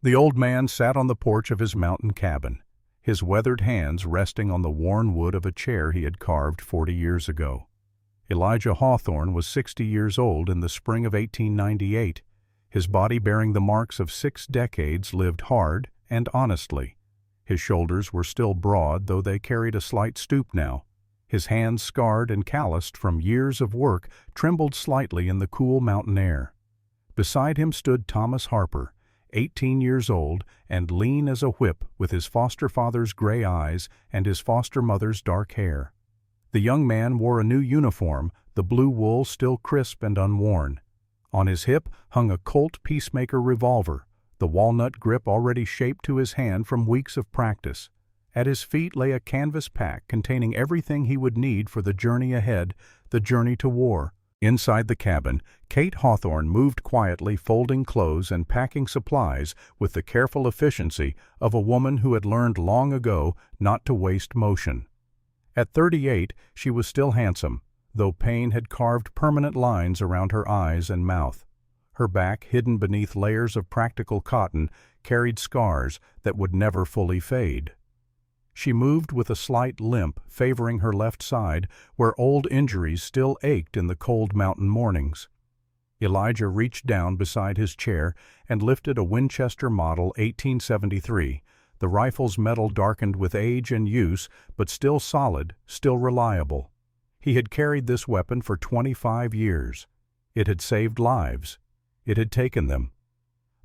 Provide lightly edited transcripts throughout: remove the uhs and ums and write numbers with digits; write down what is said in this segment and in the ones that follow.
The old man sat on the porch of his mountain cabin, his weathered hands resting on the worn wood of a chair he had carved 40 years ago. Elijah Hawthorne was 60 years old in the spring of 1898, his body bearing the marks of 6 decades lived hard and honestly. His shoulders were still broad, though they carried a slight stoop now. His hands, scarred and calloused from years of work, trembled slightly in the cool mountain air. Beside him stood Thomas Harper, 18 years old and lean as a whip, with his foster father's gray eyes and his foster mother's dark hair. The young man wore a new uniform, the blue wool still crisp and unworn. On his hip hung a Colt Peacemaker revolver, the walnut grip already shaped to his hand from weeks of practice. At his feet lay a canvas pack containing everything he would need for the journey ahead, the journey to war. Inside the cabin, Kate Hawthorne moved quietly, folding clothes and packing supplies with the careful efficiency of a woman who had learned long ago not to waste motion. At 38, she was still handsome, though pain had carved permanent lines around her eyes and mouth. Her back, hidden beneath layers of practical cotton, carried scars that would never fully fade. She moved with a slight limp, favoring her left side, where old injuries still ached in the cold mountain mornings. Elijah reached down beside his chair and lifted a Winchester Model 1873, the rifle's metal darkened with age and use, but still solid, still reliable. He had carried this weapon for 25 years. It had saved lives. It had taken them.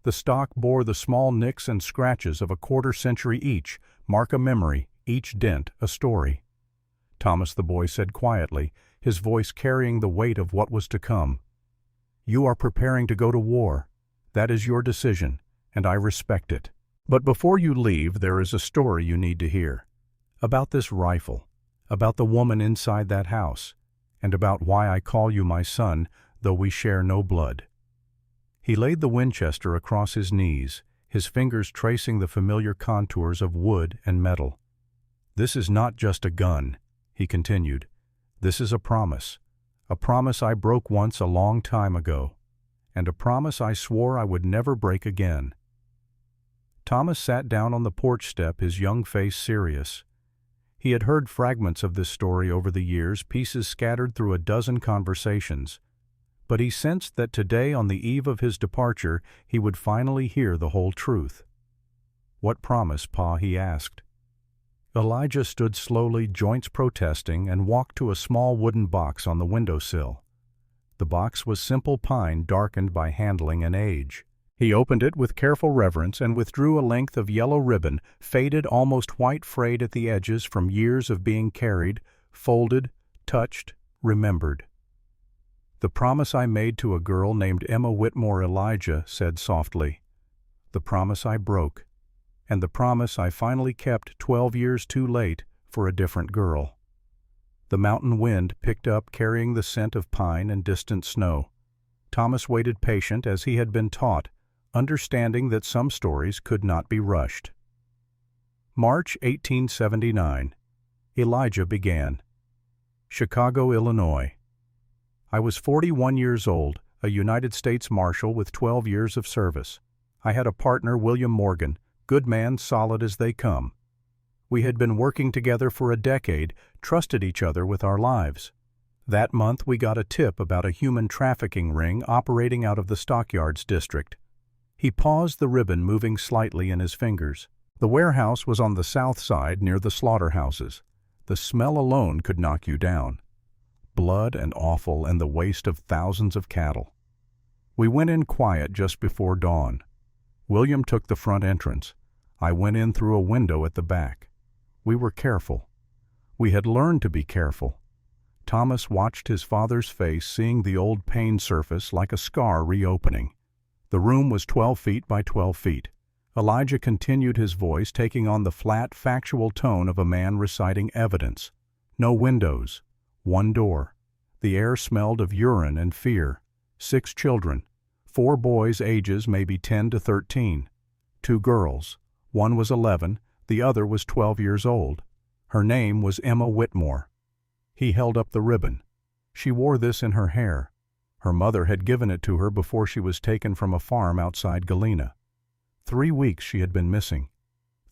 The stock bore the small nicks and scratches of a quarter-century each, mark a memory, each dent a story. Thomas, the boy said quietly, his voice carrying the weight of what was to come. "You are preparing to go to war. That is your decision, and I respect it. But before you leave, there is a story you need to hear. About this rifle, about the woman inside that house, and about why I call you my son, though we share no blood." He laid the Winchester across his knees, his fingers tracing the familiar contours of wood and metal. "This is not just a gun," he continued. "This is a promise I broke once a long time ago, and a promise I swore I would never break again." Thomas sat down on the porch step, his young face serious. He had heard fragments of this story over the years, pieces scattered through a dozen conversations. But he sensed that today, on the eve of his departure, he would finally hear the whole truth. "What promise, Pa?" he asked. Elijah stood slowly, joints protesting, and walked to a small wooden box on the windowsill. The box was simple pine darkened by handling and age. He opened it with careful reverence and withdrew a length of yellow ribbon, faded, almost white, frayed at the edges from years of being carried, folded, touched, remembered. "The promise I made to a girl named Emma Whitmore," Elijah said softly. "The promise I broke, and the promise I finally kept 12 years too late for a different girl." The mountain wind picked up, carrying the scent of pine and distant snow. Thomas waited patient as he had been taught, understanding that some stories could not be rushed. March 1879. Elijah began. Chicago, Illinois. I was 41 years old, a United States Marshal with 12 years of service. I had a partner, William Morgan, good man, solid as they come. We had been working together for a decade, trusted each other with our lives. That month we got a tip about a human trafficking ring operating out of the Stockyards district. He paused, the ribbon moving slightly in his fingers. The warehouse was on the south side near the slaughterhouses. The smell alone could knock you down. Blood and offal and the waste of thousands of cattle. We went in quiet just before dawn. William took the front entrance. I went in through a window at the back. We were careful. We had learned to be careful. Thomas watched his father's face, seeing the old pain surface like a scar reopening. The room was 12 feet by 12 feet. Elijah continued, his voice taking on the flat, factual tone of a man reciting evidence. No windows. One door. The air smelled of urine and fear. 6 children. 4 boys, ages maybe 10 to 13. 2 girls. One was 11, the other was 12 years old. Her name was Emma Whitmore. He held up the ribbon. She wore this in her hair. Her mother had given it to her before she was taken from a farm outside Galena. 3 weeks she had been missing.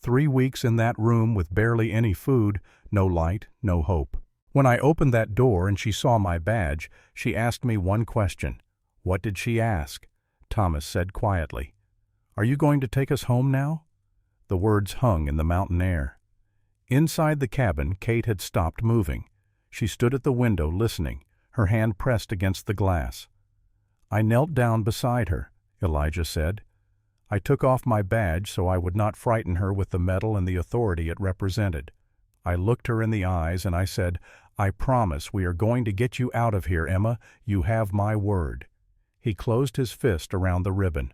3 weeks in that room with barely any food, no light, no hope. When I opened that door and she saw my badge, she asked me one question. What did she ask? Thomas said quietly, "Are you going to take us home now?" The words hung in the mountain air. Inside the cabin, Kate had stopped moving. She stood at the window listening, her hand pressed against the glass. I knelt down beside her, Elijah said. I took off my badge so I would not frighten her with the metal and the authority it represented. I looked her in the eyes and I said, "I promise we are going to get you out of here, Emma. You have my word." He closed his fist around the ribbon.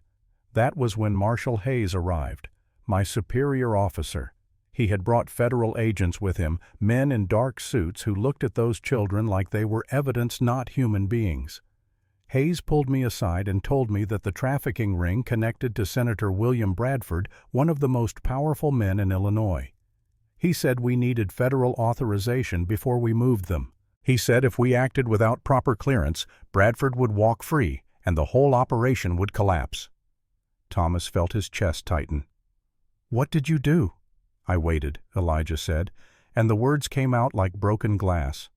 That was when Marshal Hayes arrived, my superior officer. He had brought federal agents with him, men in dark suits who looked at those children like they were evidence, not human beings. Hayes pulled me aside and told me that the trafficking ring connected to Senator William Bradford, one of the most powerful men in Illinois. He said we needed federal authorization before we moved them. He said if we acted without proper clearance, Bradford would walk free and the whole operation would collapse. Thomas felt his chest tighten. "What did you do?" I waited, Elijah said, and the words came out like broken glass.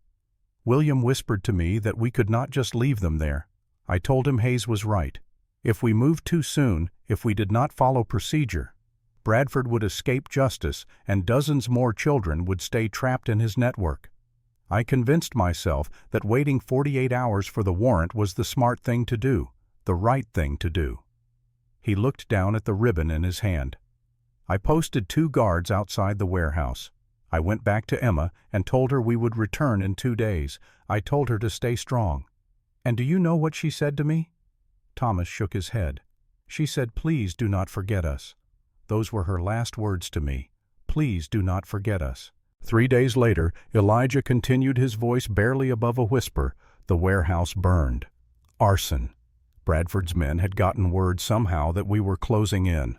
William whispered to me that we could not just leave them there. I told him Hayes was right. If we moved too soon, if we did not follow procedure, Bradford would escape justice and dozens more children would stay trapped in his network. I convinced myself that waiting 48 hours for the warrant was the smart thing to do, the right thing to do. He looked down at the ribbon in his hand. I posted 2 guards outside the warehouse. I went back to Emma and told her we would return in 2 days. I told her to stay strong. And do you know what she said to me? Thomas shook his head. She said, "Please do not forget us." Those were her last words to me. "Please do not forget us." 3 days later, Elijah continued, his voice barely above a whisper. The warehouse burned. Arson. Bradford's men had gotten word somehow that we were closing in.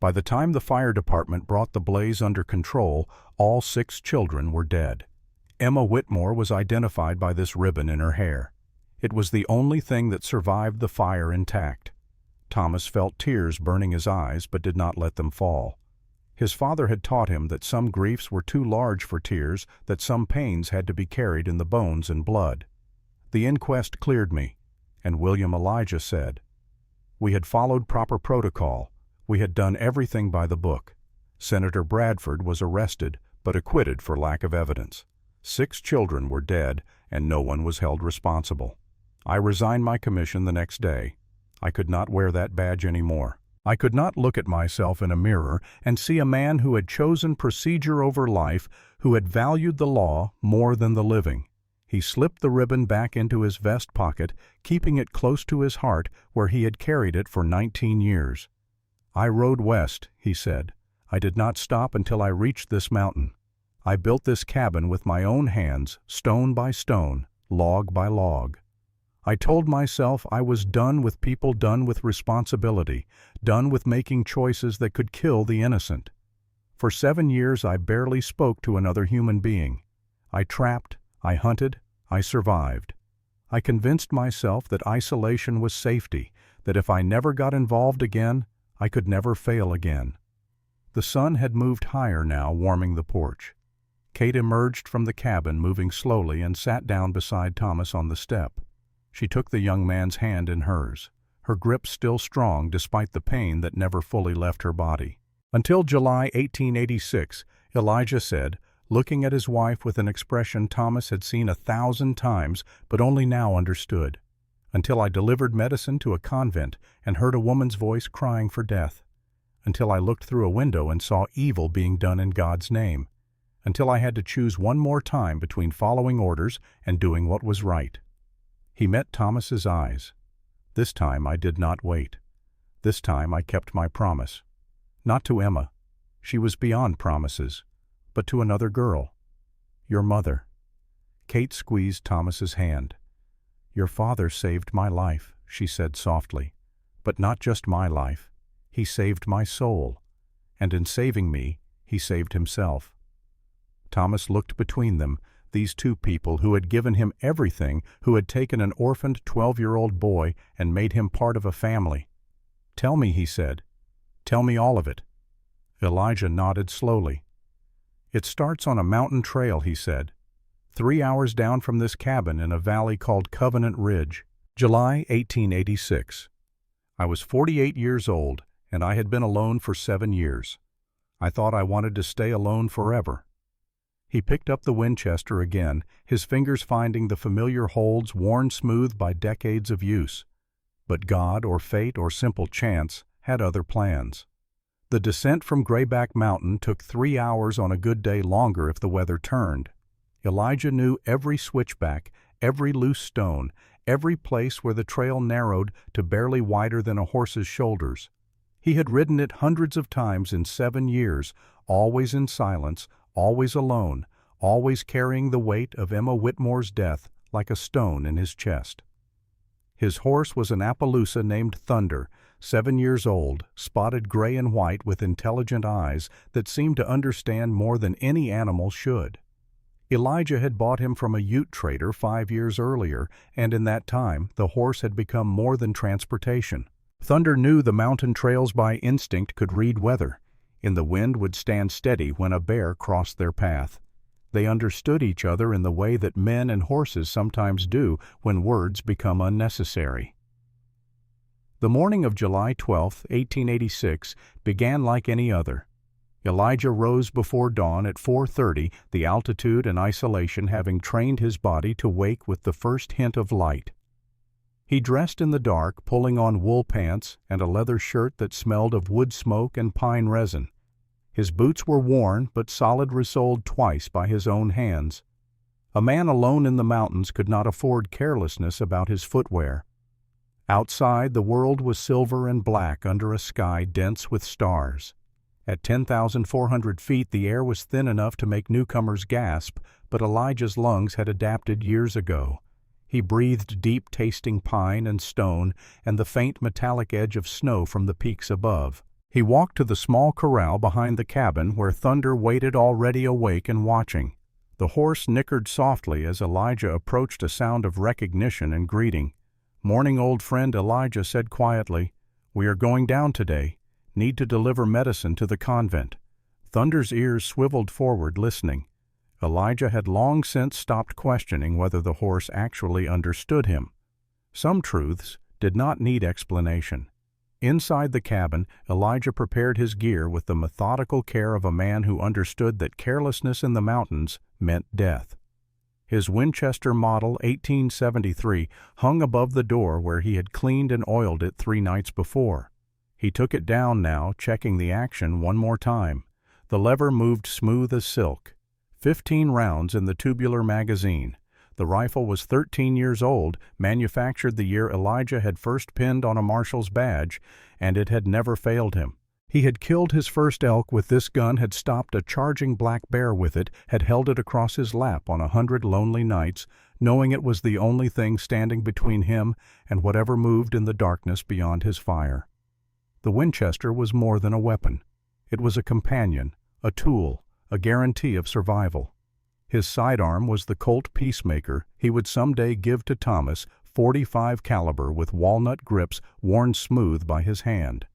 By the time the fire department brought the blaze under control, all 6 children were dead. Emma Whitmore was identified by this ribbon in her hair. It was the only thing that survived the fire intact. Thomas felt tears burning his eyes but did not let them fall. His father had taught him that some griefs were too large for tears, that some pains had to be carried in the bones and blood. The inquest cleared me, and William Elijah said, "We had followed proper protocol. We had done everything by the book. Senator Bradford was arrested but acquitted for lack of evidence. 6 children were dead and no one was held responsible. I resigned my commission the next day. I could not wear that badge anymore. I could not look at myself in a mirror and see a man who had chosen procedure over life, who had valued the law more than the living. He slipped the ribbon back into his vest pocket, keeping it close to his heart where he had carried it for 19 years. "I rode west," he said. "I did not stop until I reached this mountain. I built this cabin with my own hands, stone by stone, log by log. I told myself I was done with people, done with responsibility, done with making choices that could kill the innocent. For 7 years I barely spoke to another human being. I trapped, I hunted, I survived. I convinced myself that isolation was safety, that if I never got involved again, I could never fail again." The sun had moved higher now, warming the porch. Kate emerged from the cabin, moving slowly, and sat down beside Thomas on the step. She took the young man's hand in hers, her grip still strong despite the pain that never fully left her body. Until July 1886, Elijah said, looking at his wife with an expression Thomas had seen 1,000 times but only now understood. Until I delivered medicine to a convent and heard a woman's voice crying for death. Until I looked through a window and saw evil being done in God's name. Until I had to choose one more time between following orders and doing what was right. He met Thomas's eyes. This time I did not wait. This time I kept my promise. Not to Emma. She was beyond promises. But to another girl. Your mother. Kate squeezed Thomas's hand. "Your father saved my life," she said softly. "But not just my life. He saved my soul. And in saving me, he saved himself." Thomas looked between them, these 2 people who had given him everything, who had taken an orphaned 12-year-old boy and made him part of a family. "Tell me," he said. Tell me all of it." Elijah nodded slowly. "It starts on a mountain trail," he said, 3 hours down from this cabin in a valley called Covenant Ridge. July 1886. I was 48 years old, and I had been alone for 7 years. I thought I wanted to stay alone forever. He picked up the Winchester again, his fingers finding the familiar holds worn smooth by decades of use. But God, or fate, or simple chance had other plans. The descent from Grayback Mountain took 3 hours on a good day longer if the weather turned. Elijah knew every switchback, every loose stone, every place where the trail narrowed to barely wider than a horse's shoulders. He had ridden it hundreds of times in 7 years, always in silence, always alone, always carrying the weight of Emma Whitmore's death like a stone in his chest. His horse was an Appaloosa named Thunder, 7 years old, spotted gray and white with intelligent eyes that seemed to understand more than any animal should. Elijah had bought him from a Ute trader 5 years earlier, and in that time the horse had become more than transportation. Thunder knew the mountain trails by instinct could read weather, and the wind would stand steady when a bear crossed their path. They understood each other in the way that men and horses sometimes do when words become unnecessary. The morning of July 12, 1886, began like any other. Elijah rose before dawn at 4:30, the altitude and isolation having trained his body to wake with the first hint of light. He dressed in the dark, pulling on wool pants and a leather shirt that smelled of wood smoke and pine resin. His boots were worn, but solid resoled twice by his own hands. A man alone in the mountains could not afford carelessness about his footwear. Outside, the world was silver and black under a sky dense with stars. At 10,400 feet, the air was thin enough to make newcomers gasp, but Elijah's lungs had adapted years ago. He breathed deep, tasting pine and stone and the faint metallic edge of snow from the peaks above. He walked to the small corral behind the cabin where Thunder waited already awake and watching. The horse nickered softly as Elijah approached, a sound of recognition and greeting. "Morning, old friend," Elijah said quietly. "We are going down today. Need to deliver medicine to the convent." Thunder's ears swiveled forward, listening. Elijah had long since stopped questioning whether the horse actually understood him. Some truths did not need explanation. Inside the cabin, Elijah prepared his gear with the methodical care of a man who understood that carelessness in the mountains meant death. His Winchester Model 1873 hung above the door where he had cleaned and oiled it 3 nights before. He took it down now, checking the action one more time. The lever moved smooth as silk. 15 rounds in the tubular magazine. The rifle was 13 years old, manufactured the year Elijah had first pinned on a marshal's badge, and it had never failed him. He had killed his first elk with this gun, had stopped a charging black bear with it, had held it across his lap on 100 lonely nights, knowing it was the only thing standing between him and whatever moved in the darkness beyond his fire. The Winchester was more than a weapon. It was a companion, a tool, a guarantee of survival. His sidearm was the Colt Peacemaker he would someday give to Thomas, .45 caliber with walnut grips worn smooth by his hand.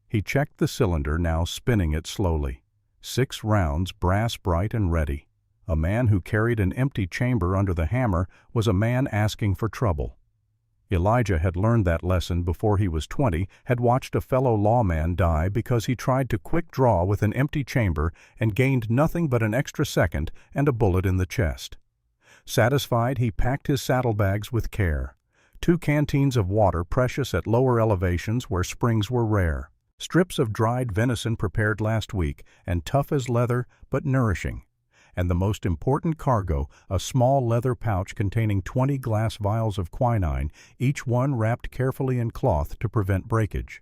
He checked the cylinder, now spinning it slowly. 6 rounds, brass bright and ready. A man who carried an empty chamber under the hammer was a man asking for trouble. Elijah had learned that lesson before he was 20, had watched a fellow lawman die because he tried to quick draw with an empty chamber and gained nothing but an extra second and a bullet in the chest. Satisfied, he packed his saddlebags with care. 2 canteens of water, precious at lower elevations where springs were rare. Strips of dried venison prepared last week and tough as leather but nourishing. And the most important cargo, a small leather pouch containing 20 glass vials of quinine, each one wrapped carefully in cloth to prevent breakage.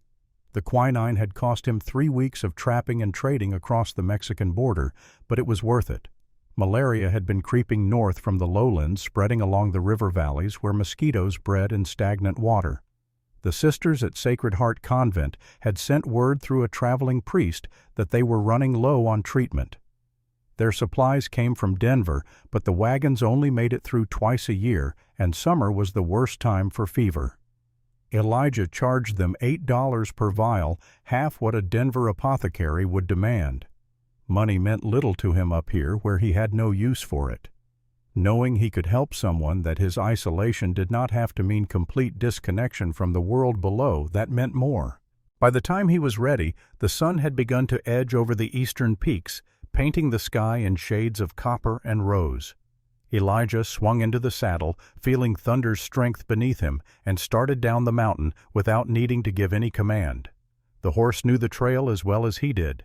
The quinine had cost him 3 weeks of trapping and trading across the Mexican border, but it was worth it. Malaria had been creeping north from the lowlands, spreading along the river valleys where mosquitoes bred in stagnant water. The sisters at Sacred Heart Convent had sent word through a traveling priest that they were running low on treatment. Their supplies came from Denver, but the wagons only made it through twice a year, and summer was the worst time for fever. Elijah charged them $8 per vial, half what a Denver apothecary would demand. Money meant little to him up here where he had no use for it. Knowing he could help someone, that his isolation did not have to mean complete disconnection from the world below, that meant more. By the time he was ready, the sun had begun to edge over the eastern peaks, painting the sky in shades of copper and rose. Elijah swung into the saddle, feeling Thunder's strength beneath him, and started down the mountain without needing to give any command. The horse knew the trail as well as he did.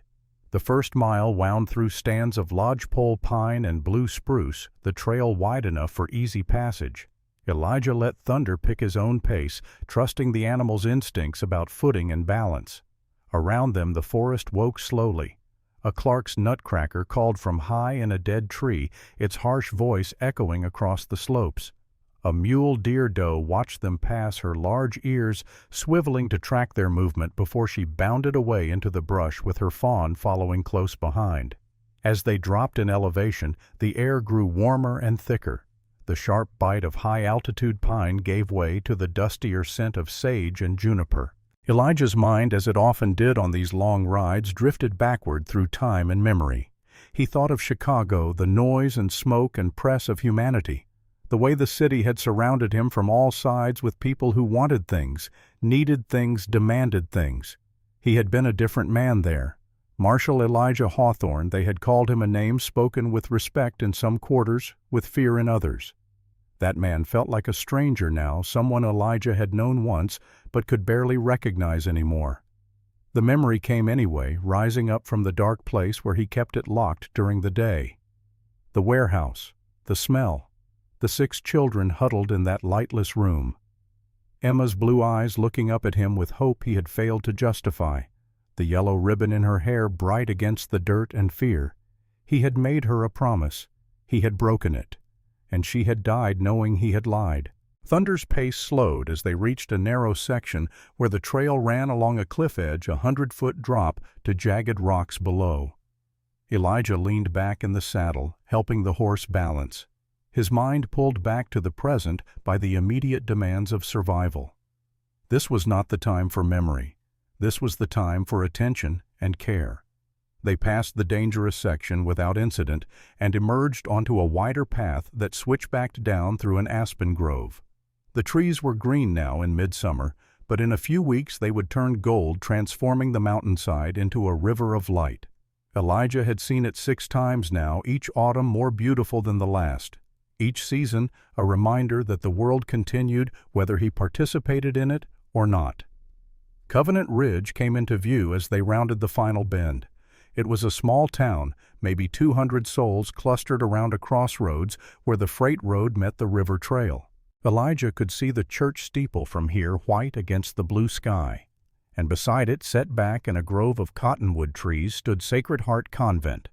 The first mile wound through stands of lodgepole pine and blue spruce, the trail wide enough for easy passage. Elijah let Thunder pick his own pace, trusting the animal's instincts about footing and balance. Around them the forest woke slowly. A Clark's nutcracker called from high in a dead tree, its harsh voice echoing across the slopes. A mule deer doe watched them pass, her large ears swiveling to track their movement before she bounded away into the brush with her fawn following close behind. As they dropped in elevation, the air grew warmer and thicker. The sharp bite of high-altitude pine gave way to the dustier scent of sage and juniper. Elijah's mind, as it often did on these long rides, drifted backward through time and memory. He thought of Chicago, the noise and smoke and press of humanity, the way the city had surrounded him from all sides with people who wanted things, needed things, demanded things. He had been a different man there. Marshal Elijah Hawthorne, they had called him a name spoken with respect in some quarters, with fear in others. That man felt like a stranger now, someone Elijah had known once but could barely recognize anymore. The memory came anyway, rising up from the dark place where he kept it locked during the day. The warehouse, the smell, the 6 children huddled in that lightless room. Emma's blue eyes looking up at him with hope he had failed to justify, the yellow ribbon in her hair bright against the dirt and fear. He had made her a promise. He had broken it. And she had died knowing he had lied. Thunder's pace slowed as they reached a narrow section where the trail ran along a cliff edge, a 100-foot drop to jagged rocks below. Elijah leaned back in the saddle, helping the horse balance. His mind pulled back to the present by the immediate demands of survival. This was not the time for memory. This was the time for attention and care. They passed the dangerous section without incident and emerged onto a wider path that switchbacked down through an aspen grove. The trees were green now in midsummer, but in a few weeks they would turn gold, transforming the mountainside into a river of light. Elijah had seen it 6 times now, each autumn more beautiful than the last. Each season a reminder that the world continued whether he participated in it or not. Covenant Ridge came into view as they rounded the final bend. It was a small town, maybe 200 souls clustered around a crossroads where the freight road met the river trail. Elijah could see the church steeple from here, white against the blue sky. And beside it, set back in a grove of cottonwood trees, stood Sacred Heart Convent.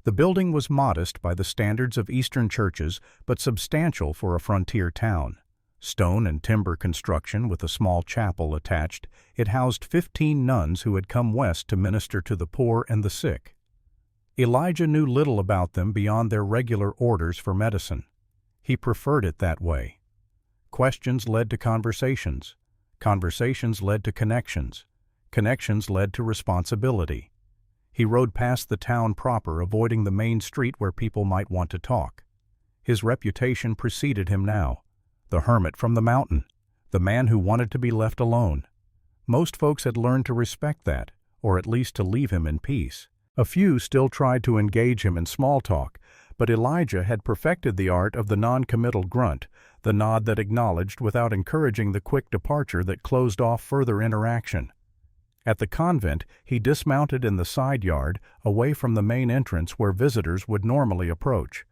The building was modest by the standards of Eastern churches, but substantial for a frontier town. Stone and timber construction with a small chapel attached, it housed 15 nuns who had come west to minister to the poor and the sick. Elijah knew little about them beyond their regular orders for medicine. He preferred it that way. Questions led to conversations. Conversations led to connections. Connections led to responsibility. He rode past the town proper, avoiding the main street where people might want to talk. His reputation preceded him now. The hermit from the mountain, the man who wanted to be left alone. Most folks had learned to respect that, or at least to leave him in peace. A few still tried to engage him in small talk, but Elijah had perfected the art of the non-committal grunt, the nod that acknowledged without encouraging the quick departure that closed off further interaction. At the convent, he dismounted in the side yard, away from the main entrance where visitors would normally approach.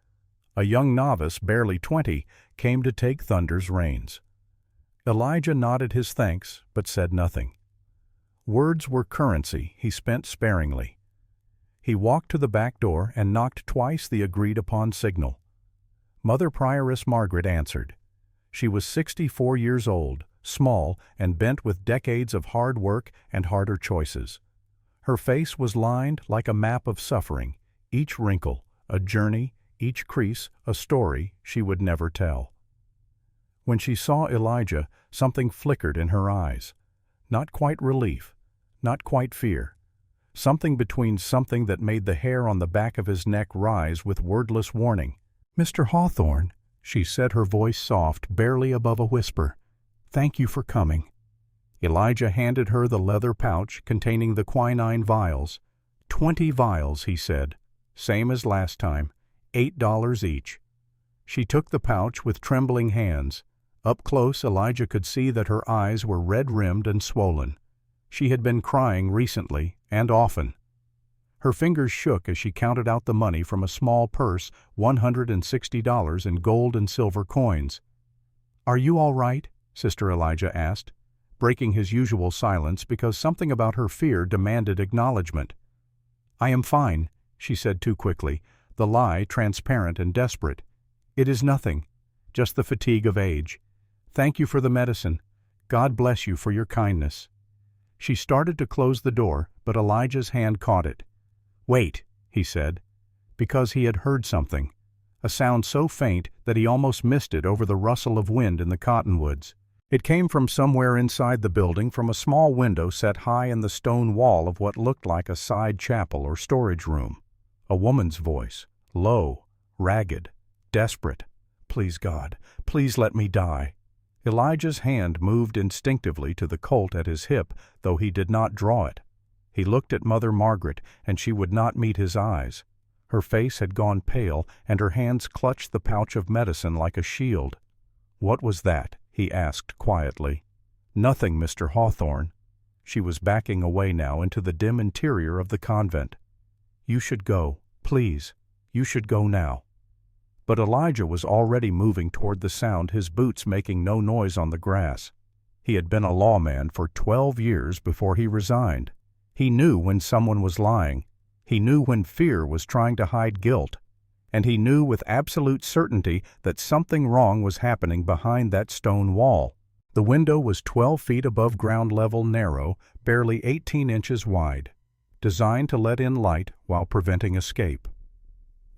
A young novice, barely 20, came to take Thunder's reins. Elijah nodded his thanks, but said nothing. Words were currency he spent sparingly. He walked to the back door and knocked twice the agreed-upon signal. Mother Prioress Margaret answered. She was 64 years old, small, and bent with decades of hard work and harder choices. Her face was lined like a map of suffering, each wrinkle a journey, each crease a story she would never tell. When she saw Elijah, something flickered in her eyes. Not quite relief, not quite fear. Something between something that made the hair on the back of his neck rise with wordless warning. "Mr. Hawthorne," she said, her voice soft, barely above a whisper. "Thank you for coming." Elijah handed her the leather pouch containing the quinine vials. 20 vials, he said. Same as last time. $8 each. She took the pouch with trembling hands. Up close, Elijah could see that her eyes were red-rimmed and swollen. She had been crying recently, and often. Her fingers shook as she counted out the money from a small purse, $160 in gold and silver coins. "Are you all right?" Sister Elijah asked, breaking his usual silence because something about her fear demanded acknowledgement. "I am fine," she said too quickly, the lie transparent and desperate. "It is nothing, just the fatigue of age. Thank you for the medicine. God bless you for your kindness." She started to close the door, but Elijah's hand caught it. "Wait," he said, because he had heard something, a sound so faint that he almost missed it over the rustle of wind in the cottonwoods. It came from somewhere inside the building, from a small window set high in the stone wall of what looked like a side chapel or storage room. A woman's voice, low, ragged, desperate. "Please, God, please let me die." Elijah's hand moved instinctively to the Colt at his hip, though he did not draw it. He looked at Mother Margaret, and she would not meet his eyes. Her face had gone pale, and her hands clutched the pouch of medicine like a shield. "What was that?" he asked quietly. "Nothing, Mr. Hawthorne." She was backing away now into the dim interior of the convent. "You should go, please. You should go now." But Elijah was already moving toward the sound, his boots making no noise on the grass. He had been a lawman for 12 years before he resigned. He knew when someone was lying. He knew when fear was trying to hide guilt. And he knew with absolute certainty that something wrong was happening behind that stone wall. The window was 12 feet above ground level, narrow, barely 18 inches wide, designed to let in light while preventing escape.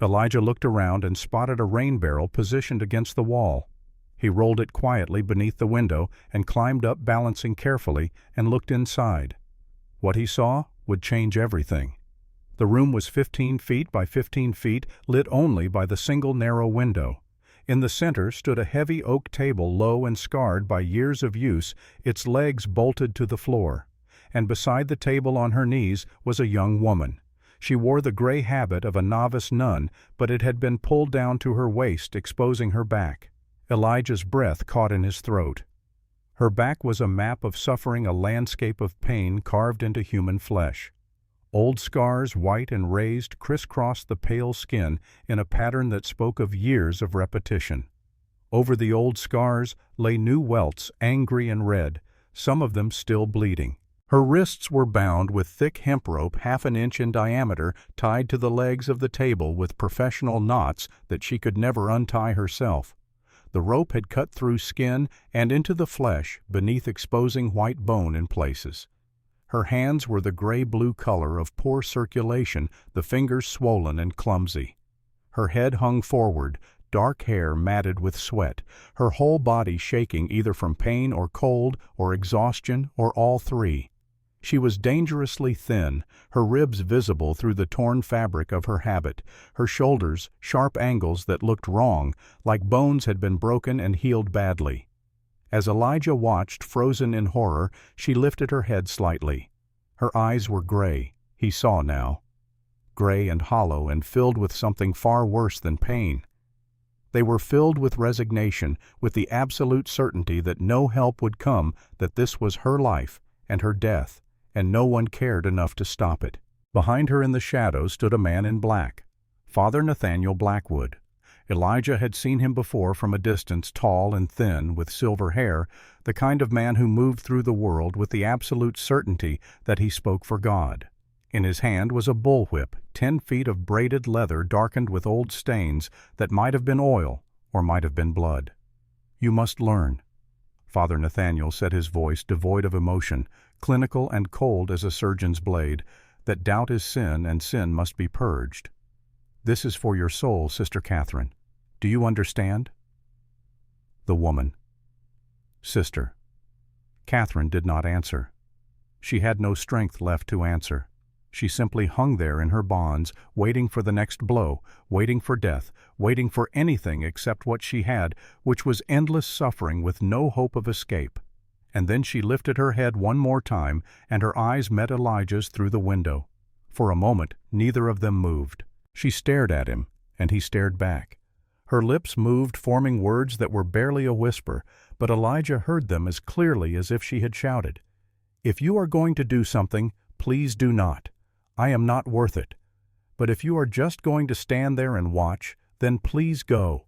Elijah looked around and spotted a rain barrel positioned against the wall. He rolled it quietly beneath the window and climbed up, balancing carefully, and looked inside. What he saw would change everything. The room was 15 feet by 15 feet, lit only by the single narrow window. In the center stood a heavy oak table, low and scarred by years of use, its legs bolted to the floor. And beside the table on her knees was a young woman. She wore the gray habit of a novice nun, but it had been pulled down to her waist, exposing her back. Elijah's breath caught in his throat. Her back was a map of suffering, a landscape of pain carved into human flesh. Old scars, white and raised, crisscrossed the pale skin in a pattern that spoke of years of repetition. Over the old scars lay new welts, angry and red, some of them still bleeding. Her wrists were bound with thick hemp rope 1/2 inch in diameter, tied to the legs of the table with professional knots that she could never untie herself. The rope had cut through skin and into the flesh, beneath exposing white bone in places. Her hands were the gray-blue color of poor circulation, the fingers swollen and clumsy. Her head hung forward, dark hair matted with sweat, her whole body shaking either from pain or cold or exhaustion or all three. She was dangerously thin, her ribs visible through the torn fabric of her habit, her shoulders sharp angles that looked wrong, like bones had been broken and healed badly. As Elijah watched, frozen in horror, she lifted her head slightly. Her eyes were gray, he saw now. Gray and hollow and filled with something far worse than pain. They were filled with resignation, with the absolute certainty that no help would come, that this was her life and her death, and no one cared enough to stop it. Behind her in the shadows stood a man in black, Father Nathaniel Blackwood. Elijah had seen him before from a distance, tall and thin, with silver hair, the kind of man who moved through the world with the absolute certainty that he spoke for God. In his hand was a bullwhip, 10 feet of braided leather darkened with old stains that might have been oil or might have been blood. "You must learn," Father Nathaniel said, his voice devoid of emotion, clinical and cold as a surgeon's blade, "that doubt is sin and sin must be purged. This is for your soul, Sister Catherine. Do you understand?" The woman. "Sister." Catherine did not answer. She had no strength left to answer. She simply hung there in her bonds, waiting for the next blow, waiting for death, waiting for anything except what she had, which was endless suffering with no hope of escape. And then she lifted her head one more time, and her eyes met Elijah's through the window. For a moment, neither of them moved. She stared at him, and he stared back. Her lips moved, forming words that were barely a whisper, but Elijah heard them as clearly as if she had shouted. "If you are going to do something, please do not. I am not worth it. But if you are just going to stand there and watch, then please go."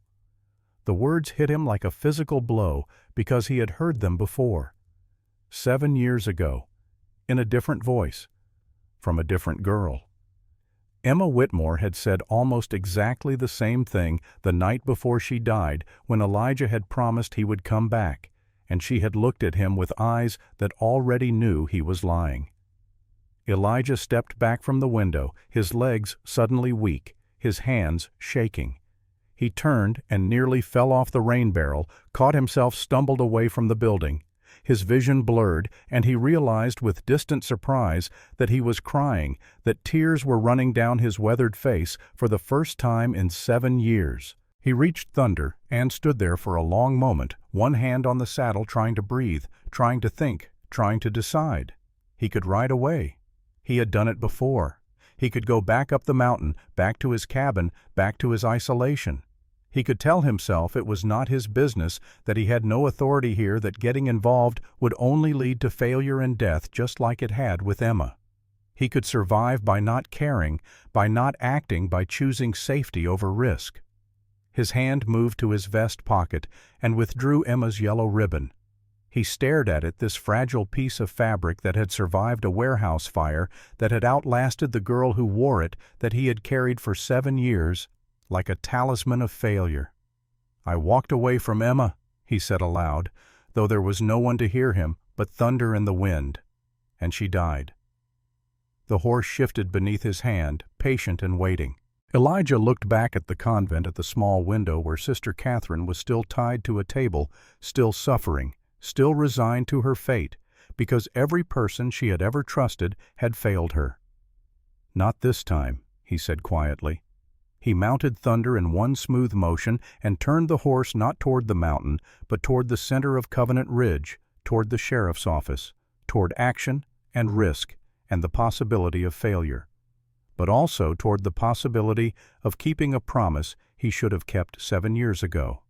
The words hit him like a physical blow because he had heard them before. 7 years ago, in a different voice, from a different girl. Emma Whitmore had said almost exactly the same thing the night before she died, when Elijah had promised he would come back, and she had looked at him with eyes that already knew he was lying. Elijah stepped back from the window, his legs suddenly weak, his hands shaking. He turned and nearly fell off the rain barrel, caught himself stumbled away from the building. His vision blurred, and he realized with distant surprise that he was crying, that tears were running down his weathered face for the first time in 7 years. He reached Thunder and stood there for a long moment, one hand on the saddle, trying to breathe, trying to think, trying to decide. He could ride away. He had done it before. He could go back up the mountain, back to his cabin, back to his isolation. He could tell himself it was not his business, that he had no authority here, that getting involved would only lead to failure and death, just like it had with Emma. He could survive by not caring, by not acting, by choosing safety over risk. His hand moved to his vest pocket and withdrew Emma's yellow ribbon. He stared at it, this fragile piece of fabric that had survived a warehouse fire, that had outlasted the girl who wore it, that he had carried for 7 years, like a talisman of failure. "I walked away from Emma," he said aloud, though there was no one to hear him but thunder and the wind. "And she died." The horse shifted beneath his hand, patient and waiting. Elijah looked back at the convent, at the small window where Sister Catherine was still tied to a table, still suffering, still resigned to her fate, because every person she had ever trusted had failed her. "Not this time," he said quietly. He mounted Thunder in one smooth motion and turned the horse not toward the mountain, but toward the center of Covenant Ridge, toward the sheriff's office, toward action and risk and the possibility of failure, but also toward the possibility of keeping a promise he should have kept 7 years ago.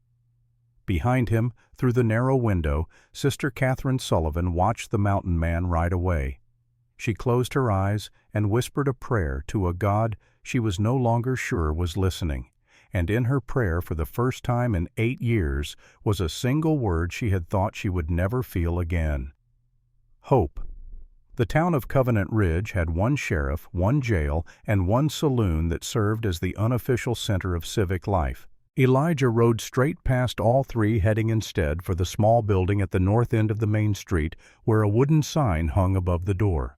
Behind him, through the narrow window, Sister Catherine Sullivan watched the mountain man ride away. She closed her eyes and whispered a prayer to a God she was no longer sure was listening, and in her prayer for the first time in 8 years was a single word she had thought she would never feel again: hope. The town of Covenant Ridge had one sheriff, one jail, and one saloon that served as the unofficial center of civic life. Elijah rode straight past all three, heading instead for the small building at the north end of the main street, where a wooden sign hung above the door: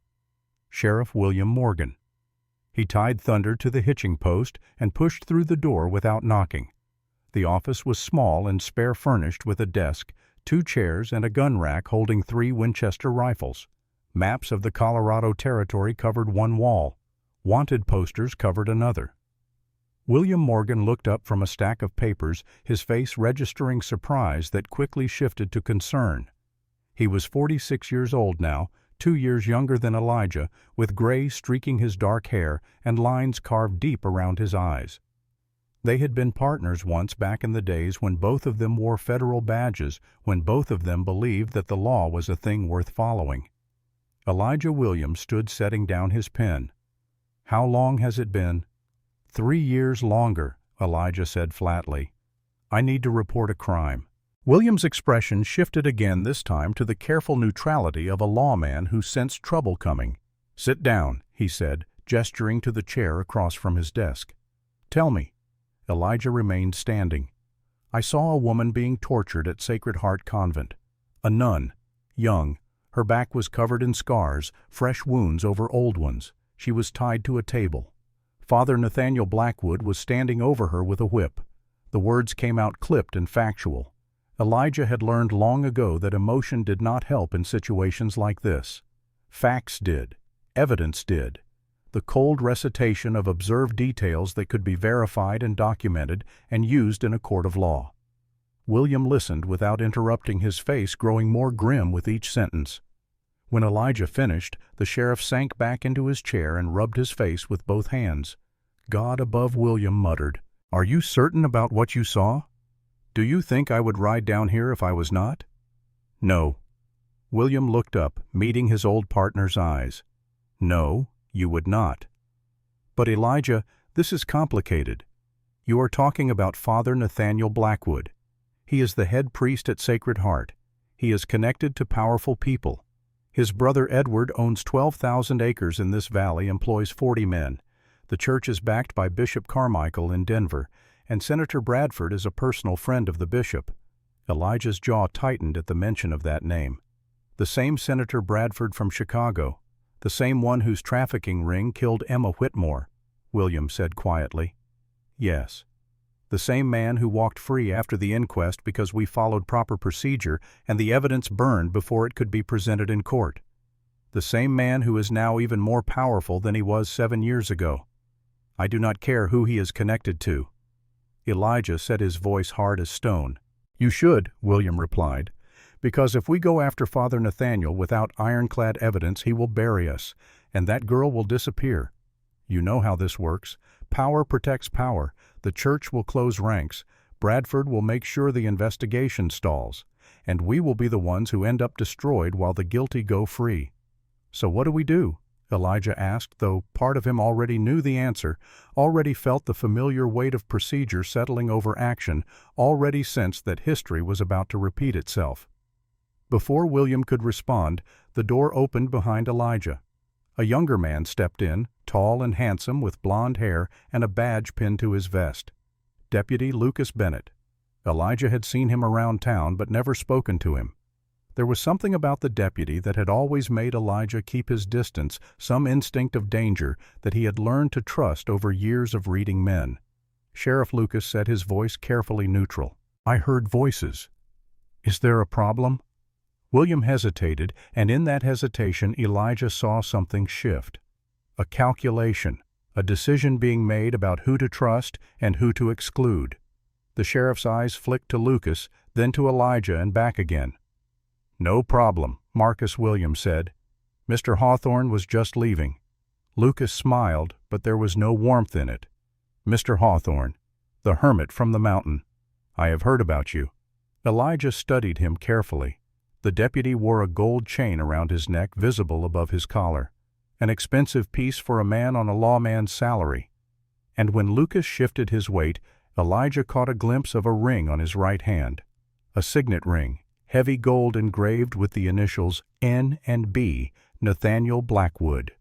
Sheriff William Morgan. He tied Thunder to the hitching post and pushed through the door without knocking. The office was small and spare furnished, with a desk, 2 chairs, and a gun rack holding 3 Winchester rifles. Maps of the Colorado Territory covered one wall. Wanted posters covered another. William Morgan looked up from a stack of papers, his face registering surprise that quickly shifted to concern. He was 46 years old now, 2 years younger than Elijah, with gray streaking his dark hair and lines carved deep around his eyes. They had been partners once, back in the days when both of them wore federal badges, when both of them believed that the law was a thing worth following. Elijah Williams stood setting down his pen. "How long has it been?" 3 years longer, Elijah said flatly. "I need to report a crime." William's expression shifted again, this time to the careful neutrality of a lawman who sensed trouble coming. "Sit down," he said, gesturing to the chair across from his desk. "Tell me." Elijah remained standing. "I saw a woman being tortured at Sacred Heart Convent. A nun, young. Her back was covered in scars, fresh wounds over old ones. She was tied to a table. Father Nathaniel Blackwood was standing over her with a whip. The words came out clipped and factual. Elijah had learned long ago that emotion did not help in situations like this. Facts did. Evidence did. The cold recitation of observed details that could be verified and documented and used in a court of law. William listened without interrupting, his face growing more grim with each sentence. When Elijah finished, the sheriff sank back into his chair and rubbed his face with both hands. God above, William muttered, "Are you certain about what you saw? Do you think I would ride down here if I was not?" "No." William looked up, meeting his old partner's eyes. "No, you would not." "But Elijah, this is complicated. You are talking about Father Nathaniel Blackwood. He is the head priest at Sacred Heart. He is connected to powerful people. His brother Edward owns 12,000 acres in this valley, employs 40 men. The church is backed by Bishop Carmichael in Denver, and Senator Bradford is a personal friend of the bishop." Elijah's jaw tightened at the mention of that name. "The same Senator Bradford from Chicago, the same one whose trafficking ring killed Emma Whitmore," William said quietly. "Yes. The same man who walked free after the inquest because we followed proper procedure and the evidence burned before it could be presented in court. The same man who is now even more powerful than he was 7 years ago. I do not care who he is connected to." Elijah set his voice hard as stone. "You should," William replied, "because if we go after Father Nathaniel without ironclad evidence, he will bury us, and that girl will disappear. You know how this works. Power protects power. The church will close ranks. Bradford will make sure the investigation stalls, and we will be the ones who end up destroyed while the guilty go free. So what do we do?" Elijah asked, though part of him already knew the answer, already felt the familiar weight of procedure settling over action, already sensed that history was about to repeat itself. Before William could respond, the door opened behind Elijah. A younger man stepped in, tall and handsome, with blond hair and a badge pinned to his vest. Deputy Lucas Bennett. Elijah had seen him around town but never spoken to him. There was something about the deputy that had always made Elijah keep his distance, some instinct of danger that he had learned to trust over years of reading men. Sheriff Lucas said, his voice carefully neutral. "I heard voices. Is there a problem?" William hesitated, and in that hesitation Elijah saw something shift. A calculation, a decision being made about who to trust and who to exclude. The sheriff's eyes flicked to Lucas, then to Elijah and back again. "No problem," Marcus Williams said. "Mr. Hawthorne was just leaving." Lucas smiled, but there was no warmth in it. "Mr. Hawthorne, the hermit from the mountain. I have heard about you." Elijah studied him carefully. The deputy wore a gold chain around his neck, visible above his collar, an expensive piece for a man on a lawman's salary. And when Lucas shifted his weight, Elijah caught a glimpse of a ring on his right hand, a signet ring, heavy gold engraved with the initials N and B, Nathaniel Blackwood.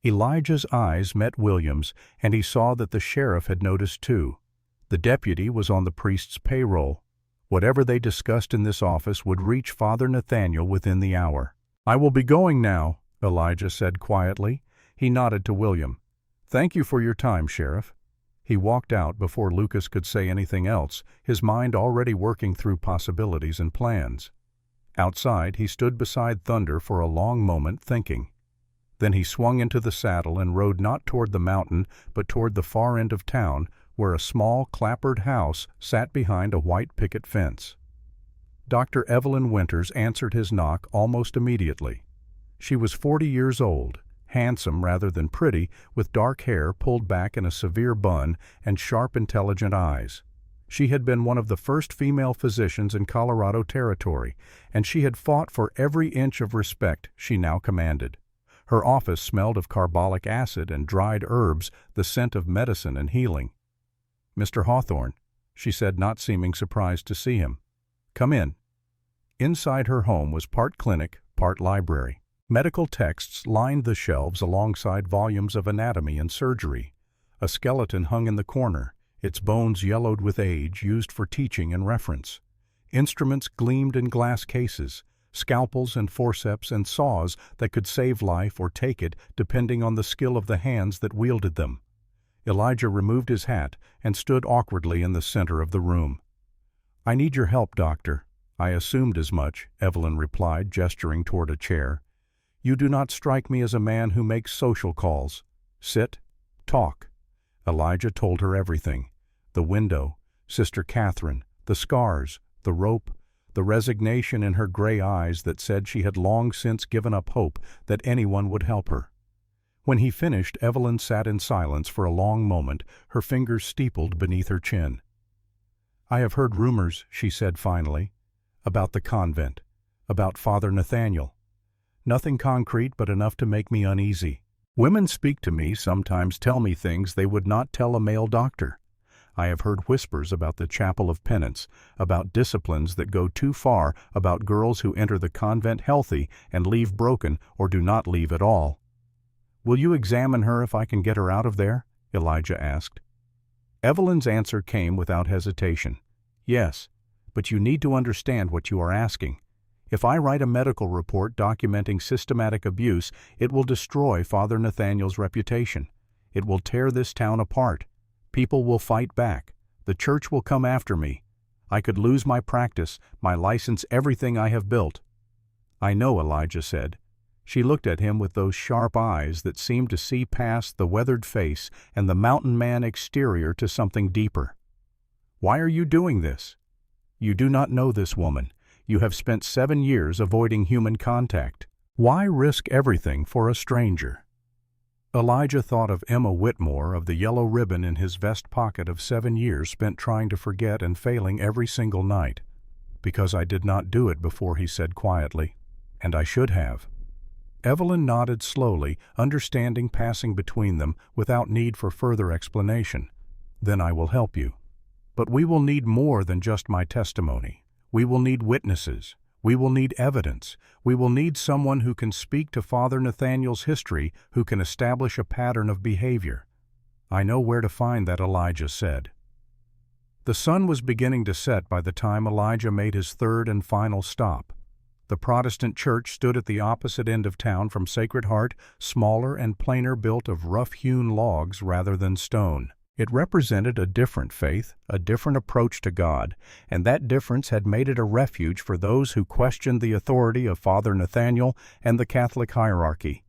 Elijah's eyes met Williams, and he saw that the sheriff had noticed too. The deputy was on the priest's payroll. Whatever they discussed in this office would reach Father Nathaniel within the hour. "I will be going now," Elijah said quietly. He nodded to William. "Thank you for your time, Sheriff." He walked out before Lucas could say anything else, his mind already working through possibilities and plans. Outside, he stood beside Thunder for a long moment, thinking. Then he swung into the saddle and rode not toward the mountain, but toward the far end of town, where a small, clapboard house sat behind a white picket fence. Dr. Evelyn Winters answered his knock almost immediately. She was 40 years old, handsome rather than pretty, with dark hair pulled back in a severe bun and sharp, intelligent eyes. She had been one of the first female physicians in Colorado Territory, and she had fought for every inch of respect she now commanded. Her office smelled of carbolic acid and dried herbs, the scent of medicine and healing. "Mr. Hawthorne," she said, not seeming surprised to see him. "Come in." Inside her home was part clinic, part library. Medical texts lined the shelves alongside volumes of anatomy and surgery. A skeleton hung in the corner, its bones yellowed with age, used for teaching and reference. Instruments gleamed in glass cases, scalpels and forceps and saws that could save life or take it depending on the skill of the hands that wielded them. Elijah removed his hat and stood awkwardly in the center of the room. "I need your help, doctor." "I assumed as much," Evelyn replied, gesturing toward a chair. "You do not strike me as a man who makes social calls. Sit. Talk." Elijah told her everything. The window, Sister Catherine, the scars, the rope, the resignation in her gray eyes that said she had long since given up hope that anyone would help her. When he finished, Evelyn sat in silence for a long moment, her fingers steepled beneath her chin. "I have heard rumors," she said finally, "about the convent, about Father Nathaniel. Nothing concrete, but enough to make me uneasy. Women speak to me, sometimes tell me things they would not tell a male doctor. I have heard whispers about the chapel of penance, about disciplines that go too far, about girls who enter the convent healthy and leave broken or do not leave at all." "Will you examine her if I can get her out of there?" Elijah asked. Evelyn's answer came without hesitation. "Yes, but you need to understand what you are asking. If I write a medical report documenting systematic abuse, it will destroy Father Nathaniel's reputation. It will tear this town apart. People will fight back. The church will come after me. I could lose my practice, my license, everything I have built." "I know," Elijah said. She looked at him with those sharp eyes that seemed to see past the weathered face and the mountain man exterior to something deeper. "Why are you doing this? You do not know this woman. You have spent 7 years avoiding human contact. Why risk everything for a stranger?" Elijah thought of Emma Whitmore, of the yellow ribbon in his vest pocket of 7 years spent trying to forget and failing every single night. "Because I did not do it before," he said quietly. "And I should have." Evelyn nodded slowly, understanding passing between them without need for further explanation. "Then I will help you. But we will need more than just my testimony. We will need witnesses. We will need evidence. We will need someone who can speak to Father Nathaniel's history, who can establish a pattern of behavior." "I know where to find that," Elijah said. The sun was beginning to set by the time Elijah made his third and final stop. The Protestant church stood at the opposite end of town from Sacred Heart, smaller and plainer, built of rough-hewn logs rather than stone. It represented a different faith, a different approach to God, and that difference had made it a refuge for those who questioned the authority of Father Nathaniel and the Catholic hierarchy.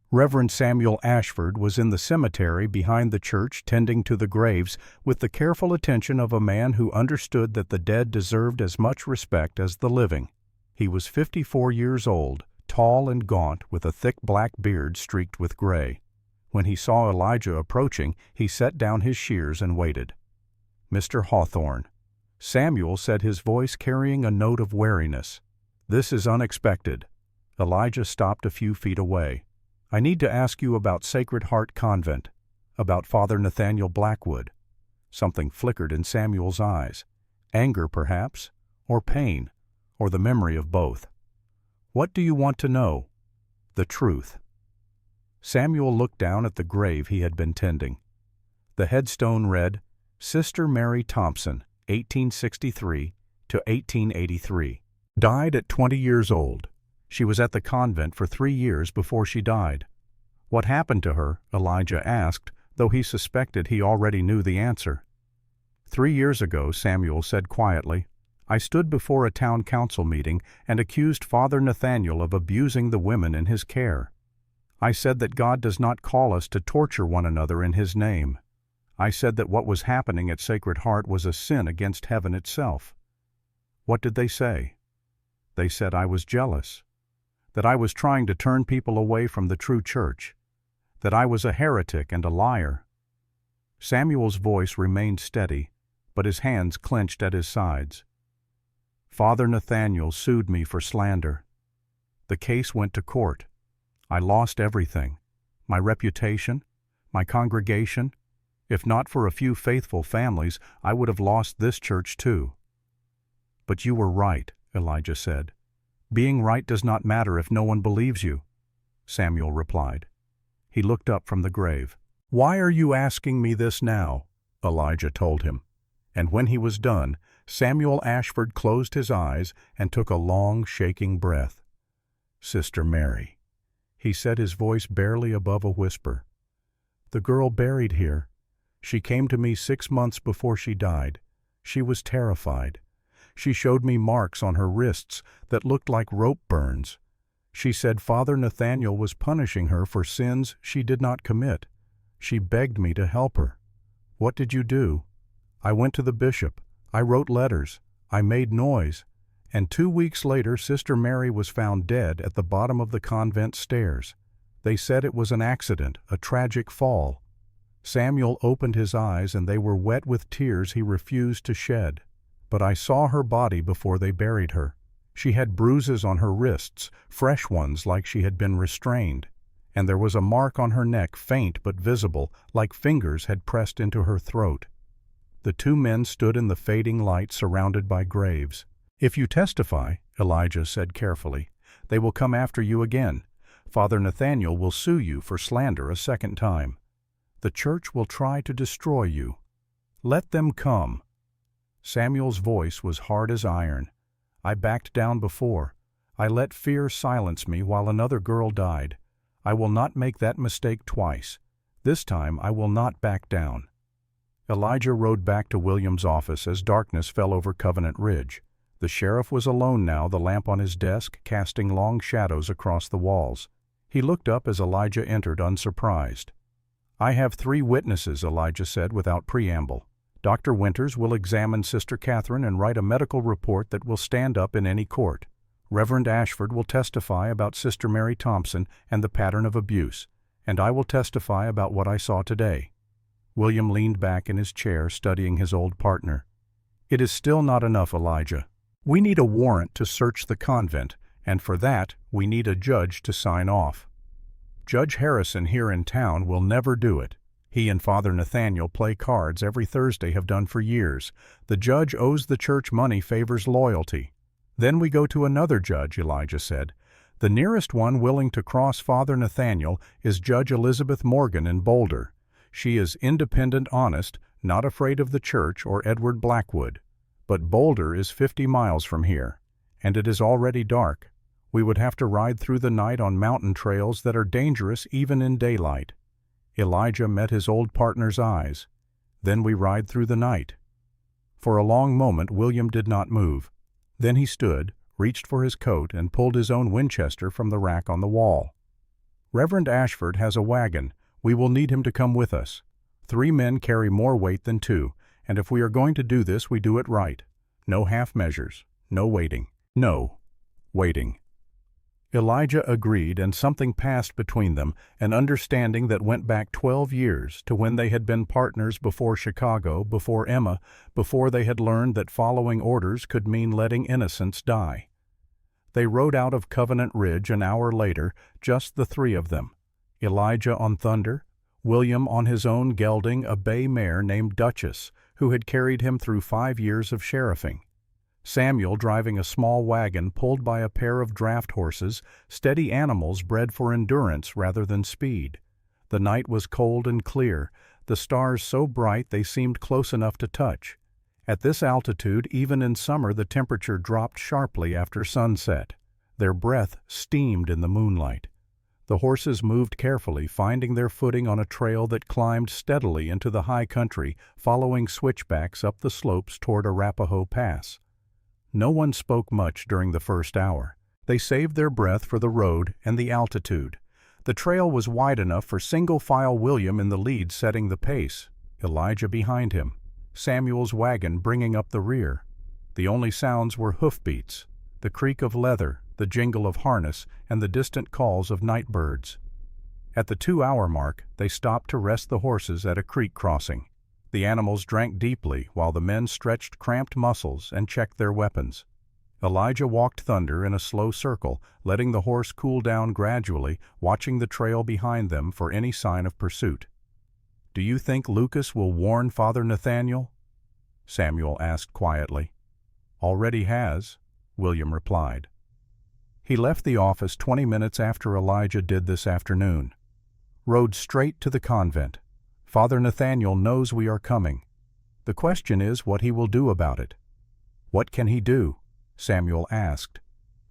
Reverend Samuel Ashford was in the cemetery behind the church tending to the graves with the careful attention of a man who understood that the dead deserved as much respect as the living. He was 54 years old, tall and gaunt, with a thick black beard streaked with gray. When he saw Elijah approaching, he set down his shears and waited. "Mr. Hawthorne." Samuel said, his voice carrying a note of wariness. "This is unexpected." Elijah stopped a few feet away. "I need to ask you about Sacred Heart Convent, about Father Nathaniel Blackwood." Something flickered in Samuel's eyes. Anger, perhaps, or pain, or the memory of both. "What do you want to know?" "The truth." Samuel looked down at the grave he had been tending. The headstone read, "Sister Mary Thompson, 1863 to 1883. Died at 20 years old. She was at the convent for 3 years before she died." "What happened to her?" Elijah asked, though he suspected he already knew the answer. 3 years ago," Samuel said quietly, "I stood before a town council meeting and accused Father Nathaniel of abusing the women in his care. I said that God does not call us to torture one another in His name. I said that what was happening at Sacred Heart was a sin against heaven itself." "What did they say?" "They said I was jealous, that I was trying to turn people away from the true church, that I was a heretic and a liar." Samuel's voice remained steady, but his hands clenched at his sides. "Father Nathaniel sued me for slander. The case went to court. I lost everything, my reputation, my congregation. If not for a few faithful families, I would have lost this church too." "But you were right," Elijah said. "Being right does not matter if no one believes you," Samuel replied. He looked up from the grave. "Why are you asking me this now?" Elijah told him. And when he was done, Samuel Ashford closed his eyes and took a long, shaking breath. "Sister Mary," he said, his voice barely above a whisper. "The girl buried here. She came to me 6 months before she died. She was terrified. She showed me marks on her wrists that looked like rope burns. She said Father Nathaniel was punishing her for sins she did not commit. She begged me to help her. What did you do? I went to the bishop. I wrote letters. I made noise. And 2 weeks later, Sister Mary was found dead at the bottom of the convent stairs. They said it was an accident, a tragic fall. Samuel opened his eyes and they were wet with tears he refused to shed. But I saw her body before they buried her. She had bruises on her wrists, fresh ones like she had been restrained. And there was a mark on her neck, faint but visible, like fingers had pressed into her throat. The 2 men stood in the fading light surrounded by graves. If you testify, Elijah said carefully, they will come after you again. Father Nathaniel will sue you for slander a second time. The church will try to destroy you. Let them come. Samuel's voice was hard as iron. I backed down before. I let fear silence me while another girl died. I will not make that mistake twice. This time I will not back down. Elijah rode back to William's office as darkness fell over Covenant Ridge. The sheriff was alone now, the lamp on his desk casting long shadows across the walls. He looked up as Elijah entered, unsurprised. I have 3 witnesses, Elijah said without preamble. Dr. Winters will examine Sister Catherine and write a medical report that will stand up in any court. Reverend Ashford will testify about Sister Mary Thompson and the pattern of abuse, and I will testify about what I saw today. William leaned back in his chair, studying his old partner. It is still not enough, Elijah. We need a warrant to search the convent, and for that we need a judge to sign off. Judge Harrison here in town will never do it. He and Father Nathaniel play cards every Thursday, have done for years. The judge owes the church money, favors loyalty. Then we go to another judge, Elijah said. The nearest one willing to cross Father Nathaniel is Judge Elizabeth Morgan in Boulder. She is independent, honest, not afraid of the church or Edward Blackwood. But Boulder is 50 miles from here, and it is already dark. We would have to ride through the night on mountain trails that are dangerous even in daylight. Elijah met his old partner's eyes. Then we ride through the night. For a long moment William did not move. Then he stood, reached for his coat, and pulled his own Winchester from the rack on the wall. Reverend Ashford has a wagon. We will need him to come with us. 3 men carry more weight than 2, and if we are going to do this, we do it right. No half measures. No waiting. No waiting. Elijah agreed, and something passed between them, an understanding that went back 12 years to when they had been partners before Chicago, before Emma, before they had learned that following orders could mean letting innocents die. They rode out of Covenant Ridge an hour later, just the 3 of them. Elijah on Thunder, William on his own gelding, a bay mare named Duchess, who had carried him through 5 years of sheriffing. Samuel driving a small wagon pulled by a pair of draft horses, steady animals bred for endurance rather than speed. The night was cold and clear, the stars so bright they seemed close enough to touch. At this altitude, even in summer, the temperature dropped sharply after sunset. Their breath steamed in the moonlight. The horses moved carefully, finding their footing on a trail that climbed steadily into the high country, following switchbacks up the slopes toward Arapahoe Pass. No one spoke much during the first hour. They saved their breath for the road and the altitude. The trail was wide enough for single-file William in the lead setting the pace, Elijah behind him, Samuel's wagon bringing up the rear. The only sounds were hoofbeats, the creak of leather, the jingle of harness, and the distant calls of night birds. At the 2-hour mark, they stopped to rest the horses at a creek crossing. The animals drank deeply while the men stretched cramped muscles and checked their weapons. Elijah walked Thunder in a slow circle, letting the horse cool down gradually, watching the trail behind them for any sign of pursuit. "Do you think Lucas will warn Father Nathaniel?" Samuel asked quietly. "Already has," William replied. He left the office 20 minutes after Elijah did this afternoon. Rode straight to the convent. Father Nathaniel knows we are coming. The question is what he will do about it. "What can he do?" Samuel asked.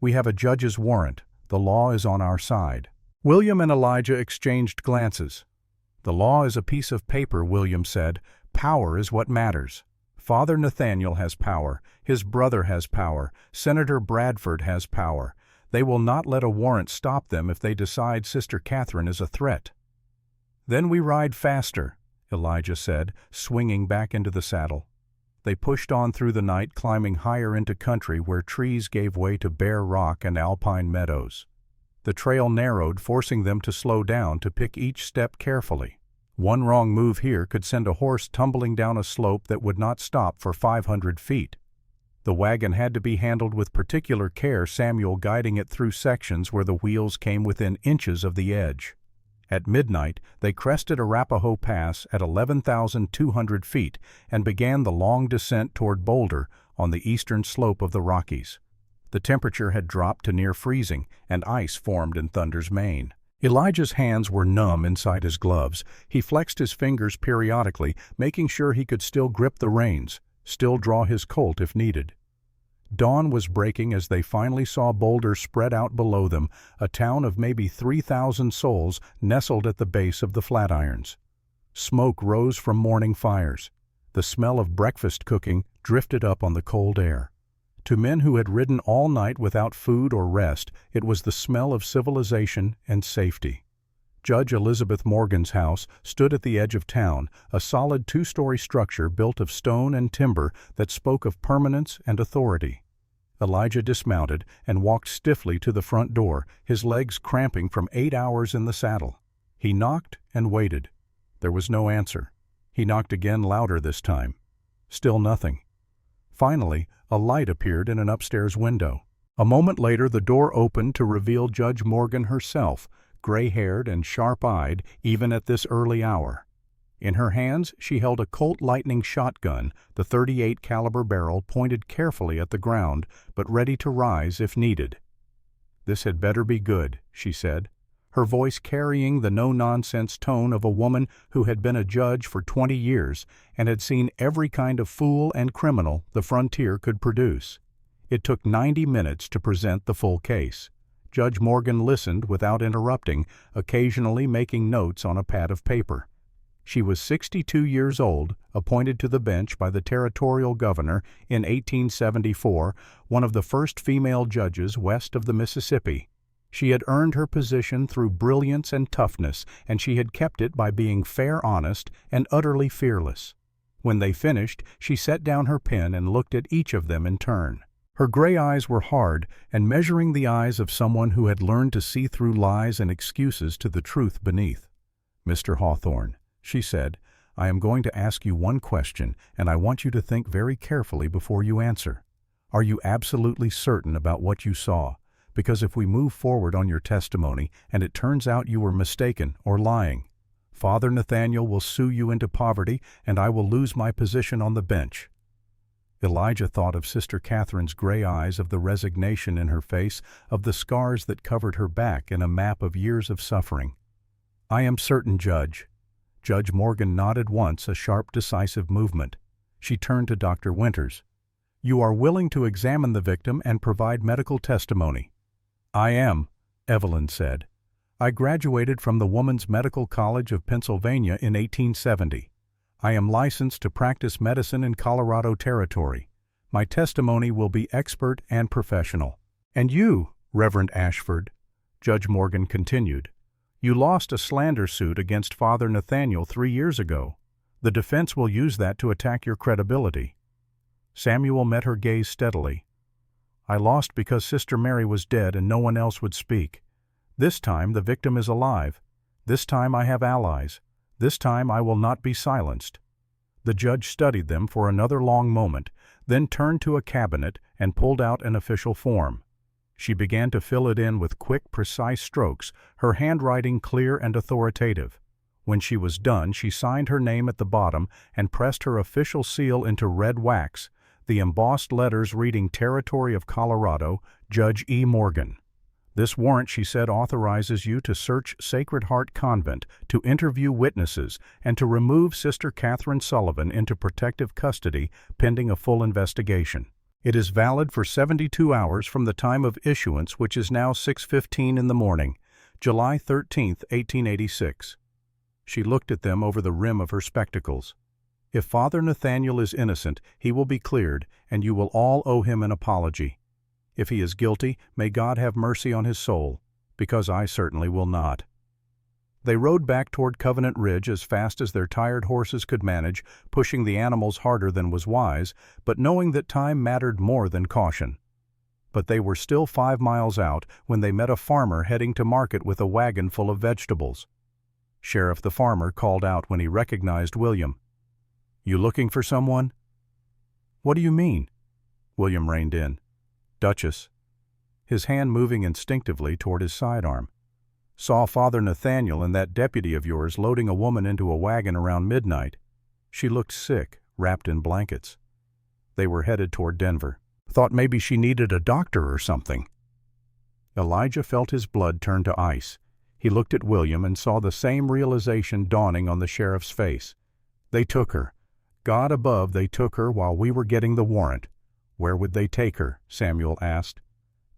"We have a judge's warrant. The law is on our side." William and Elijah exchanged glances. "The law is a piece of paper," William said. "Power is what matters. Father Nathaniel has power, his brother has power, Senator Bradford has power. They will not let a warrant stop them if they decide Sister Catherine is a threat." "Then we ride faster," Elijah said, swinging back into the saddle. They pushed on through the night, climbing higher into country where trees gave way to bare rock and alpine meadows. The trail narrowed, forcing them to slow down to pick each step carefully. One wrong move here could send a horse tumbling down a slope that would not stop for 500 feet. The wagon had to be handled with particular care, Samuel guiding it through sections where the wheels came within inches of the edge. At midnight, they crested Arapahoe Pass at 11,200 feet and began the long descent toward Boulder on the eastern slope of the Rockies. The temperature had dropped to near freezing, and ice formed in Thunder's Mane. Elijah's hands were numb inside his gloves. He flexed his fingers periodically, making sure he could still grip the reins, still draw his Colt if needed. Dawn was breaking as they finally saw Boulder spread out below them, a town of maybe 3,000 souls nestled at the base of the Flatirons. Smoke rose from morning fires. The smell of breakfast cooking drifted up on the cold air. To men who had ridden all night without food or rest, it was the smell of civilization and safety. Judge Elizabeth Morgan's house stood at the edge of town, a solid 2-story structure built of stone and timber that spoke of permanence and authority. Elijah dismounted and walked stiffly to the front door, his legs cramping from 8 hours in the saddle. He knocked and waited. There was no answer. He knocked again, louder this time. Still nothing. Finally, a light appeared in an upstairs window. A moment later, the door opened to reveal Judge Morgan herself, gray-haired and sharp-eyed even at this early hour. In her hands she held a Colt Lightning shotgun, the .38 caliber barrel pointed carefully at the ground, but ready to rise if needed. "This had better be good," she said, her voice carrying the no-nonsense tone of a woman who had been a judge for 20 years and had seen every kind of fool and criminal the frontier could produce. It took 90 minutes to present the full case. Judge Morgan listened without interrupting, occasionally making notes on a pad of paper. She was 62 years old, appointed to the bench by the territorial governor in 1874, one of the first female judges west of the Mississippi. She had earned her position through brilliance and toughness, and she had kept it by being fair, honest, and utterly fearless. When they finished, she set down her pen and looked at each of them in turn. Her gray eyes were hard and measuring the eyes of someone who had learned to see through lies and excuses to the truth beneath. "Mr. Hawthorne," she said, "I am going to ask you one question, and I want you to think very carefully before you answer. Are you absolutely certain about what you saw? Because if we move forward on your testimony and it turns out you were mistaken or lying, Father Nathaniel will sue you into poverty and I will lose my position on the bench." Elijah thought of Sister Catherine's gray eyes, of the resignation in her face, of the scars that covered her back in a map of years of suffering. "I am certain, Judge." Judge Morgan nodded once, a sharp, decisive movement. She turned to Dr. Winters. "You are willing to examine the victim and provide medical testimony?" "I am," Evelyn said. "I graduated from the Woman's Medical College of Pennsylvania in 1870. I am licensed to practice medicine in Colorado Territory. My testimony will be expert and professional." "And you, Reverend Ashford," Judge Morgan continued, "you lost a slander suit against Father Nathaniel 3 years ago. The defense will use that to attack your credibility." Samuel met her gaze steadily. "I lost because Sister Mary was dead and no one else would speak. This time the victim is alive. This time I have allies. This time I will not be silenced." The judge studied them for another long moment, then turned to a cabinet and pulled out an official form. She began to fill it in with quick, precise strokes, her handwriting clear and authoritative. When she was done, she signed her name at the bottom and pressed her official seal into red wax, the embossed letters reading Territory of Colorado, Judge E. Morgan. "This warrant," she said, "authorizes you to search Sacred Heart Convent, to interview witnesses, and to remove Sister Catherine Sullivan into protective custody pending a full investigation. It is valid for 72 hours from the time of issuance, which is now 6:15 in the morning, July 13, 1886. She looked at them over the rim of her spectacles. If Father Nathaniel is innocent, he will be cleared, and you will all owe him an apology. If he is guilty, may God have mercy on his soul, because I certainly will not." They rode back toward Covenant Ridge as fast as their tired horses could manage, pushing the animals harder than was wise, but knowing that time mattered more than caution. But they were still 5 miles out when they met a farmer heading to market with a wagon full of vegetables. Sheriff the farmer called out when he recognized William. "You looking for someone?" "What do you mean?" William reined in. "Duchess," his hand moving instinctively toward his sidearm. "Saw Father Nathaniel and that deputy of yours loading a woman into a wagon around midnight. She looked sick, wrapped in blankets. They were headed toward Denver. Thought maybe she needed a doctor or something." Elijah felt his blood turn to ice. He looked at William and saw the same realization dawning on the sheriff's face. "They took her. God above, they took her while we were getting the warrant." "Where would they take her?" Samuel asked.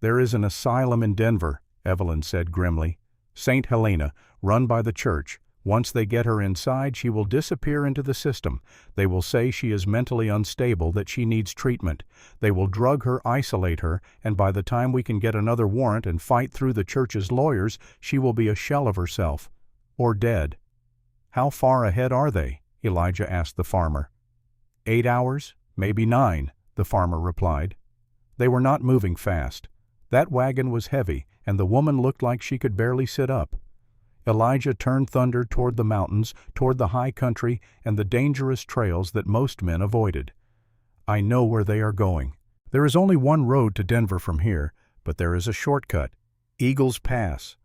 "There is an asylum in Denver," Evelyn said grimly. "St. Helena, run by the church. Once they get her inside, she will disappear into the system. They will say she is mentally unstable, that she needs treatment. They will drug her, isolate her, and by the time we can get another warrant and fight through the church's lawyers, she will be a shell of herself. Or dead." "How far ahead are they?" Elijah asked the farmer. 8 hours, maybe 9, the farmer replied. They were not moving fast. That wagon was heavy, and the woman looked like she could barely sit up. Elijah turned Thunder toward the mountains, toward the high country, and the dangerous trails that most men avoided. "I know where they are going. There is only one road to Denver from here, but there is a shortcut. Eagle's Pass."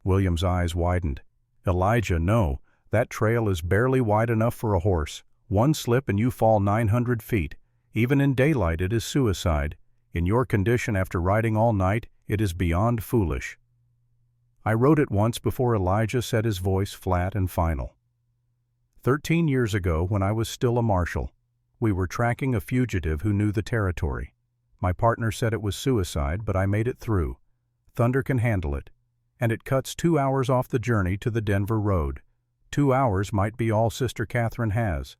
William's eyes widened. "Elijah, no. That trail is barely wide enough for a horse. One slip and you fall 900 feet. Even in daylight it is suicide. In your condition after riding all night, it is beyond foolish." I rode it once before Elijah set his voice flat and final. 13 years ago, when I was still a marshal, we were tracking a fugitive who knew the territory. My partner said it was suicide, but I made it through. Thunder can handle it. And it cuts 2 hours off the journey to the Denver road. 2 hours might be all Sister Catherine has.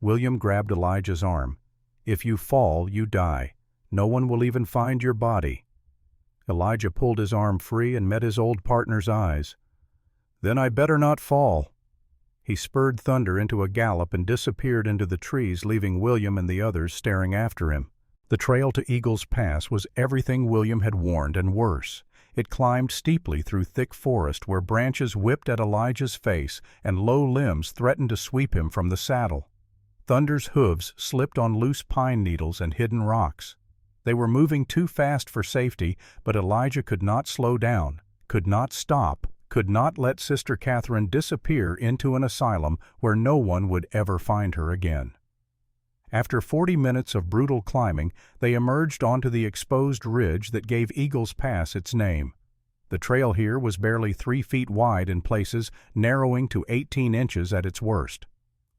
William grabbed Elijah's arm. "If you fall, you die. No one will even find your body." Elijah pulled his arm free and met his old partner's eyes. "Then I better not fall." He spurred Thunder into a gallop and disappeared into the trees, leaving William and the others staring after him. The trail to Eagle's Pass was everything William had warned and worse. It climbed steeply through thick forest where branches whipped at Elijah's face and low limbs threatened to sweep him from the saddle. Thunder's hooves slipped on loose pine needles and hidden rocks. They were moving too fast for safety, but Elijah could not slow down, could not stop, could not let Sister Catherine disappear into an asylum where no one would ever find her again. After 40 minutes of brutal climbing, they emerged onto the exposed ridge that gave Eagle's Pass its name. The trail here was barely 3 feet wide in places, narrowing to 18 inches at its worst.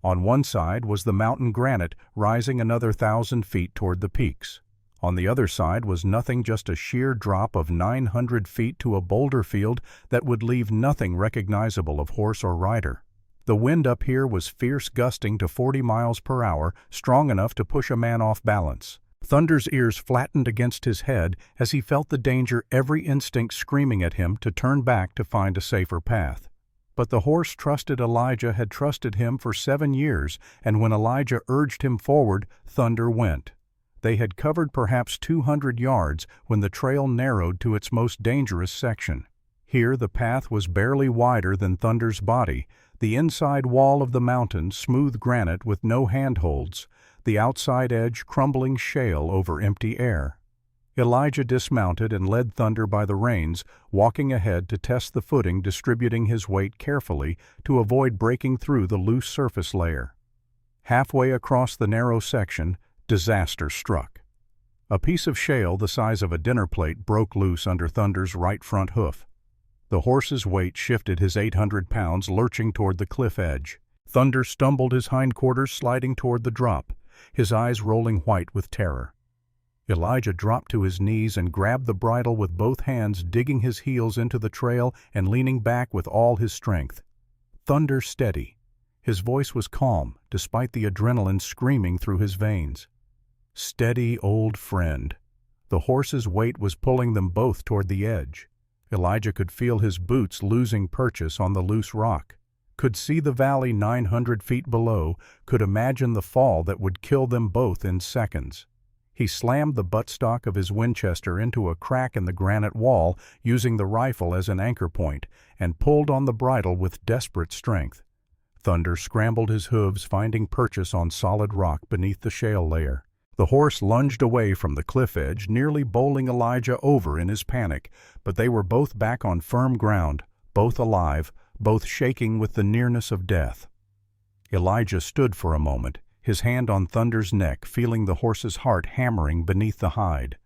On one side was the mountain granite, rising another 1,000 feet toward the peaks. On the other side was nothing, just a sheer drop of 900 feet to a boulder field that would leave nothing recognizable of horse or rider. The wind up here was fierce, gusting to 40 miles per hour, strong enough to push a man off balance. Thunder's ears flattened against his head as he felt the danger, every instinct screaming at him to turn back to find a safer path. But the horse trusted Elijah had trusted him for 7 years, and when Elijah urged him forward, Thunder went. They had covered perhaps 200 yards when the trail narrowed to its most dangerous section. Here the path was barely wider than Thunder's body, the inside wall of the mountain smooth granite with no handholds, the outside edge crumbling shale over empty air. Elijah dismounted and led Thunder by the reins, walking ahead to test the footing, distributing his weight carefully to avoid breaking through the loose surface layer. Halfway across the narrow section, disaster struck. A piece of shale the size of a dinner plate broke loose under Thunder's right front hoof. The horse's weight shifted his 800 pounds, lurching toward the cliff edge. Thunder stumbled, his hindquarters sliding toward the drop, his eyes rolling white with terror. Elijah dropped to his knees and grabbed the bridle with both hands, digging his heels into the trail and leaning back with all his strength. Thunder steady. His voice was calm, despite the adrenaline screaming through his veins. "Steady, old friend." The horse's weight was pulling them both toward the edge. Elijah could feel his boots losing purchase on the loose rock, could see the valley 900 feet below, could imagine the fall that would kill them both in seconds. He slammed the buttstock of his Winchester into a crack in the granite wall, using the rifle as an anchor point, and pulled on the bridle with desperate strength. Thunder scrambled his hooves, finding purchase on solid rock beneath the shale layer. The horse lunged away from the cliff edge, nearly bowling Elijah over in his panic, but they were both back on firm ground, both alive, both shaking with the nearness of death. Elijah stood for a moment, his hand on Thunder's neck, feeling the horse's heart hammering beneath the hide.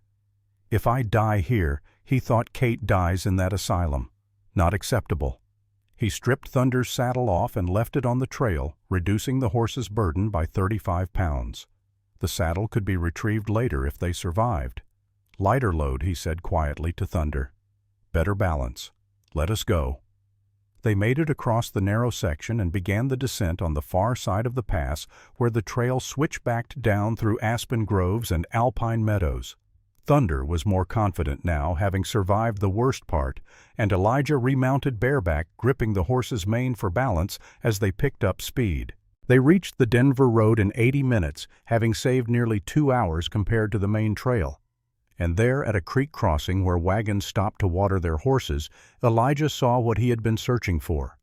If I die here, he thought, Kate dies in that asylum. Not acceptable. He stripped Thunder's saddle off and left it on the trail, reducing the horse's burden by 35 pounds. The saddle could be retrieved later if they survived. "Lighter load," he said quietly to Thunder. "Better balance. Let us go." They made it across the narrow section and began the descent on the far side of the pass, where the trail switchbacked down through aspen groves and alpine meadows. Thunder was more confident now, having survived the worst part, and Elijah remounted bareback, gripping the horse's mane for balance as they picked up speed. They reached the Denver road in 80 minutes, having saved nearly 2 hours compared to the main trail. And there, at a creek crossing where wagons stopped to water their horses, Elijah saw what he had been searching for.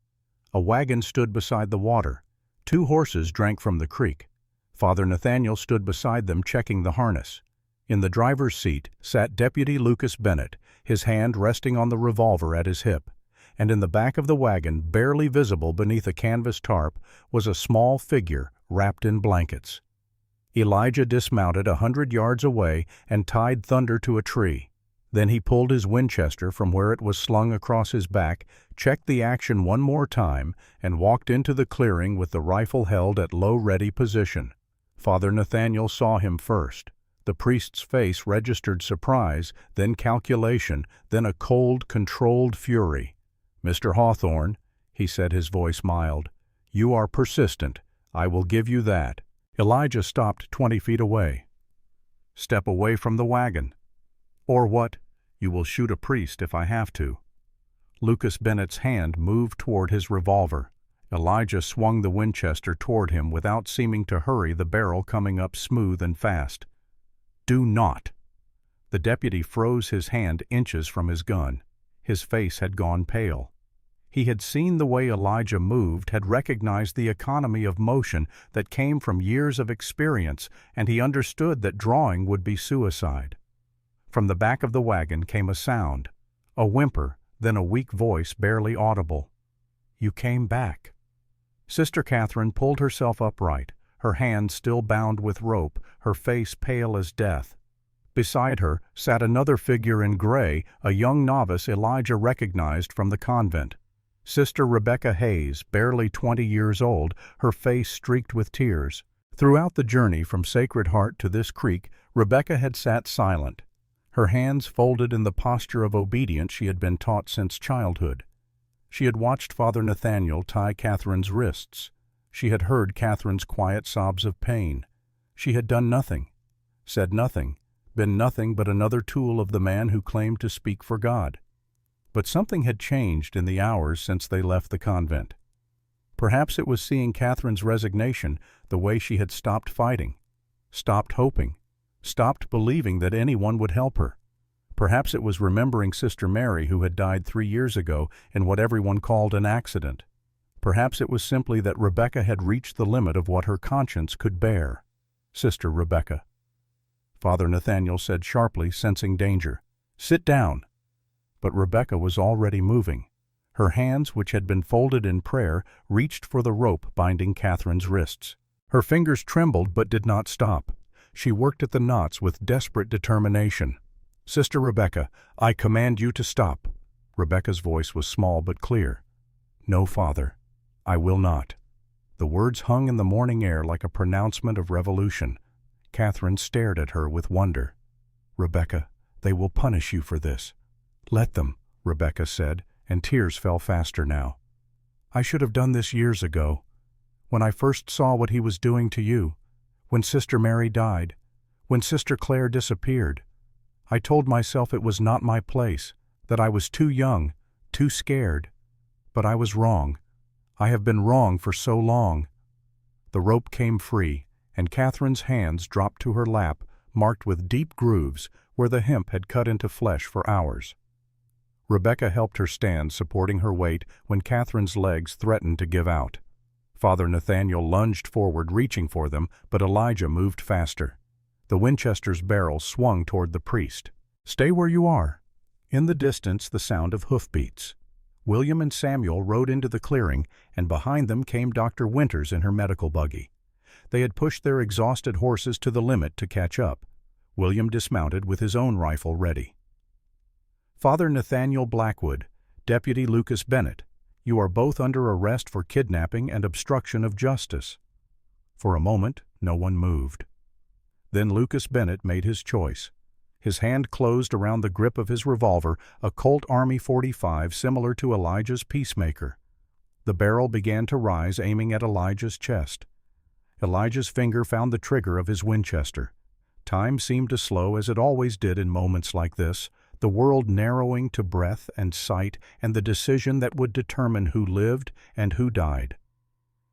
A wagon stood beside the water. 2 horses drank from the creek. Father Nathaniel stood beside them, checking the harness. In the driver's seat sat Deputy Lucas Bennett, his hand resting on the revolver at his hip. And in the back of the wagon, barely visible beneath a canvas tarp, was a small figure wrapped in blankets. Elijah dismounted 100 yards away and tied Thunder to a tree. Then he pulled his Winchester from where it was slung across his back, checked the action one more time, and walked into the clearing with the rifle held at low ready position. Father Nathaniel saw him first. The priest's face registered surprise, then calculation, then a cold, controlled fury. "Mr. Hawthorne," he said, his voice mild, "you are persistent. I will give you that." Elijah stopped 20 feet away. "Step away from the wagon." "Or what? You will shoot a priest if I have to." Lucas Bennett's hand moved toward his revolver. Elijah swung the Winchester toward him without seeming to hurry, the barrel coming up smooth and fast. "Do not." The deputy froze his hand inches from his gun. His face had gone pale. He had seen the way Elijah moved, had recognized the economy of motion that came from years of experience, and he understood that drawing would be suicide. From the back of the wagon came a sound, a whimper, then a weak voice barely audible. "You came back." Sister Catherine pulled herself upright, her hands still bound with rope, her face pale as death. Beside her sat another figure in gray, a young novice Elijah recognized from the convent. Sister Rebecca Hayes, barely 20 years old, her face streaked with tears. Throughout the journey from Sacred Heart to this creek, Rebecca had sat silent, her hands folded in the posture of obedience she had been taught since childhood. She had watched Father Nathaniel tie Catherine's wrists. She had heard Catherine's quiet sobs of pain. She had done nothing, said nothing, been nothing but another tool of the man who claimed to speak for God. But something had changed in the hours since they left the convent. Perhaps it was seeing Catherine's resignation, the way she had stopped fighting, stopped hoping, stopped believing that anyone would help her. Perhaps it was remembering Sister Mary, who had died 3 years ago in what everyone called an accident. Perhaps it was simply that Rebecca had reached the limit of what her conscience could bear. Sister Rebecca. Father Nathaniel said sharply, sensing danger, "Sit down." But Rebecca was already moving. Her hands, which had been folded in prayer, reached for the rope binding Catherine's wrists. Her fingers trembled but did not stop. She worked at the knots with desperate determination. "Sister Rebecca, I command you to stop." Rebecca's voice was small but clear. "No, Father, I will not." The words hung in the morning air like a pronouncement of revolution. Catherine stared at her with wonder. "Rebecca, they will punish you for this." "Let them," Rebecca said, and tears fell faster now. "I should have done this years ago." when I first saw what he was doing to you, when Sister Mary died, when Sister Claire disappeared. I told myself it was not my place, that I was too young, too scared. But I was wrong. I have been wrong for so long." The rope came free, and Catherine's hands dropped to her lap, marked with deep grooves where the hemp had cut into flesh for hours. Rebecca helped her stand, supporting her weight when Catherine's legs threatened to give out. Father Nathaniel lunged forward, reaching for them, but Elijah moved faster. The Winchester's barrel swung toward the priest. "Stay where you are." In the distance, the sound of hoofbeats. William and Samuel rode into the clearing, and behind them came Dr. Winters in her medical buggy. They had pushed their exhausted horses to the limit to catch up. William dismounted with his own rifle ready. "Father Nathaniel Blackwood, Deputy Lucas Bennett, you are both under arrest for kidnapping and obstruction of justice." For a moment, no one moved. Then Lucas Bennett made his choice. His hand closed around the grip of his revolver, a Colt Army .45 similar to Elijah's Peacemaker. The barrel began to rise, aiming at Elijah's chest. Elijah's finger found the trigger of his Winchester. Time seemed to slow, as it always did in moments like this, the world narrowing to breath and sight and the decision that would determine who lived and who died.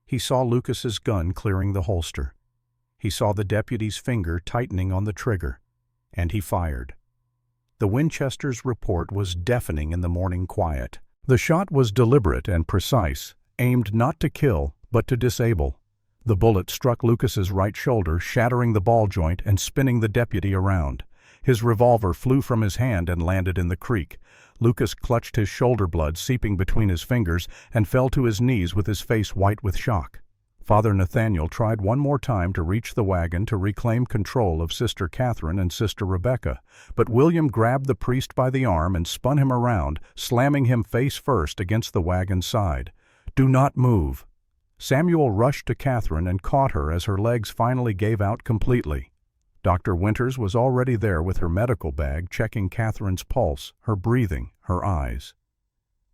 He saw Lucas's gun clearing the holster. He saw the deputy's finger tightening on the trigger, and he fired. The Winchester's report was deafening in the morning quiet. The shot was deliberate and precise, aimed not to kill, but to disable. The bullet struck Lucas's right shoulder, shattering the ball joint and spinning the deputy around. His revolver flew from his hand and landed in the creek. Lucas clutched his shoulder blood seeping between his fingers and fell to his knees with his face white with shock. Father Nathaniel tried one more time to reach the wagon to reclaim control of Sister Catherine and Sister Rebecca, but William grabbed the priest by the arm and spun him around, slamming him face first against the wagon's side. "Do not move." Samuel rushed to Catherine and caught her as her legs finally gave out completely. Dr. Winters was already there with her medical bag, checking Catherine's pulse, her breathing, her eyes.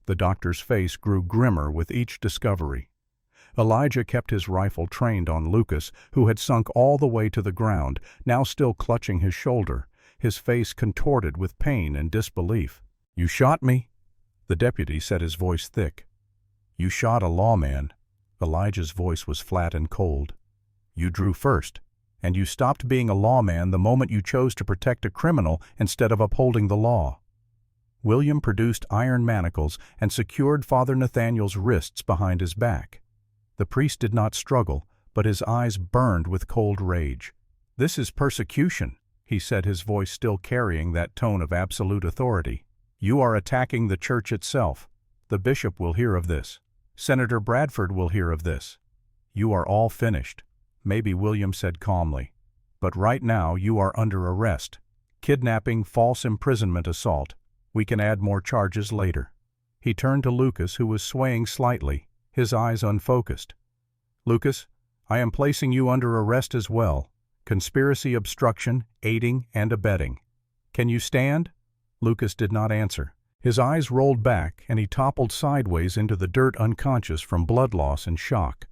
The doctor's face grew grimmer with each discovery. Elijah kept his rifle trained on Lucas, who had sunk all the way to the ground, now still clutching his shoulder, his face contorted with pain and disbelief. "You shot me?" The deputy said, his voice thick. "You shot a lawman." Elijah's voice was flat and cold. "You drew first, and you stopped being a lawman the moment you chose to protect a criminal instead of upholding the law." William produced iron manacles and secured Father Nathaniel's wrists behind his back. The priest did not struggle, but his eyes burned with cold rage. "This is persecution," he said, his voice still carrying that tone of absolute authority. "You are attacking the church itself. The bishop will hear of this. Senator Bradford will hear of this. You are all finished," maybe William said calmly. "But right now you are under arrest. Kidnapping, false imprisonment, assault. We can add more charges later." He turned to Lucas, who was swaying slightly, his eyes unfocused. "Lucas, I am placing you under arrest as well. Conspiracy, obstruction, aiding, and abetting. Can you stand?" Lucas did not answer. His eyes rolled back, and he toppled sideways into the dirt, unconscious from blood loss and shock.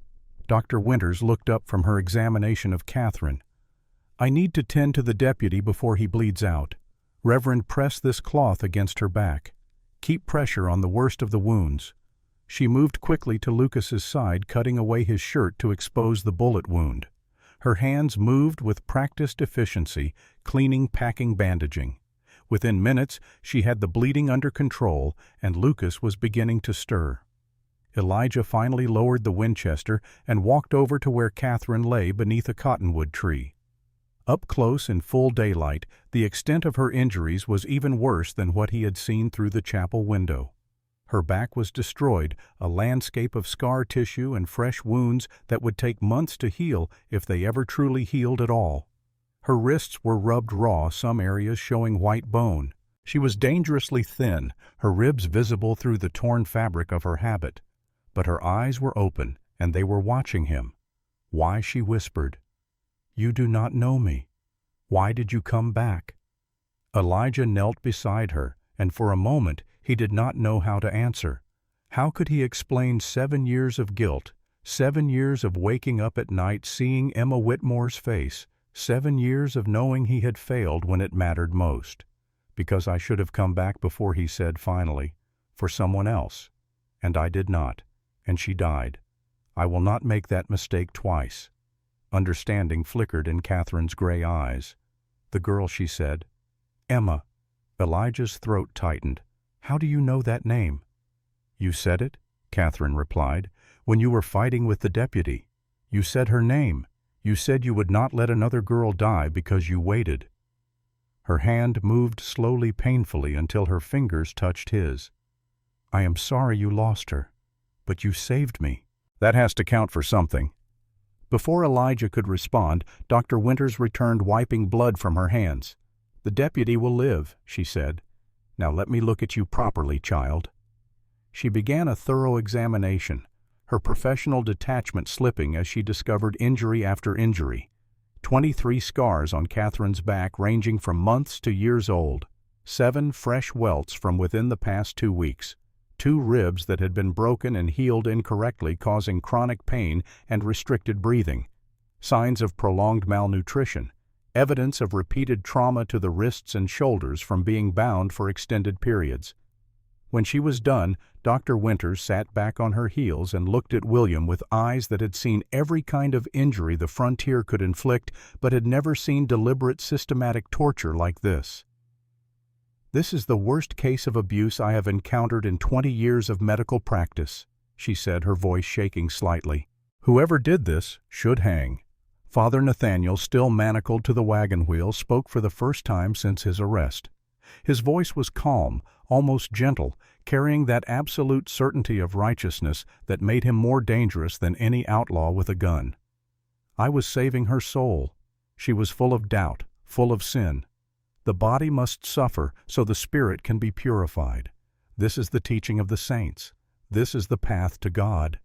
Dr. Winters looked up from her examination of Catherine. "I need to tend to the deputy before he bleeds out. Reverend, press this cloth against her back. Keep pressure on the worst of the wounds." She moved quickly to Lucas's side, cutting away his shirt to expose the bullet wound. Her hands moved with practiced efficiency, cleaning, packing, bandaging. Within minutes, she had the bleeding under control, and Lucas was beginning to stir. Elijah finally lowered the Winchester and walked over to where Catherine lay beneath a cottonwood tree. Up close in full daylight, the extent of her injuries was even worse than what he had seen through the chapel window. Her back was destroyed, a landscape of scar tissue and fresh wounds that would take months to heal if they ever truly healed at all. Her wrists were rubbed raw, some areas showing white bone. She was dangerously thin, her ribs visible through the torn fabric of her habit. But her eyes were open, and they were watching him. Why, she whispered, "You do not know me. Why did you come back?" Elijah knelt beside her, and for a moment he did not know how to answer. How could he explain 7 years of guilt, 7 years of waking up at night seeing Emma Whitmore's face. 7 years of knowing he had failed when it mattered most. Because I should have come back before, he said finally, for someone else. And I did not. And she died. I will not make that mistake twice. Understanding flickered in Catherine's gray eyes. The girl, she said. Emma. Elijah's throat tightened. How do you know that name? You said it, Catherine replied, when you were fighting with the deputy. You said her name. You said you would not let another girl die because you waited. Her hand moved slowly, painfully, until her fingers touched his. I am sorry you lost her, but you saved me. That has to count for something. Before Elijah could respond, Dr. Winters returned, wiping blood from her hands. The deputy will live, she said. Now let me look at you properly, child. She began a thorough examination, her professional detachment slipping as she discovered injury after injury. 23 scars on Catherine's back ranging from months to years old. 7 fresh welts from within the past 2 weeks. 2 ribs that had been broken and healed incorrectly, causing chronic pain and restricted breathing. Signs of prolonged malnutrition. Evidence of repeated trauma to the wrists and shoulders from being bound for extended periods. When she was done, Dr. Winters sat back on her heels and looked at William with eyes that had seen every kind of injury the frontier could inflict, but had never seen deliberate, systematic torture like this. This is the worst case of abuse I have encountered in 20 years of medical practice, she said, her voice shaking slightly. Whoever did this should hang. Father Nathaniel, still manacled to the wagon wheel, spoke for the first time since his arrest. His voice was calm, almost gentle, carrying that absolute certainty of righteousness that made him more dangerous than any outlaw with a gun. I was saving her soul. She was full of doubt, full of sin. The body must suffer so the spirit can be purified. This is the teaching of the saints. This is the path to God.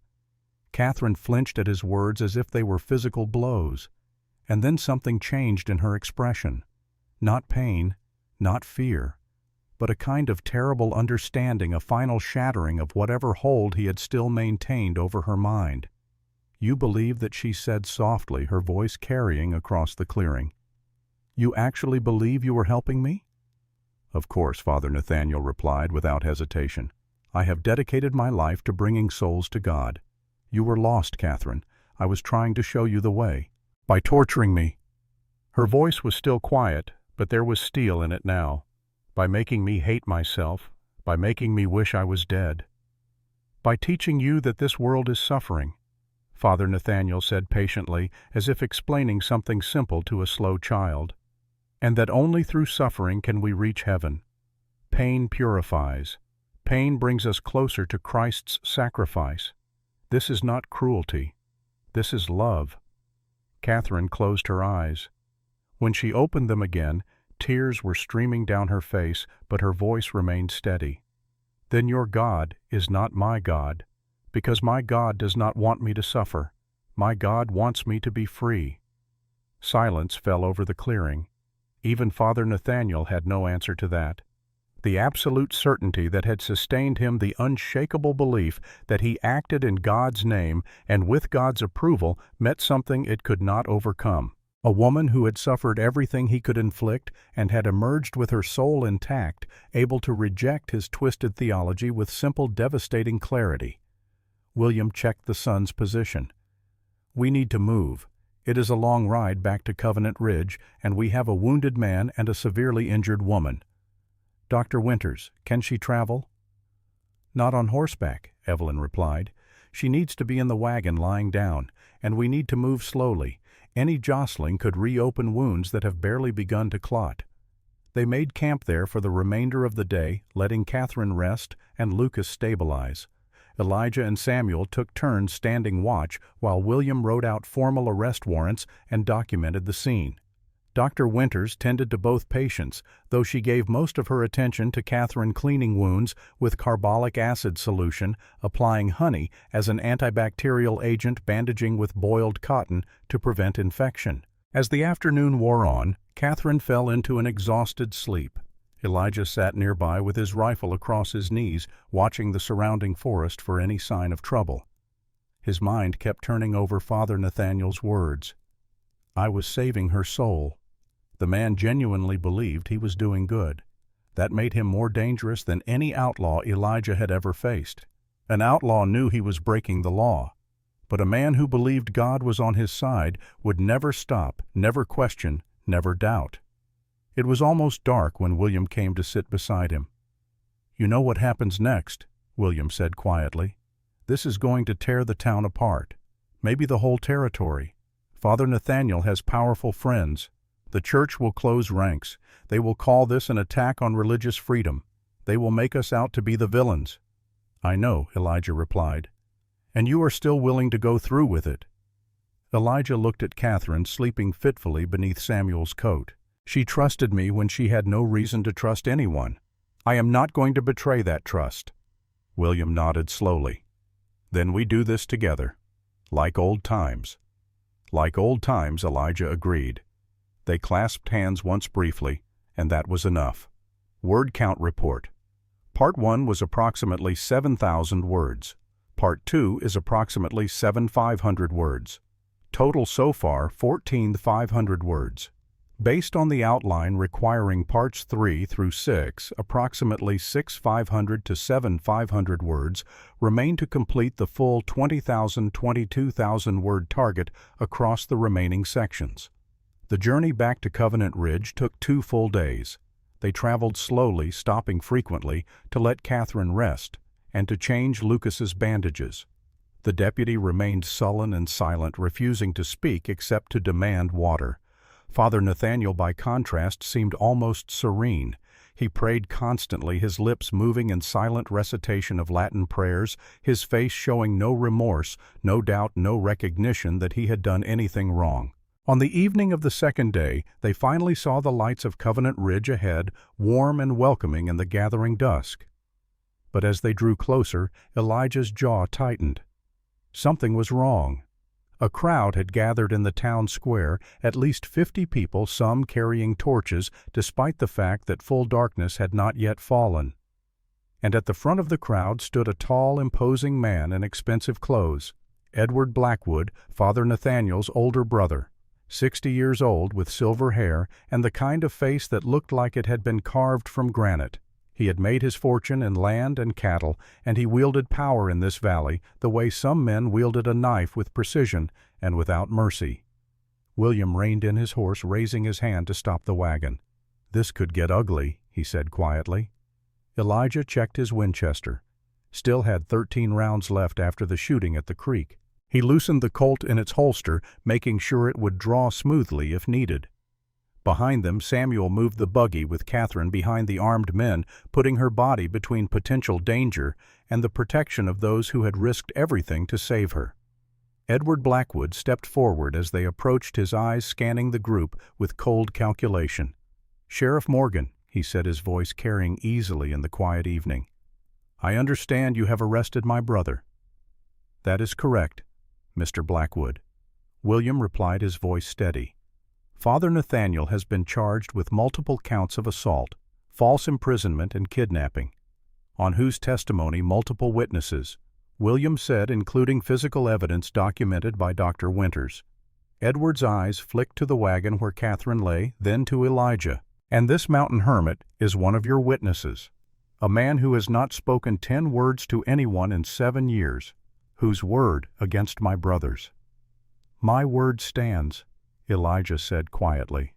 Catherine flinched at his words as if they were physical blows. And then something changed in her expression. Not pain, not fear, but a kind of terrible understanding, a final shattering of whatever hold he had still maintained over her mind. You believe that, she said softly, her voice carrying across the clearing. You actually believe you were helping me? Of course, Father Nathaniel replied without hesitation. I have dedicated my life to bringing souls to God. You were lost, Catherine. I was trying to show you the way. By torturing me. Her voice was still quiet, but there was steel in it now. By making me hate myself, by making me wish I was dead. By teaching you that this world is suffering, Father Nathaniel said patiently, as if explaining something simple to a slow child. And that only through suffering can we reach heaven. Pain purifies. Pain brings us closer to Christ's sacrifice. This is not cruelty. This is love. Catherine closed her eyes. When she opened them again, tears were streaming down her face, but her voice remained steady. Then your God is not my God, because my God does not want me to suffer. My God wants me to be free. Silence fell over the clearing. Even Father Nathaniel had no answer to that. The absolute certainty that had sustained him, the unshakable belief that he acted in God's name and with God's approval, met something it could not overcome. A woman who had suffered everything he could inflict and had emerged with her soul intact, able to reject his twisted theology with simple, devastating clarity. William checked the son's position. We need to move. It is a long ride back to Covenant Ridge, and we have a wounded man and a severely injured woman. Dr. Winters, can she travel? Not on horseback, Evelyn replied. She needs to be in the wagon lying down, and we need to move slowly. Any jostling could reopen wounds that have barely begun to clot. They made camp there for the remainder of the day, letting Catherine rest and Lucas stabilize. Elijah and Samuel took turns standing watch while William wrote out formal arrest warrants and documented the scene. Dr. Winters tended to both patients, though she gave most of her attention to Catherine cleaning wounds with carbolic acid solution, applying honey as an antibacterial agent, bandaging with boiled cotton to prevent infection. As the afternoon wore on, Catherine fell into an exhausted sleep. Elijah sat nearby with his rifle across his knees, watching the surrounding forest for any sign of trouble. His mind kept turning over Father Nathaniel's words. I was saving her soul. The man genuinely believed he was doing good. That made him more dangerous than any outlaw Elijah had ever faced. An outlaw knew he was breaking the law, but a man who believed God was on his side would never stop, never question, never doubt. It was almost dark when William came to sit beside him. You know what happens next, William said quietly. This is going to tear the town apart, maybe the whole territory. Father Nathaniel has powerful friends. The church will close ranks. They will call this an attack on religious freedom. They will make us out to be the villains. I know, Elijah replied. And you are still willing to go through with it. Elijah looked at Catherine sleeping fitfully beneath Samuel's coat. She trusted me when she had no reason to trust anyone. I am not going to betray that trust. William nodded slowly. Then we do this together. Like old times. Like old times, Elijah agreed. They clasped hands once briefly, and that was enough. Word count report. Part 1 was approximately 7,000 words. Part 2 is approximately 7,500 words. Total so far 14,500 words. Based on the outline requiring parts 3 through 6, approximately 6,500 to 7,500 words remain to complete the full 20,000, 22,000 word target across the remaining sections. The journey back to Covenant Ridge took 2 full days. They traveled slowly, stopping frequently to let Catherine rest and to change Lucas's bandages. The deputy remained sullen and silent, refusing to speak except to demand water. Father Nathaniel, by contrast, seemed almost serene. He prayed constantly, his lips moving in silent recitation of Latin prayers, his face showing no remorse, no doubt, no recognition that he had done anything wrong. On the evening of the second day, they finally saw the lights of Covenant Ridge ahead, warm and welcoming in the gathering dusk. But as they drew closer, Elijah's jaw tightened. Something was wrong. A crowd had gathered in the town square, at least 50 people, some carrying torches, despite the fact that full darkness had not yet fallen. And at the front of the crowd stood a tall, imposing man in expensive clothes, Edward Blackwood, Father Nathaniel's older brother, 60 years old, with silver hair and the kind of face that looked like it had been carved from granite. He had made his fortune in land and cattle, and he wielded power in this valley the way some men wielded a knife, with precision and without mercy. William reined in his horse, raising his hand to stop the wagon. This could get ugly, he said quietly. Elijah checked his Winchester. Still had 13 rounds left after the shooting at the creek. He loosened the Colt in its holster, making sure it would draw smoothly if needed. Behind them, Samuel moved the buggy with Catherine behind the armed men, putting her body between potential danger and the protection of those who had risked everything to save her. Edward Blackwood stepped forward as they approached, his eyes scanning the group with cold calculation. Sheriff Morgan, he said, his voice carrying easily in the quiet evening. I understand you have arrested my brother. That is correct, Mr. Blackwood. William replied, his voice steady. Father Nathaniel has been charged with multiple counts of assault, false imprisonment, and kidnapping, on whose testimony multiple witnesses, William said, including physical evidence documented by Dr. Winters. Edward's eyes flicked to the wagon where Catherine lay, then to Elijah. And this mountain hermit is one of your witnesses, a man who has not spoken 10 words to anyone in 7 years, whose word against my brother's. My word stands, Elijah said quietly.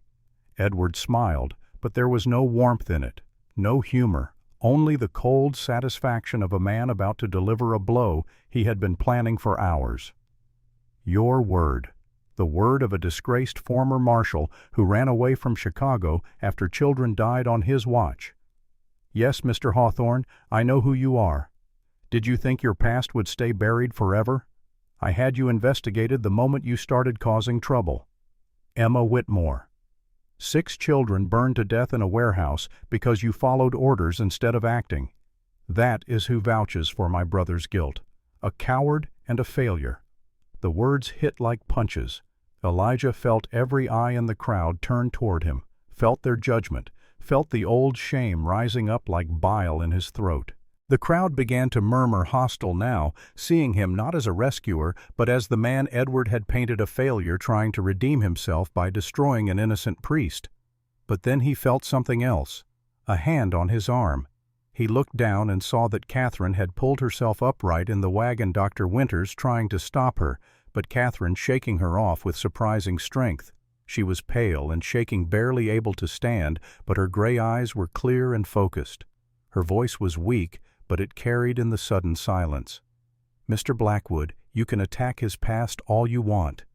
Edward smiled, but there was no warmth in it, no humor, only the cold satisfaction of a man about to deliver a blow he had been planning for hours. Your word, the word of a disgraced former marshal who ran away from Chicago after children died on his watch. Yes, Mr. Hawthorne, I know who you are. Did you think your past would stay buried forever? I had you investigated the moment you started causing trouble. Emma Whitmore. 6 children burned to death in a warehouse because you followed orders instead of acting. That is who vouches for my brother's guilt. A coward and a failure. The words hit like punches. Elijah felt every eye in the crowd turn toward him, felt their judgment, felt the old shame rising up like bile in his throat. The crowd began to murmur hostile now, seeing him not as a rescuer, but as the man Edward had painted a failure trying to redeem himself by destroying an innocent priest. But then he felt something else, a hand on his arm. He looked down and saw that Catherine had pulled herself upright in the wagon, Dr. Winters trying to stop her, but Catherine shaking her off with surprising strength. She was pale and shaking, barely able to stand, but her gray eyes were clear and focused. Her voice was weak, but it carried in the sudden silence. "Mr. Blackwood, you can attack his past all you want,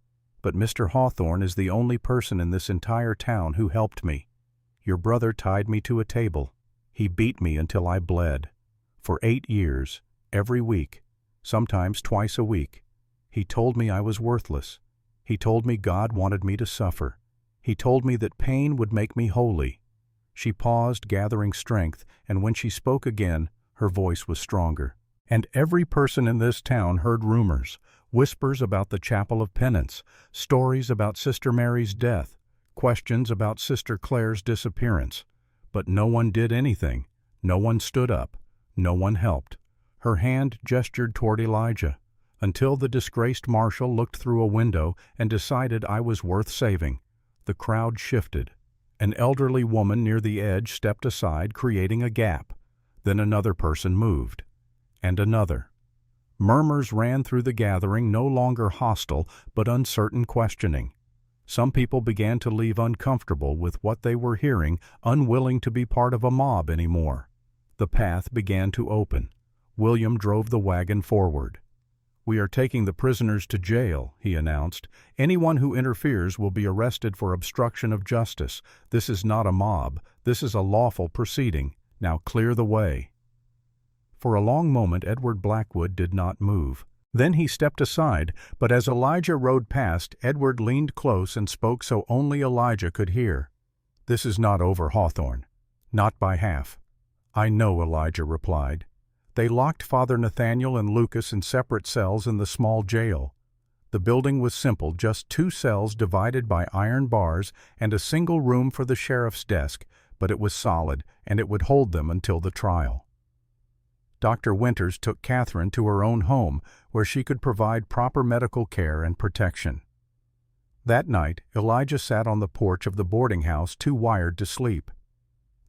but Mr. Hawthorne is the only person in this entire town who helped me. Your brother tied me to a table. He beat me until I bled. For 8 years, every week, sometimes twice a week. He told me I was worthless. He told me God wanted me to suffer. He told me that pain would make me holy." She paused, gathering strength, and when she spoke again, her voice was stronger. "And every person in this town heard rumors, whispers about the Chapel of Penance, stories about Sister Mary's death, questions about Sister Clare's disappearance. But no one did anything. No one stood up. No one helped." Her hand gestured toward Elijah. "Until the disgraced marshal looked through a window and decided I was worth saving." The crowd shifted. An elderly woman near the edge stepped aside, creating a gap. Then another person moved. And another. Murmurs ran through the gathering, no longer hostile, but uncertain questioning. Some people began to leave uncomfortable with what they were hearing, unwilling to be part of a mob anymore. The path began to open. William drove the wagon forward. "We are taking the prisoners to jail," he announced. "Anyone who interferes will be arrested for obstruction of justice. This is not a mob. This is a lawful proceeding. Now clear the way." For a long moment Edward Blackwood did not move. Then he stepped aside, but as Elijah rode past, Edward leaned close and spoke so only Elijah could hear. "This is not over, Hawthorne. Not by half." "I know," Elijah replied. They locked Father Nathaniel and Lucas in separate cells in the small jail. The building was simple, just 2 cells divided by iron bars and a single room for the sheriff's desk, but it was solid, and it would hold them until the trial. Dr. Winters took Catherine to her own home, where she could provide proper medical care and protection. That night, Elijah sat on the porch of the boarding house, too wired to sleep.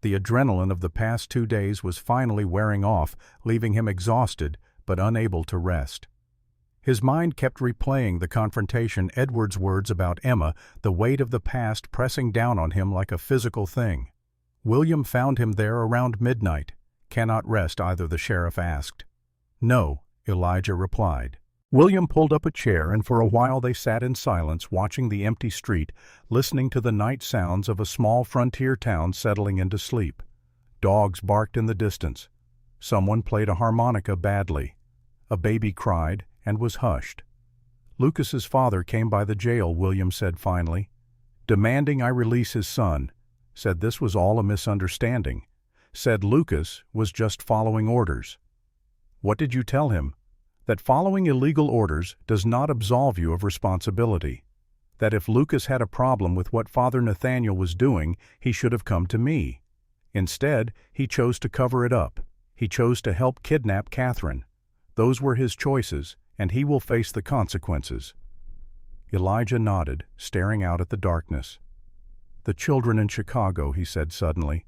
The adrenaline of the past 2 days was finally wearing off, leaving him exhausted but unable to rest. His mind kept replaying the confrontation, Edward's words about Emma, the weight of the past pressing down on him like a physical thing. William found him there around midnight. "Cannot rest either?" the sheriff asked. "No," Elijah replied. William pulled up a chair, and for a while they sat in silence, watching the empty street, listening to the night sounds of a small frontier town settling into sleep. Dogs barked in the distance. Someone played a harmonica badly. A baby cried and was hushed. "Lucas's father came by the jail," William said finally, "demanding I release his son. Said this was all a misunderstanding. Said Lucas was just following orders." "What did you tell him?" "That following illegal orders does not absolve you of responsibility. That if Lucas had a problem with what Father Nathaniel was doing, he should have come to me. Instead, he chose to cover it up. He chose to help kidnap Catherine. Those were his choices, and he will face the consequences." Elijah nodded, staring out at the darkness. "The children in Chicago," he said suddenly.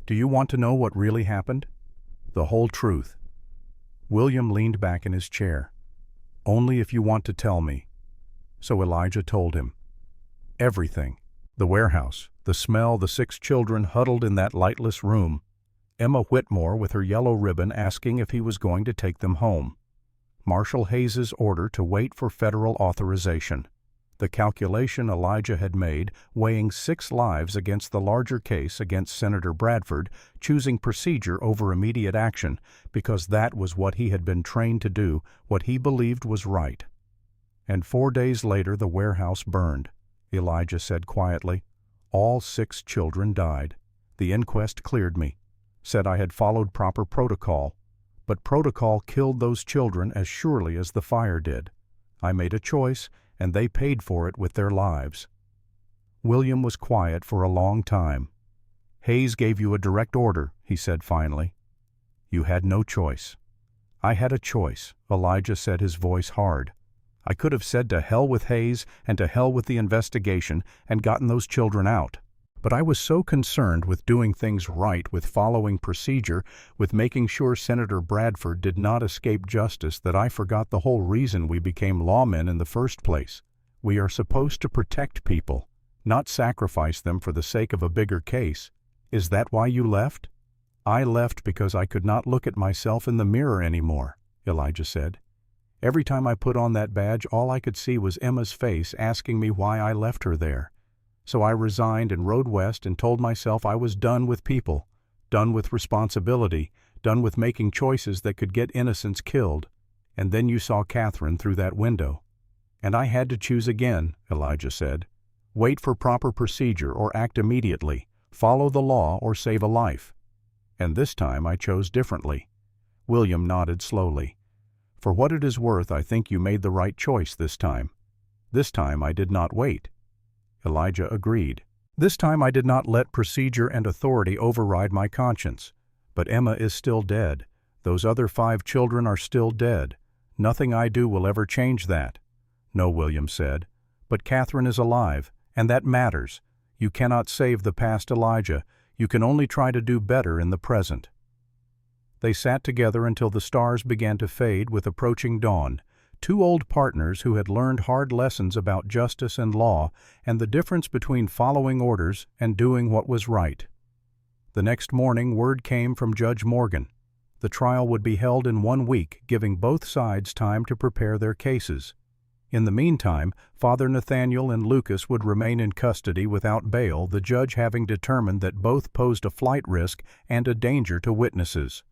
"Do you want to know what really happened? The whole truth?" William leaned back in his chair. "Only if you want to tell me." So Elijah told him. Everything. The warehouse, the smell, the 6 children huddled in that lightless room. Emma Whitmore with her yellow ribbon asking if he was going to take them home. Marshal Hayes's order to wait for federal authorization. The calculation Elijah had made, weighing 6 lives against the larger case against Senator Bradford, choosing procedure over immediate action, because that was what he had been trained to do, what he believed was right. And 4 days later the warehouse burned. Elijah said quietly, "All 6 children died. The inquest cleared me. Said I had followed proper protocol. But protocol killed those children as surely as the fire did. I made a choice, and they paid for it with their lives." William was quiet for a long time. "Hayes gave you a direct order," he said finally. You had no choice. I had a choice, Elijah said, his voice hard. I could have said to hell with Hayes and to hell with the investigation and gotten those children out. But I was so concerned with doing things right, with following procedure, with making sure Senator Bradford did not escape justice, that I forgot the whole reason we became lawmen in the first place. We are supposed to protect people, not sacrifice them for the sake of a bigger case. Is that why you left? I left because I could not look at myself in the mirror anymore, Elijah said. Every time I put on that badge, all I could see was Emma's face asking me why I left her there. So I resigned and rode west and told myself I was done with people, done with responsibility, done with making choices that could get innocents killed. And then you saw Catherine through that window. And I had to choose again, Elijah said. Wait for proper procedure or act immediately, follow the law or save a life. And this time I chose differently. William nodded slowly. For what it is worth, I think you made the right choice this time. This time I did not wait. Elijah agreed. This time I did not let procedure and authority override my conscience. But Emma is still dead. Those other 5 children are still dead. Nothing I do will ever change that. No, William said. But Catherine is alive, and that matters. You cannot save the past, Elijah. You can only try to do better in the present. They sat together until the stars began to fade with approaching dawn. 2 old partners who had learned hard lessons about justice and law and the difference between following orders and doing what was right. The next morning word came from Judge Morgan. The trial would be held in 1 week, giving both sides time to prepare their cases. In the meantime, Father Nathaniel and Lucas would remain in custody without bail, the judge having determined that both posed a flight risk and a danger to witnesses.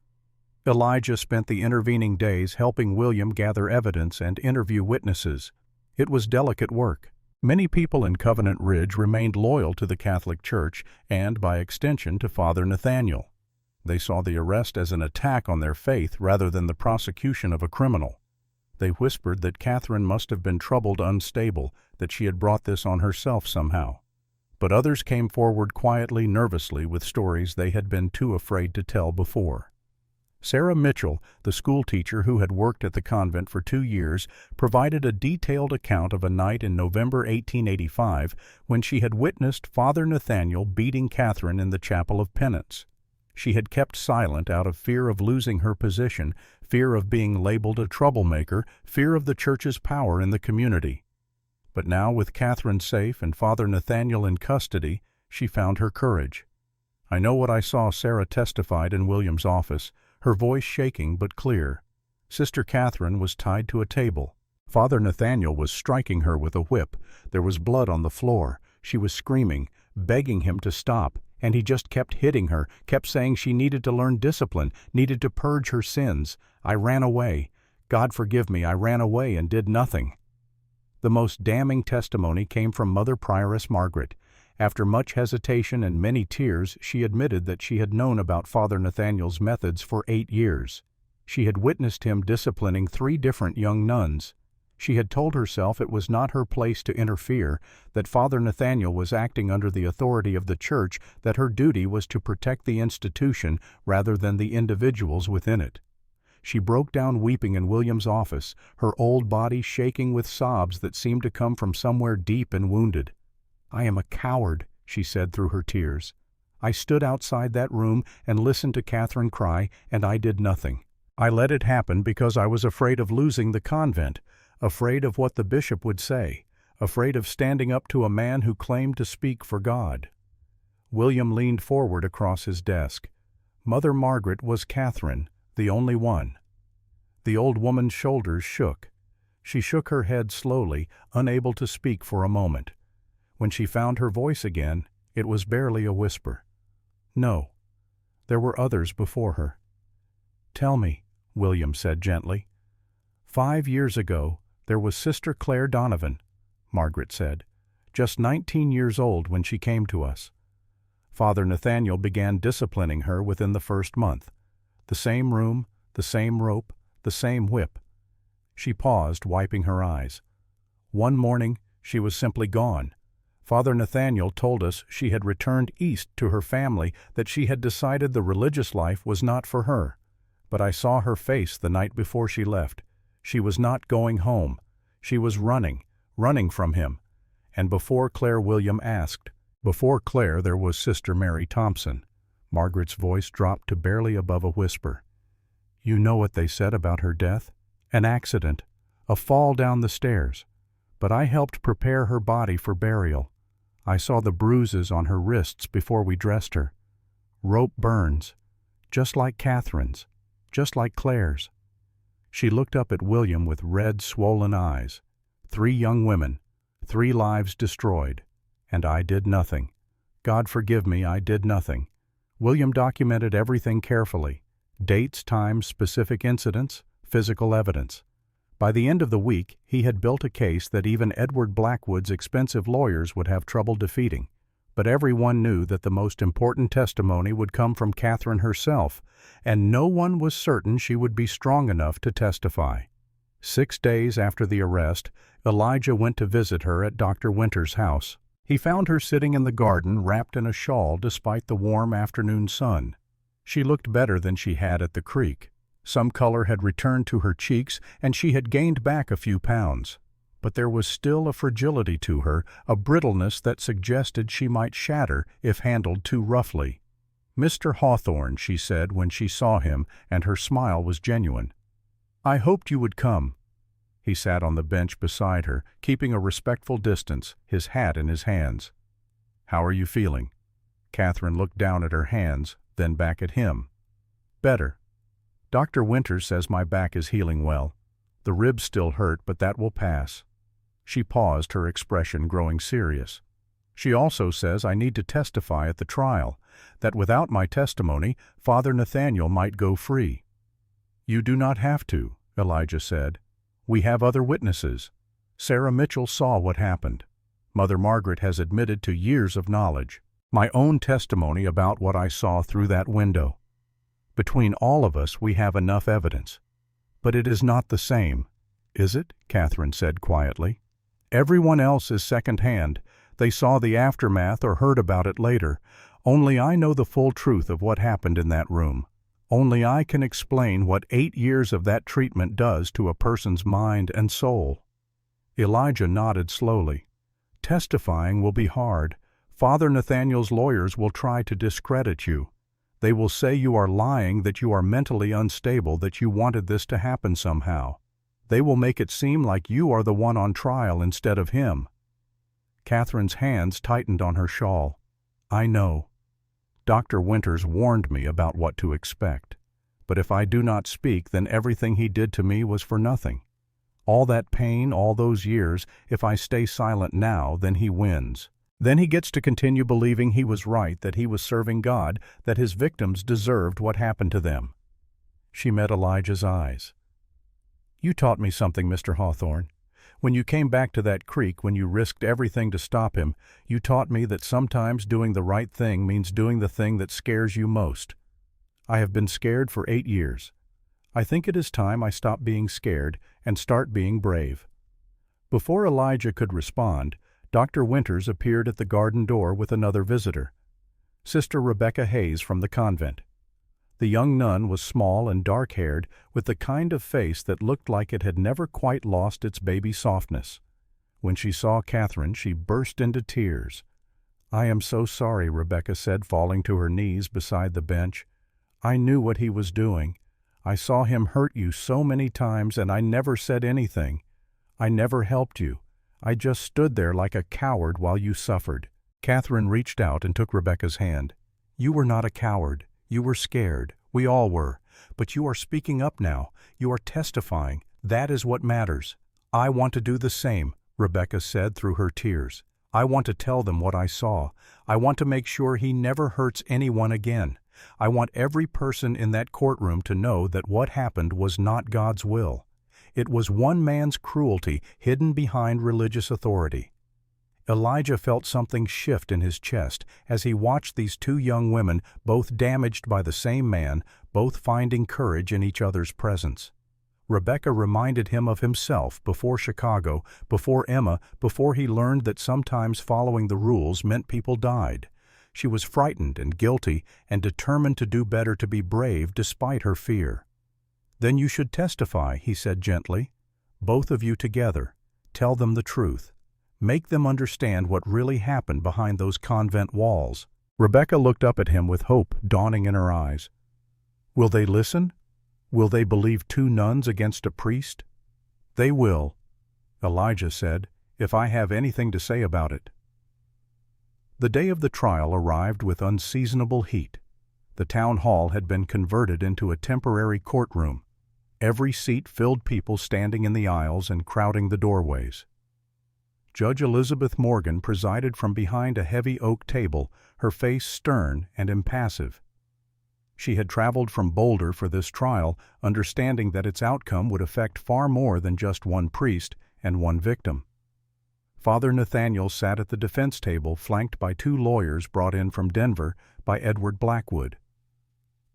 Elijah spent the intervening days helping William gather evidence and interview witnesses. It was delicate work. Many people in Covenant Ridge remained loyal to the Catholic Church and, by extension, to Father Nathaniel. They saw the arrest as an attack on their faith rather than the prosecution of a criminal. They whispered that Catherine must have been troubled, unstable, that she had brought this on herself somehow. But others came forward quietly, nervously, with stories they had been too afraid to tell before. Sarah Mitchell, the schoolteacher who had worked at the convent for 2 years, provided a detailed account of a night in November 1885 when she had witnessed Father Nathaniel beating Catherine in the chapel of penance. She had kept silent out of fear of losing her position, fear of being labeled a troublemaker, fear of the Church's power in the community. But now, with Catherine safe and Father Nathaniel in custody, she found her courage. I know what I saw, Sarah testified in William's office, her voice shaking but clear. Sister Catherine was tied to a table. Father Nathaniel was striking her with a whip. There was blood on the floor. She was screaming, begging him to stop, and he just kept hitting her, kept saying she needed to learn discipline, needed to purge her sins. I ran away. God forgive me, I ran away and did nothing. The most damning testimony came from Mother Prioress Margaret. After much hesitation and many tears, she admitted that she had known about Father Nathaniel's methods for 8 years. She had witnessed him disciplining 3 different young nuns. She had told herself it was not her place to interfere, that Father Nathaniel was acting under the authority of the Church, that her duty was to protect the institution rather than the individuals within it. She broke down weeping in William's office, her old body shaking with sobs that seemed to come from somewhere deep and wounded. I am a coward, she said through her tears. I stood outside that room and listened to Catherine cry, and I did nothing. I let it happen because I was afraid of losing the convent, afraid of what the bishop would say, afraid of standing up to a man who claimed to speak for God. William leaned forward across his desk. Mother Margaret was Catherine, the only one. The old woman's shoulders shook. She shook her head slowly, unable to speak for a moment. When she found her voice again, it was barely a whisper. No, there were others before her. Tell me, William said gently. 5 years ago, there was Sister Claire Donovan, Margaret said, just 19 years old when she came to us. Father Nathaniel began disciplining her within the first month. The same room, the same rope, the same whip. She paused, wiping her eyes. One morning, she was simply gone. Father Nathaniel told us she had returned east to her family, that she had decided the religious life was not for her. But I saw her face the night before she left. She was not going home. She was running from him. And before Claire, William asked. Before Claire there was Sister Mary Thompson. Margaret's voice dropped to barely above a whisper. You know what they said about her death? An accident. A fall down the stairs. But I helped prepare her body for burial. I saw the bruises on her wrists before we dressed her. Rope burns. Just like Catherine's. Just like Claire's. She looked up at William with red, swollen eyes. 3 young women. 3 lives destroyed. And I did nothing. God forgive me, I did nothing. William documented everything carefully. Dates, times, specific incidents, physical evidence. By the end of the week, he had built a case that even Edward Blackwood's expensive lawyers would have trouble defeating. But everyone knew that the most important testimony would come from Catherine herself, and no one was certain she would be strong enough to testify. 6 days after the arrest, Elijah went to visit her at Dr. Winter's house. He found her sitting in the garden wrapped in a shawl despite the warm afternoon sun. She looked better than she had at the creek. Some color had returned to her cheeks, and she had gained back a few pounds. But there was still a fragility to her, a brittleness that suggested she might shatter if handled too roughly. "Mr. Hawthorne," she said when she saw him, and her smile was genuine. "I hoped you would come." He sat on the bench beside her, keeping a respectful distance, his hat in his hands. "How are you feeling?" Catherine looked down at her hands, then back at him. "Better. Dr. Winters says my back is healing well. The ribs still hurt, but that will pass." She paused, her expression growing serious. "She also says I need to testify at the trial, that without my testimony, Father Nathaniel might go free." "You do not have to," Elijah said. "We have other witnesses. Sarah Mitchell saw what happened. Mother Margaret has admitted to years of knowledge. My own testimony about what I saw through that window. Between all of us we have enough evidence. But it is not the same, is it?" Catherine said quietly. "Everyone else is second-hand. They saw the aftermath or heard about it later. Only I know the full truth of what happened in that room. Only I can explain what 8 years of that treatment does to a person's mind and soul." Elijah nodded slowly. "Testifying will be hard. Father Nathaniel's lawyers will try to discredit you. They will say you are lying, that you are mentally unstable, that you wanted this to happen somehow. They will make it seem like you are the one on trial instead of him." Catherine's hands tightened on her shawl. "I know. Dr. Winters warned me about what to expect. But if I do not speak, then everything he did to me was for nothing. All that pain, all those years, if I stay silent now, then he wins. Then he gets to continue believing he was right, that he was serving God, that his victims deserved what happened to them." She met Elijah's eyes. "You taught me something, Mr. Hawthorne. When you came back to that creek, when you risked everything to stop him, you taught me that sometimes doing the right thing means doing the thing that scares you most. I have been scared for 8 years. I think it is time I stop being scared and start being brave." Before Elijah could respond, Dr. Winters appeared at the garden door with another visitor, Sister Rebecca Hayes from the convent. The young nun was small and dark-haired, with the kind of face that looked like it had never quite lost its baby softness. When she saw Catherine, she burst into tears. "I am so sorry," Rebecca said, falling to her knees beside the bench. "I knew what he was doing. I saw him hurt you so many times, and I never said anything. I never helped you. I just stood there like a coward while you suffered." Catherine reached out and took Rebecca's hand. "You were not a coward. You were scared. We all were. But you are speaking up now. You are testifying. That is what matters. I want to do the same," Rebecca said through her tears. "I want to tell them what I saw. I want to make sure he never hurts anyone again. I want every person in that courtroom to know that what happened was not God's will. It was one man's cruelty hidden behind religious authority." Elijah felt something shift in his chest as he watched these 2 young women, both damaged by the same man, both finding courage in each other's presence. Rebecca reminded him of himself before Chicago, before Emma, before he learned that sometimes following the rules meant people died. She was frightened and guilty and determined to do better, to be brave despite her fear. "Then you should testify," he said gently. "Both of you together. Tell them the truth. Make them understand what really happened behind those convent walls." Rebecca looked up at him with hope dawning in her eyes. "Will they listen? Will they believe two nuns against a priest?" "They will," Elijah said, "if I have anything to say about it." The day of the trial arrived with unseasonable heat. The town hall had been converted into a temporary courtroom. Every seat filled, people standing in the aisles and crowding the doorways. Judge Elizabeth Morgan presided from behind a heavy oak table, her face stern and impassive. She had traveled from Boulder for this trial, understanding that its outcome would affect far more than just one priest and one victim. Father Nathaniel sat at the defense table, flanked by two lawyers brought in from Denver by Edward Blackwood.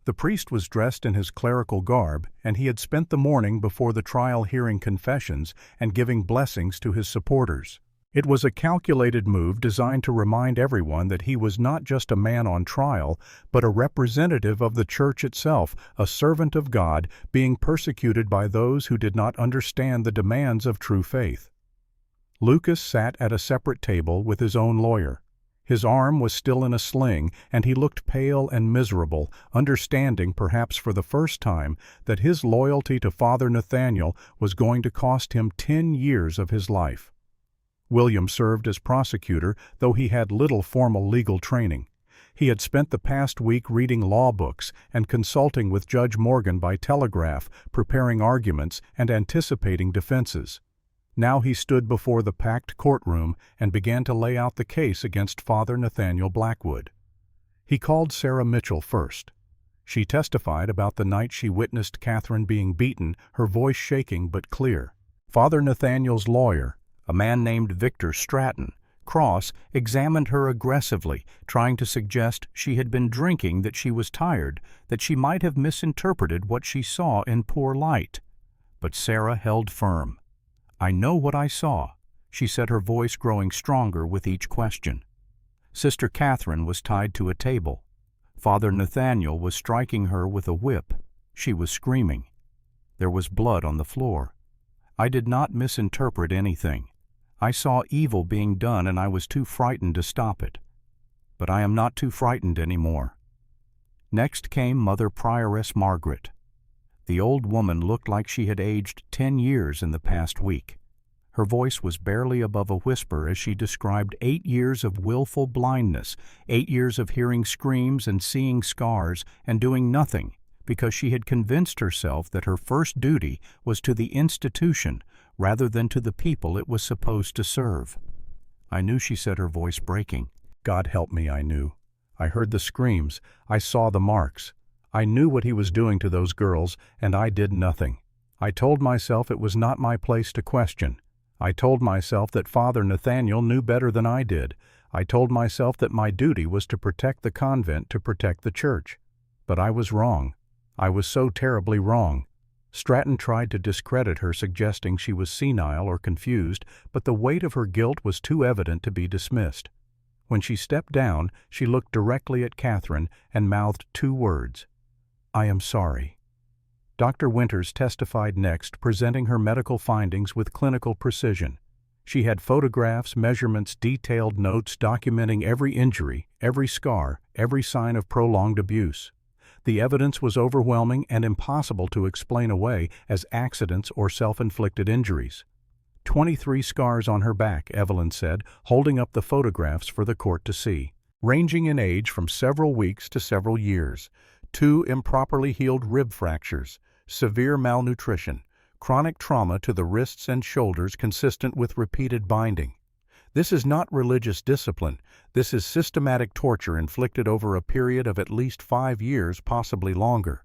The priest was dressed in his clerical garb, and he had spent the morning before the trial hearing confessions and giving blessings to his supporters. It was a calculated move designed to remind everyone that he was not just a man on trial, but a representative of the church itself, a servant of God, being persecuted by those who did not understand the demands of true faith. Lucas sat at a separate table with his own lawyer. His arm was still in a sling, and he looked pale and miserable, understanding, perhaps for the first time, that his loyalty to Father Nathaniel was going to cost him 10 years of his life. William served as prosecutor, though he had little formal legal training. He had spent the past week reading law books and consulting with Judge Morgan by telegraph, preparing arguments and anticipating defenses. Now he stood before the packed courtroom and began to lay out the case against Father Nathaniel Blackwood. He called Sarah Mitchell first. She testified about the night she witnessed Catherine being beaten, her voice shaking but clear. Father Nathaniel's lawyer, a man named Victor Stratton, Cross, examined her aggressively, trying to suggest she had been drinking, that she was tired, that she might have misinterpreted what she saw in poor light. But Sarah held firm. "I know what I saw," she said, her voice growing stronger with each question. Sister Catherine was tied to a table. Father Nathaniel was striking her with a whip. She was screaming. There was blood on the floor. I did not misinterpret anything. I saw evil being done, and I was too frightened to stop it. But I am not too frightened anymore. Next came Mother Prioress Margaret. The old woman looked like she had aged 10 years in the past week. Her voice was barely above a whisper as she described 8 years of willful blindness, 8 years of hearing screams and seeing scars and doing nothing, because she had convinced herself that her first duty was to the institution rather than to the people it was supposed to serve. "I knew," she said, her voice breaking. "God help me, I knew. I heard the screams. I saw the marks. I knew what he was doing to those girls, and I did nothing. I told myself it was not my place to question. I told myself that Father Nathaniel knew better than I did. I told myself that my duty was to protect the convent, to protect the church. But I was wrong. I was so terribly wrong." Stratton tried to discredit her, suggesting she was senile or confused, but the weight of her guilt was too evident to be dismissed. When she stepped down, she looked directly at Catherine and mouthed 2 words: "I am sorry." Dr. Winters testified next, presenting her medical findings with clinical precision. She had photographs, measurements, detailed notes documenting every injury, every scar, every sign of prolonged abuse. The evidence was overwhelming and impossible to explain away as accidents or self-inflicted injuries. 23 scars on her back, Evelyn said, holding up the photographs for the court to see, ranging in age from several weeks to several years. 2 improperly healed rib fractures, severe malnutrition, chronic trauma to the wrists and shoulders consistent with repeated binding. This is not religious discipline. This is systematic torture inflicted over a period of at least 5 years, possibly longer.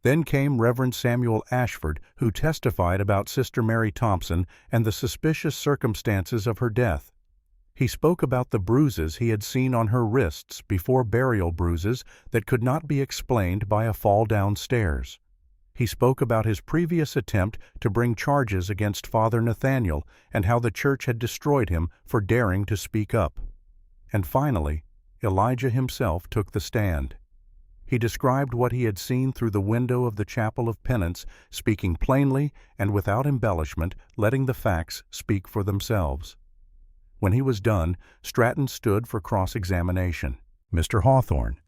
Then came Reverend Samuel Ashford, who testified about Sister Mary Thompson and the suspicious circumstances of her death. He spoke about the bruises he had seen on her wrists, before burial bruises that could not be explained by a fall downstairs. He spoke about his previous attempt to bring charges against Father Nathaniel and how the church had destroyed him for daring to speak up. And finally, Elijah himself took the stand. He described what he had seen through the window of the chapel of penance, speaking plainly and without embellishment, letting the facts speak for themselves. When he was done, Stratton stood for cross-examination. "Mr. Hawthorne,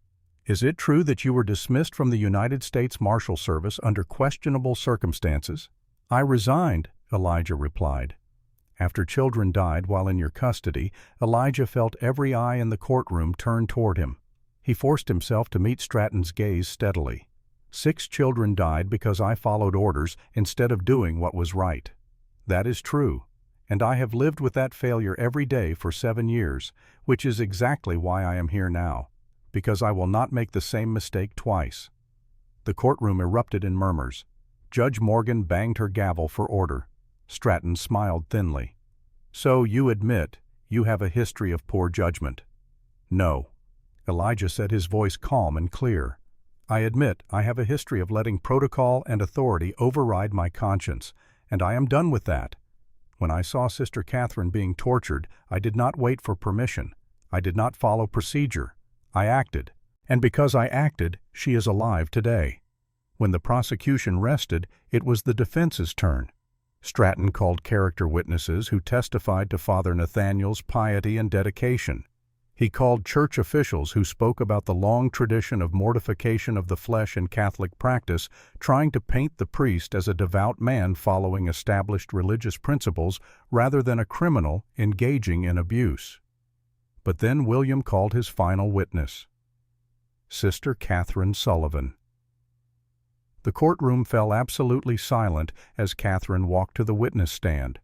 is it true that you were dismissed from the United States Marshal Service under questionable circumstances?" "I resigned," Elijah replied. After children died while in your custody, Elijah felt every eye in the courtroom turn toward him. He forced himself to meet Stratton's gaze steadily. "6 children died because I followed orders instead of doing what was right. That is true, and I have lived with that failure every day for 7 years, which is exactly why I am here now, because I will not make the same mistake twice." The courtroom erupted in murmurs. Judge Morgan banged her gavel for order. Stratton smiled thinly. "So you admit you have a history of poor judgment?" "No." Elijah said, his voice calm and clear. "I admit I have a history of letting protocol and authority override my conscience, and I am done with that. When I saw Sister Catherine being tortured, I did not wait for permission. I did not follow procedure. I acted. And because I acted, she is alive today." When the prosecution rested, it was the defense's turn. Stratton called character witnesses who testified to Father Nathaniel's piety and dedication. He called church officials who spoke about the long tradition of mortification of the flesh in Catholic practice, trying to paint the priest as a devout man following established religious principles rather than a criminal engaging in abuse. But then William called his final witness, Sister Catherine Sullivan. The courtroom fell absolutely silent as Catherine walked to the witness stand.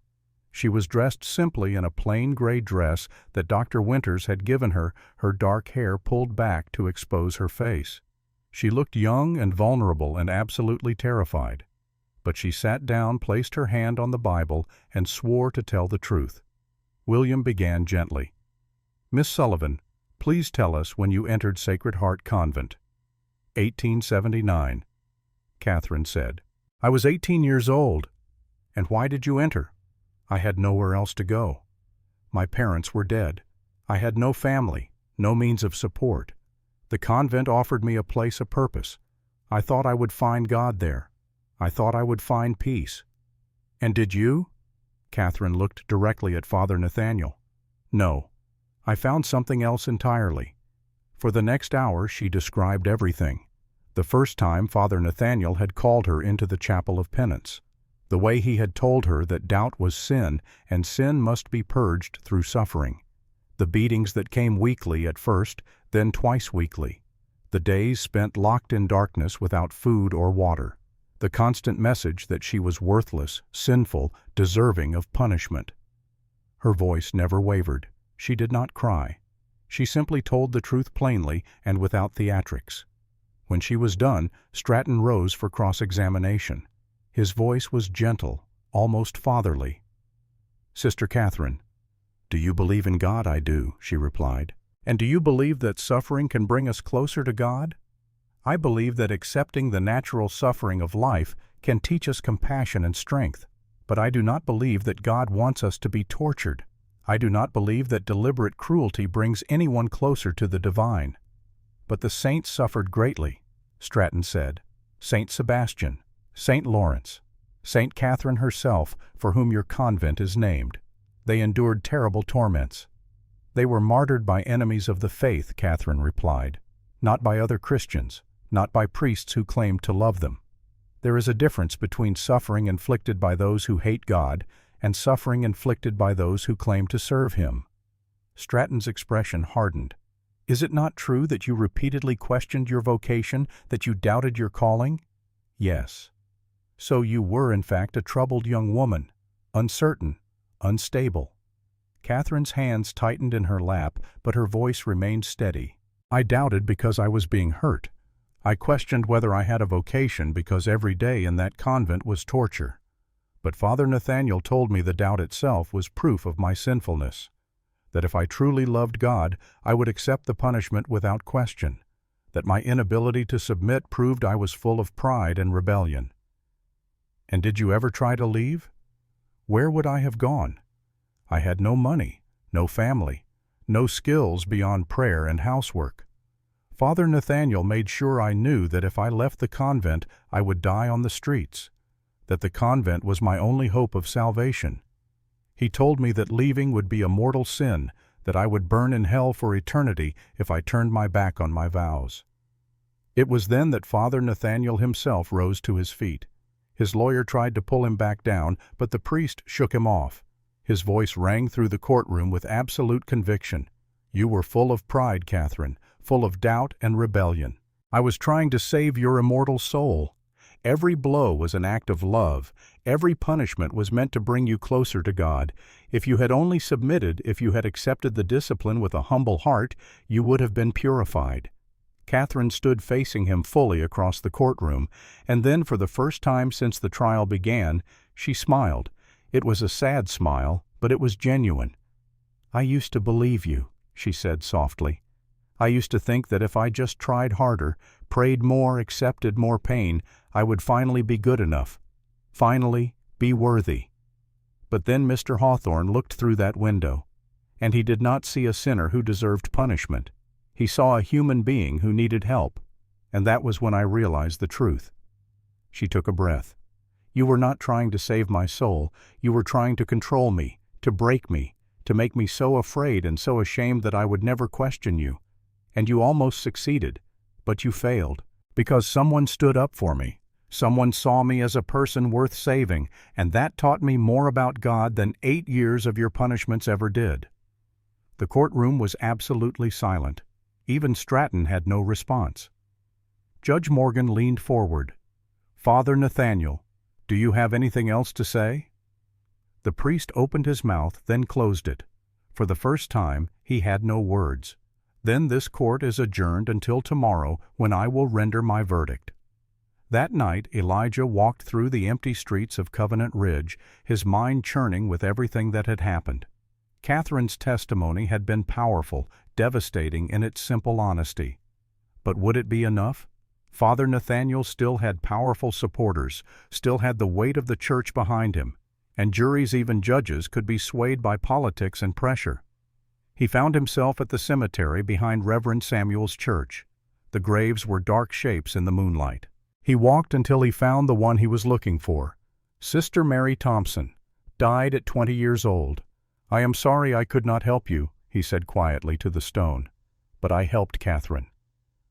She was dressed simply in a plain gray dress that Dr. Winters had given her, her dark hair pulled back to expose her face. She looked young and vulnerable and absolutely terrified. But she sat down, placed her hand on the Bible, and swore to tell the truth. William began gently. "Miss Sullivan, please tell us when you entered Sacred Heart Convent." 1879. Catherine said. "I was 18 years old." "And why did you enter?" "I had nowhere else to go. My parents were dead. I had no family, no means of support. The convent offered me a place, a purpose. I thought I would find God there. I thought I would find peace." "And did you?" Catherine looked directly at Father Nathaniel. "No. I found something else entirely." For the next hour she described everything. The first time Father Nathaniel had called her into the chapel of penance. The way he had told her that doubt was sin, and sin must be purged through suffering. The beatings that came weekly at first, then twice weekly. The days spent locked in darkness without food or water. The constant message that she was worthless, sinful, deserving of punishment. Her voice never wavered. She did not cry. She simply told the truth plainly and without theatrics. When she was done, Stratton rose for cross-examination. His voice was gentle, almost fatherly. "Sister Catherine, do you believe in God?" "I do," she replied. "And do you believe that suffering can bring us closer to God?" "I believe that accepting the natural suffering of life can teach us compassion and strength. But I do not believe that God wants us to be tortured. I do not believe that deliberate cruelty brings anyone closer to the divine." "But the saints suffered greatly," Stratton said. "Saint Sebastian, Saint Lawrence, Saint Catherine herself, for whom your convent is named. They endured terrible torments." "They were martyred by enemies of the faith," Catherine replied. "Not by other Christians, not by priests who claimed to love them. There is a difference between suffering inflicted by those who hate God and suffering inflicted by those who claim to serve Him." Stratton's expression hardened. "Is it not true that you repeatedly questioned your vocation, that you doubted your calling?" "Yes." "So you were, in fact, a troubled young woman, uncertain, unstable." Catherine's hands tightened in her lap, but her voice remained steady. "I doubted because I was being hurt. I questioned whether I had a vocation because every day in that convent was torture. But Father Nathaniel told me the doubt itself was proof of my sinfulness, that if I truly loved God, I would accept the punishment without question, that my inability to submit proved I was full of pride and rebellion." "And did you ever try to leave?" "Where would I have gone? I had no money, no family, no skills beyond prayer and housework. Father Nathaniel made sure I knew that if I left the convent, I would die on the streets, that the convent was my only hope of salvation. He told me that leaving would be a mortal sin, that I would burn in hell for eternity if I turned my back on my vows. It was then that Father Nathaniel himself rose to his feet. His lawyer tried to pull him back down, but the priest shook him off. His voice rang through the courtroom with absolute conviction. "You were full of pride, Catherine, full of doubt and rebellion. I was trying to save your immortal soul. Every blow was an act of love. Every punishment was meant to bring you closer to God. If you had only submitted, if you had accepted the discipline with a humble heart, you would have been purified." Catherine stood facing him fully across the courtroom, and then for the first time since the trial began, she smiled. It was a sad smile, but it was genuine. "I used to believe you," she said softly. "I used to think that if I just tried harder, prayed more, accepted more pain, I would finally be good enough. Finally, be worthy." But then Mr. Hawthorne looked through that window, and he did not see a sinner who deserved punishment. He saw a human being who needed help, and that was when I realized the truth. She took a breath. "You were not trying to save my soul. You were trying to control me, to break me, to make me so afraid and so ashamed that I would never question you. And you almost succeeded, but you failed, because someone stood up for me. Someone saw me as a person worth saving, and that taught me more about God than 8 years of your punishments ever did." The courtroom was absolutely silent. Even Stratton had no response. Judge Morgan leaned forward. "Father Nathaniel, do you have anything else to say?" The priest opened his mouth, then closed it. For the first time, he had no words. "Then this court is adjourned until tomorrow, when I will render my verdict." That night Elijah walked through the empty streets of Covenant Ridge, his mind churning with everything that had happened. Catherine's testimony had been powerful, devastating in its simple honesty. But would it be enough? Father Nathaniel still had powerful supporters, still had the weight of the church behind him, and juries, even judges, could be swayed by politics and pressure. He found himself at the cemetery behind Reverend Samuel's church. The graves were dark shapes in the moonlight. He walked until he found the one he was looking for. Sister Mary Thompson, died at 20 years old. "I am sorry I could not help you," he said quietly to the stone, "but I helped Catherine.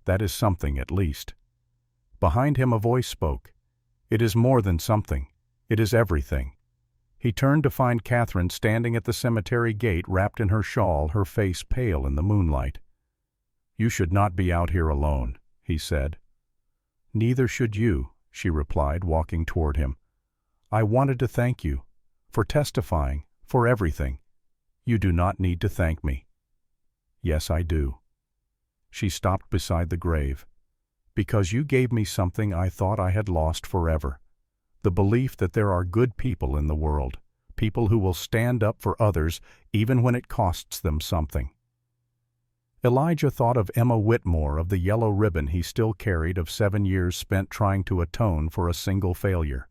That is something, at least." Behind him a voice spoke. "It is more than something. It is everything." He turned to find Catherine standing at the cemetery gate, wrapped in her shawl, her face pale in the moonlight. "You should not be out here alone," he said. "Neither should you," she replied, walking toward him. "I wanted to thank you for testifying, for everything. You do not need to thank me." "Yes, I do." She stopped beside the grave. "Because you gave me something I thought I had lost forever. The belief that there are good people in the world, people who will stand up for others even when it costs them something." Elijah thought of Emma Whitmore, of the yellow ribbon he still carried, of 7 years spent trying to atone for a single failure.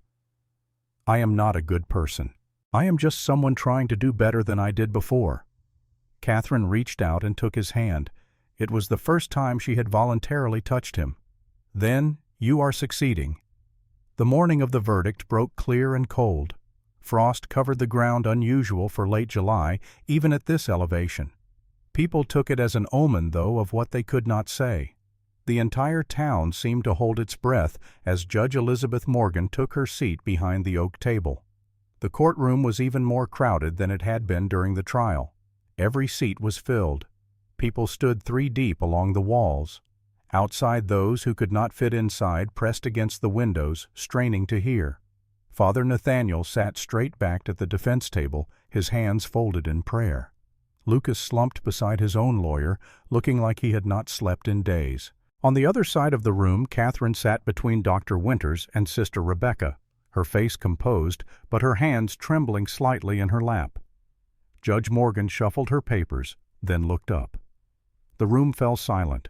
"I am not a good person. I am just someone trying to do better than I did before." Catherine reached out and took his hand. It was the first time she had voluntarily touched him. "Then you are succeeding." The morning of the verdict broke clear and cold. Frost covered the ground, unusual for late July, even at this elevation. People took it as an omen, though, of what they could not say. The entire town seemed to hold its breath as Judge Elizabeth Morgan took her seat behind the oak table. The courtroom was even more crowded than it had been during the trial. Every seat was filled. People stood 3 deep along the walls. Outside, those who could not fit inside pressed against the windows, straining to hear. Father Nathaniel sat straight-backed at the defense table, his hands folded in prayer. Lucas slumped beside his own lawyer, looking like he had not slept in days. On the other side of the room, Catherine sat between Dr. Winters and Sister Rebecca, her face composed, but her hands trembling slightly in her lap. Judge Morgan shuffled her papers, then looked up. The room fell silent.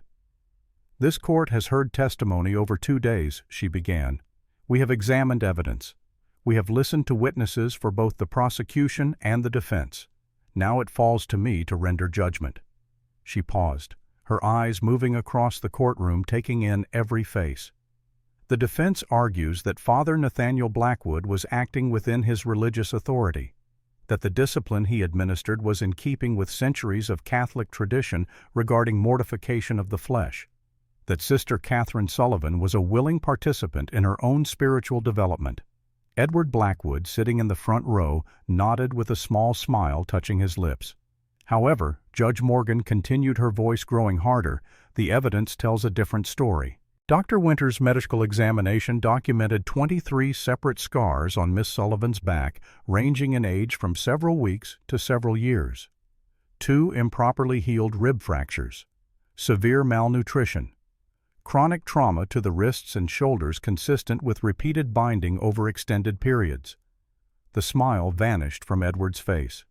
"This court has heard testimony over 2 days," she began. "We have examined evidence. We have listened to witnesses for both the prosecution and the defense. Now it falls to me to render judgment." She paused. her eyes moving across the courtroom, taking in every face. The defense argues that Father Nathaniel Blackwood was acting within his religious authority, that the discipline he administered was in keeping with centuries of Catholic tradition regarding mortification of the flesh, that Sister Catherine Sullivan was a willing participant in her own spiritual development. Edward Blackwood, sitting in the front row, nodded with a small smile touching his lips. However, Judge Morgan continued, her voice growing harder. The evidence tells a different story. Dr. Winter's medical examination documented 23 separate scars on Miss Sullivan's back, ranging in age from several weeks to several years. 2 improperly healed rib fractures, severe malnutrition, chronic trauma to the wrists and shoulders consistent with repeated binding over extended periods. The smile vanished from Edward's face.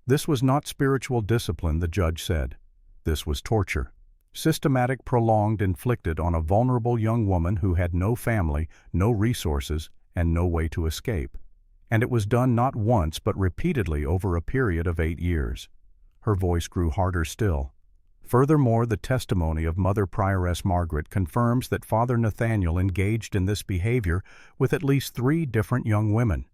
This was not spiritual discipline, the judge said. This was torture. Systematic, prolonged, inflicted on a vulnerable young woman who had no family, no resources, and no way to escape. And it was done not once but repeatedly over a period of 8 years. Her voice grew harder still. Furthermore, the testimony of Mother Prioress Margaret confirms that Father Nathaniel engaged in this behavior with at least 3 different young women.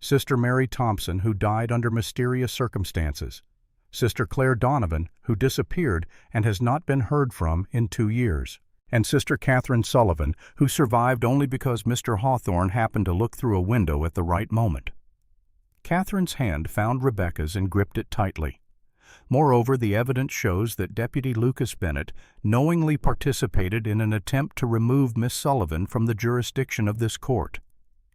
Sister Mary Thompson, who died under mysterious circumstances. Sister Claire Donovan, who disappeared and has not been heard from in 2 years, and Sister Catherine Sullivan, who survived only because Mr. Hawthorne happened to look through a window at the right moment. Catherine's hand found Rebecca's and gripped it tightly. Moreover, the evidence shows that Deputy Lucas Bennett knowingly participated in an attempt to remove Miss Sullivan from the jurisdiction of this court.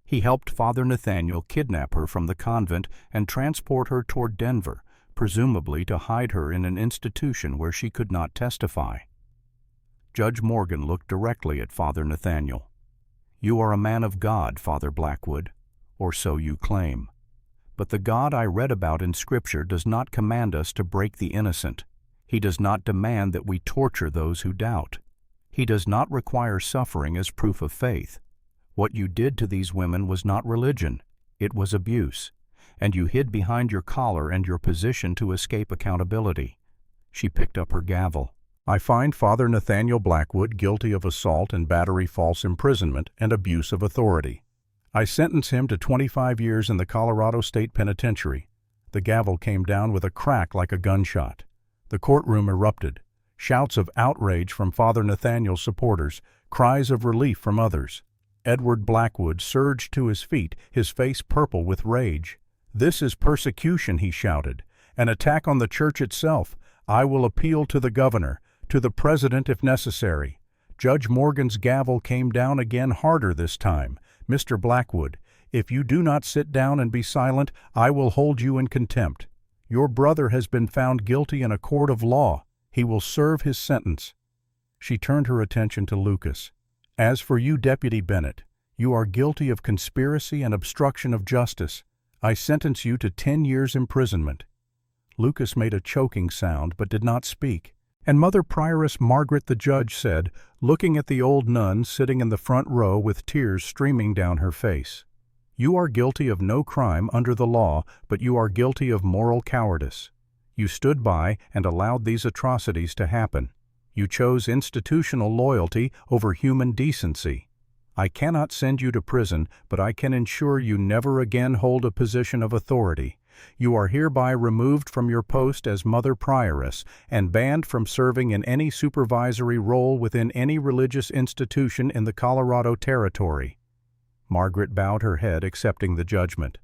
He helped Father Nathaniel kidnap her from the convent and transport her toward Denver, presumably to hide her in an institution where she could not testify. Judge Morgan looked directly at Father Nathaniel. "You are a man of God, Father Blackwood, or so you claim. But the God I read about in Scripture does not command us to break the innocent. He does not demand that we torture those who doubt. He does not require suffering as proof of faith. What you did to these women was not religion, it was abuse. And you hid behind your collar and your position to escape accountability." She picked up her gavel. "I find Father Nathaniel Blackwood guilty of assault and battery, false imprisonment, and abuse of authority. I sentence him to 25 years in the Colorado State Penitentiary." The gavel came down with a crack like a gunshot. The courtroom erupted. Shouts of outrage from Father Nathaniel's supporters, cries of relief from others. Edward Blackwood surged to his feet, his face purple with rage. "This is persecution," he shouted, "an attack on the church itself. I will appeal to the governor, to the president if necessary." Judge Morgan's gavel came down again, harder this time. "Mr. Blackwood, if you do not sit down and be silent, I will hold you in contempt. Your brother has been found guilty in a court of law. He will serve his sentence." She turned her attention to Lucas. "As for you, Deputy Bennett, you are guilty of conspiracy and obstruction of justice. I sentence you to 10 years imprisonment." Lucas made a choking sound but did not speak. And Mother Prioress Margaret, the judge, said, looking at the old nun sitting in the front row with tears streaming down her face, "You are guilty of no crime under the law, but you are guilty of moral cowardice. You stood by and allowed these atrocities to happen. You chose institutional loyalty over human decency. I cannot send you to prison, but I can ensure you never again hold a position of authority. You are hereby removed from your post as Mother Prioress and banned from serving in any supervisory role within any religious institution in the Colorado Territory." Margaret bowed her head, accepting the judgment.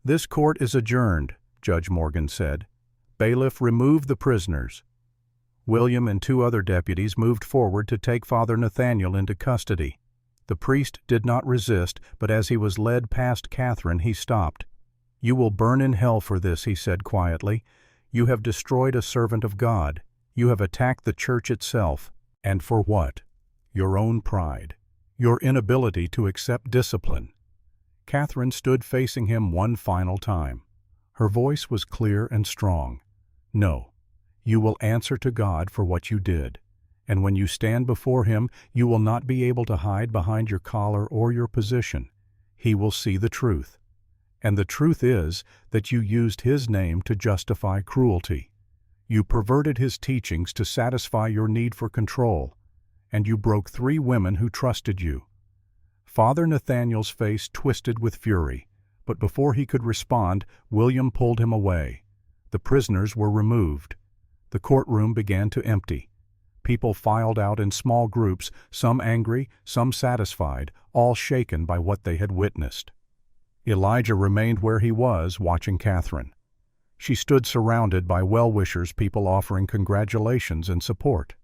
"This court is adjourned," Judge Morgan said. "Bailiff, remove the prisoners." William and 2 other deputies moved forward to take Father Nathaniel into custody. The priest did not resist, but as he was led past Catherine, he stopped. "You will burn in hell for this," he said quietly. "You have destroyed a servant of God. You have attacked the church itself. And for what? Your own pride. Your inability to accept discipline." Catherine stood facing him one final time. Her voice was clear and strong. "No, you will answer to God for what you did. And when you stand before Him, you will not be able to hide behind your collar or your position. He will see the truth. And the truth is that you used His name to justify cruelty. You perverted his teachings to satisfy your need for control, and you broke 3 women who trusted you." Father Nathaniel's face twisted with fury, but before he could respond, William pulled him away. The prisoners were removed. The courtroom began to empty. People filed out in small groups, some angry, some satisfied, all shaken by what they had witnessed. Elijah remained where he was, watching Catherine. She stood surrounded by well-wishers, people offering congratulations and support.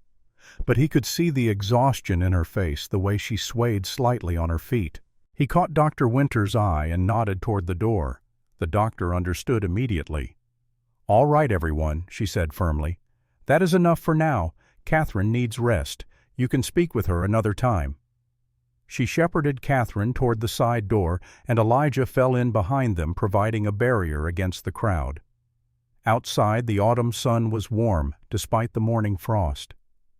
But he could see the exhaustion in her face, the way she swayed slightly on her feet. He caught Dr. Winter's eye and nodded toward the door. The doctor understood immediately. "All right, everyone," she said firmly. "That is enough for now. Catherine needs rest. You can speak with her another time." She shepherded Catherine toward the side door, and Elijah fell in behind them, providing a barrier against the crowd. Outside, the autumn sun was warm, despite the morning frost.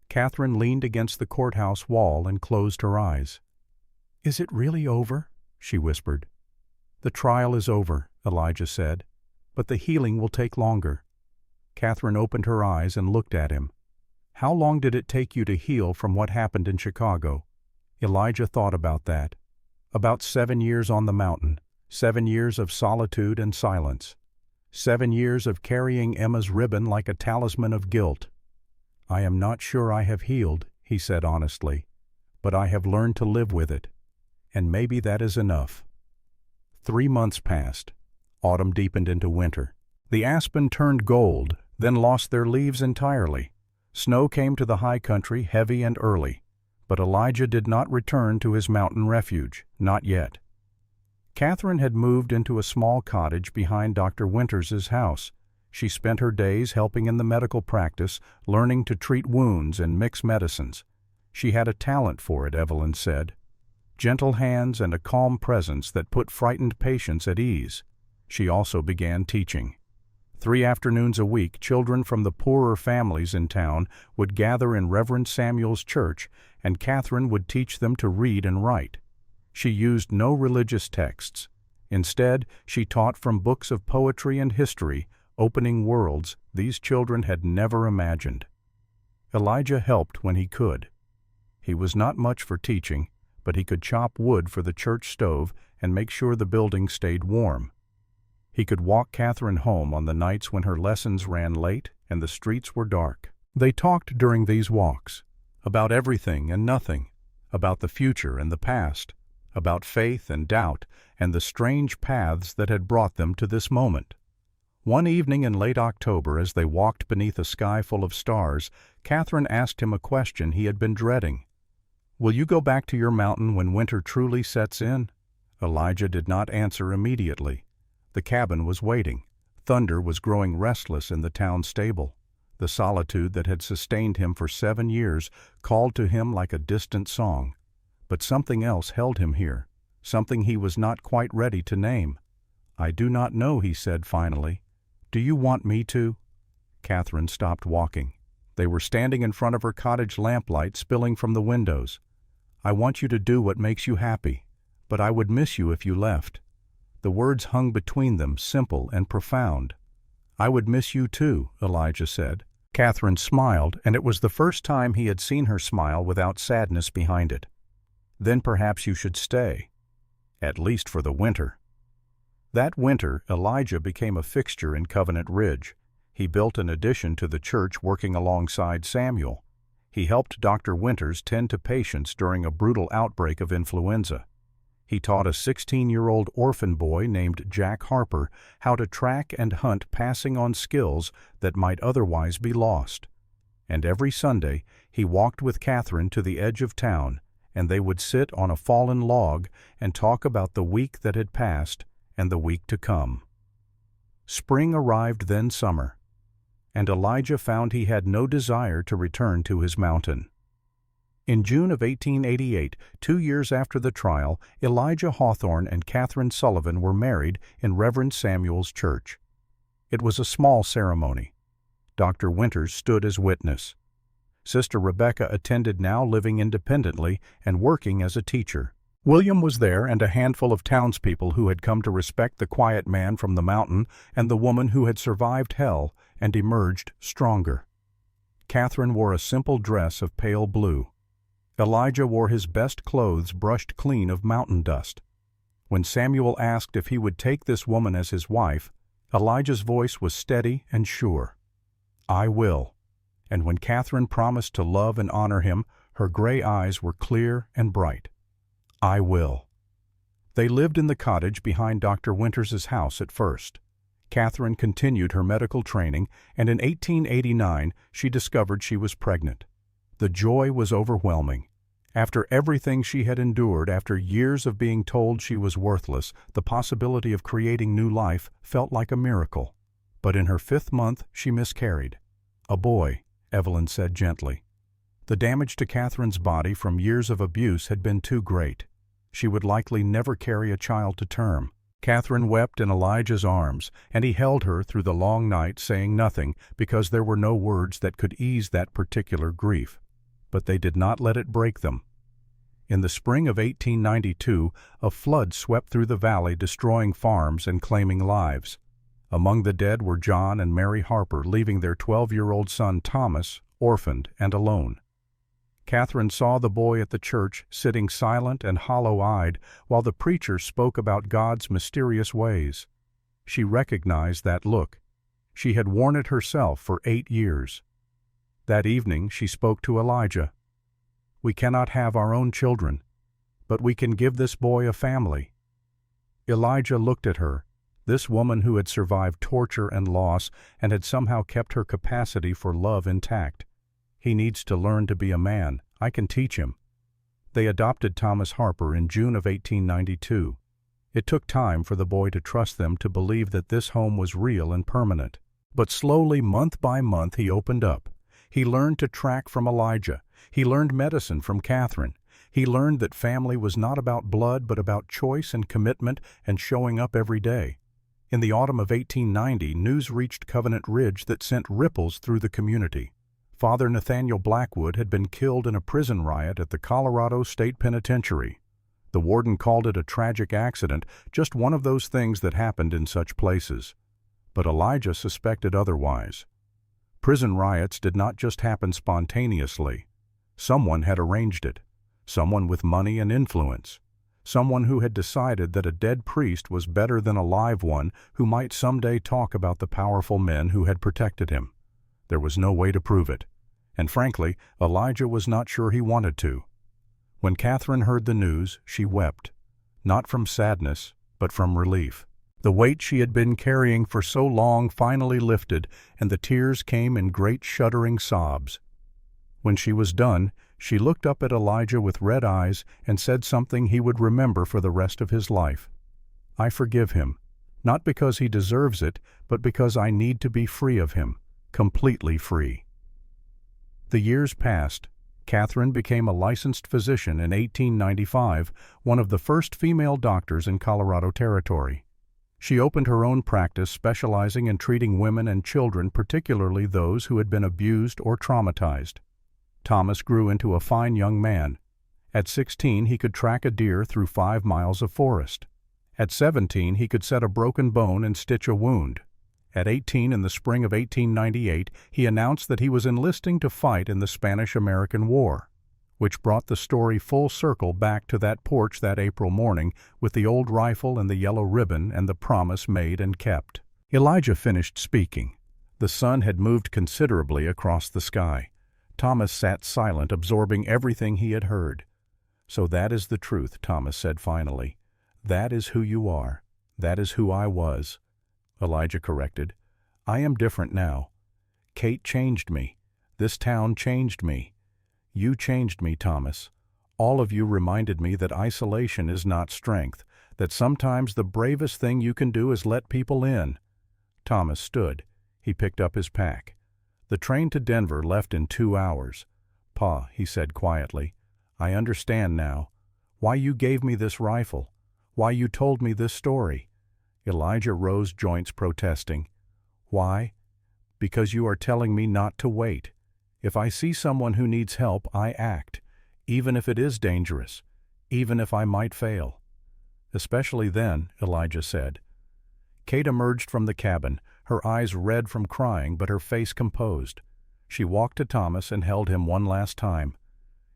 Catherine leaned against the courthouse wall and closed her eyes. "Is it really over?" she whispered. "The trial is over," Elijah said, "but the healing will take longer." Catherine opened her eyes and looked at him. "How long did it take you to heal from what happened in Chicago?" Elijah thought about that. About 7 years on the mountain, 7 years of solitude and silence, 7 years of carrying Emma's ribbon like a talisman of guilt. "I am not sure I have healed," he said honestly, "but I have learned to live with it, and maybe that is enough." 3 months passed. Autumn deepened into winter. The aspen turned gold, then lost their leaves entirely. Snow came to the high country heavy and early, but Elijah did not return to his mountain refuge, not yet. Catherine had moved into a small cottage behind Dr. Winters's house. She spent her days helping in the medical practice, learning to treat wounds and mix medicines. She had a talent for it, Evelyn said. Gentle hands and a calm presence that put frightened patients at ease. She also began teaching. 3 afternoons a week, children from the poorer families in town would gather in Reverend Samuel's church, and Catherine would teach them to read and write. She used no religious texts. Instead, she taught from books of poetry and history, opening worlds these children had never imagined. Elijah helped when he could. He was not much for teaching, but he could chop wood for the church stove and make sure the building stayed warm. He could walk Catherine home on the nights when her lessons ran late and the streets were dark. They talked during these walks, about everything and nothing, about the future and the past, about faith and doubt and the strange paths that had brought them to this moment. One evening in late October, as they walked beneath a sky full of stars, Catherine asked him a question he had been dreading. "Will you go back to your mountain when winter truly sets in?" Elijah did not answer immediately. The cabin was waiting. Thunder was growing restless in the town stable. The solitude that had sustained him for 7 years called to him like a distant song. But something else held him here, something he was not quite ready to name. "I do not know," he said finally. "Do you want me to?" Catherine stopped walking. They were standing in front of her cottage lamplight spilling from the windows. "I want you to do what makes you happy, but I would miss you if you left." The words hung between them, simple and profound. "I would miss you too," Elijah said. Catherine smiled, and it was the first time he had seen her smile without sadness behind it. "Then perhaps you should stay, at least for the winter." That winter, Elijah became a fixture in Covenant Ridge. He built an addition to the church working alongside Samuel. He helped Dr. Winters tend to patients during a brutal outbreak of influenza. He taught a 16-year-old orphan boy named Jack Harper how to track and hunt passing on skills that might otherwise be lost. And every Sunday, he walked with Catherine to the edge of town, and they would sit on a fallen log and talk about the week that had passed and the week to come. Spring arrived, then summer, and Elijah found he had no desire to return to his mountain. In June of 1888, 2 years after the trial, Elijah Hawthorne and Catherine Sullivan were married in Reverend Samuel's church. It was a small ceremony. Dr. Winters stood as witness. Sister Rebecca attended, now living independently and working as a teacher. William was there, and a handful of townspeople who had come to respect the quiet man from the mountain and the woman who had survived hell and emerged stronger. Catherine wore a simple dress of pale blue. Elijah wore his best clothes brushed clean of mountain dust. When Samuel asked if he would take this woman as his wife, Elijah's voice was steady and sure. "I will." And when Catherine promised to love and honor him, her gray eyes were clear and bright. "I will." They lived in the cottage behind Dr. Winters's house at first. Catherine continued her medical training, and in 1889 she discovered she was pregnant. The joy was overwhelming. After everything she had endured, after years of being told she was worthless, the possibility of creating new life felt like a miracle. But in her 5th month she miscarried. "A boy," Evelyn said gently. The damage to Catherine's body from years of abuse had been too great. She would likely never carry a child to term. Catherine wept in Elijah's arms, and he held her through the long night, saying nothing, because there were no words that could ease that particular grief. But they did not let it break them. In the spring of 1892, a flood swept through the valley, destroying farms and claiming lives. Among the dead were John and Mary Harper, leaving their 12-year-old son Thomas orphaned and alone. Catherine saw the boy at the church sitting silent and hollow-eyed while the preacher spoke about God's mysterious ways. She recognized that look. She had worn it herself for 8 years. That evening she spoke to Elijah. "We cannot have our own children, but we can give this boy a family." Elijah looked at her, this woman who had survived torture and loss and had somehow kept her capacity for love intact. "He needs to learn to be a man. I can teach him." They adopted Thomas Harper in June of 1892. It took time for the boy to trust them, to believe that this home was real and permanent. But slowly, month by month, he opened up. He learned to track from Elijah. He learned medicine from Catherine. He learned that family was not about blood, but about choice and commitment and showing up every day. In the autumn of 1890, news reached Covenant Ridge that sent ripples through the community. Father Nathaniel Blackwood had been killed in a prison riot at the Colorado State Penitentiary. The warden called it a tragic accident, just one of those things that happened in such places. But Elijah suspected otherwise. Prison riots did not just happen spontaneously. Someone had arranged it. Someone with money and influence. Someone who had decided that a dead priest was better than a live one who might someday talk about the powerful men who had protected him. There was no way to prove it. And frankly, Elijah was not sure he wanted to. When Catherine heard the news, she wept. Not from sadness, but from relief. The weight she had been carrying for so long finally lifted, and the tears came in great shuddering sobs. When she was done, she looked up at Elijah with red eyes and said something he would remember for the rest of his life. "I forgive him, not because he deserves it, but because I need to be free of him, completely free." The years passed. Catherine became a licensed physician in 1895, one of the first female doctors in Colorado Territory. She opened her own practice, specializing in treating women and children, particularly those who had been abused or traumatized. Thomas grew into a fine young man. At 16, he could track a deer through 5 miles of forest. At 17, he could set a broken bone and stitch a wound. At 18, in the spring of 1898, he announced that he was enlisting to fight in the Spanish-American War, which brought the story full circle back to that porch that April morning with the old rifle and the yellow ribbon and the promise made and kept. Elijah finished speaking. The sun had moved considerably across the sky. Thomas sat silent, absorbing everything he had heard. "So that is the truth," Thomas said finally. "That is who you are. That is who I was." Elijah corrected. "I am different now. Kate changed me. This town changed me. You changed me, Thomas. All of you reminded me that isolation is not strength, that sometimes the bravest thing you can do is let people in." Thomas stood. He picked up his pack. The train to Denver left in 2 hours. "Pa," he said quietly, "I understand now. Why you gave me this rifle. Why you told me this story." Elijah rose, joints protesting. "Why? Because you are telling me not to wait. If I see someone who needs help, I act, even if it is dangerous, even if I might fail." "Especially then," Elijah said. Kate emerged from the cabin. her eyes red from crying but her face composed. She walked to Thomas and held him one last time.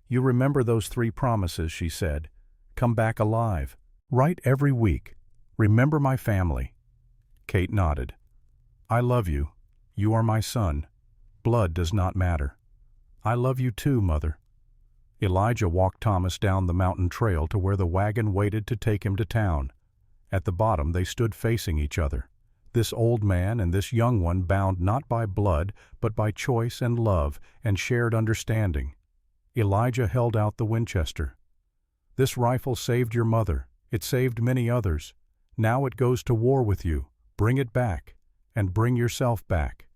"You remember those 3 promises," she said. "Come back alive. Write every week. Remember my family." Kate nodded. "I love you. You are my son. Blood does not matter." "I love you too, Mother." Elijah walked Thomas down the mountain trail to where the wagon waited to take him to town. At the bottom they stood facing each other, this old man and this young one, bound not by blood but by choice and love and shared understanding. Elijah held out the Winchester. "This rifle saved your mother. It saved many others. Now it goes to war with you. Bring it back, and bring yourself back."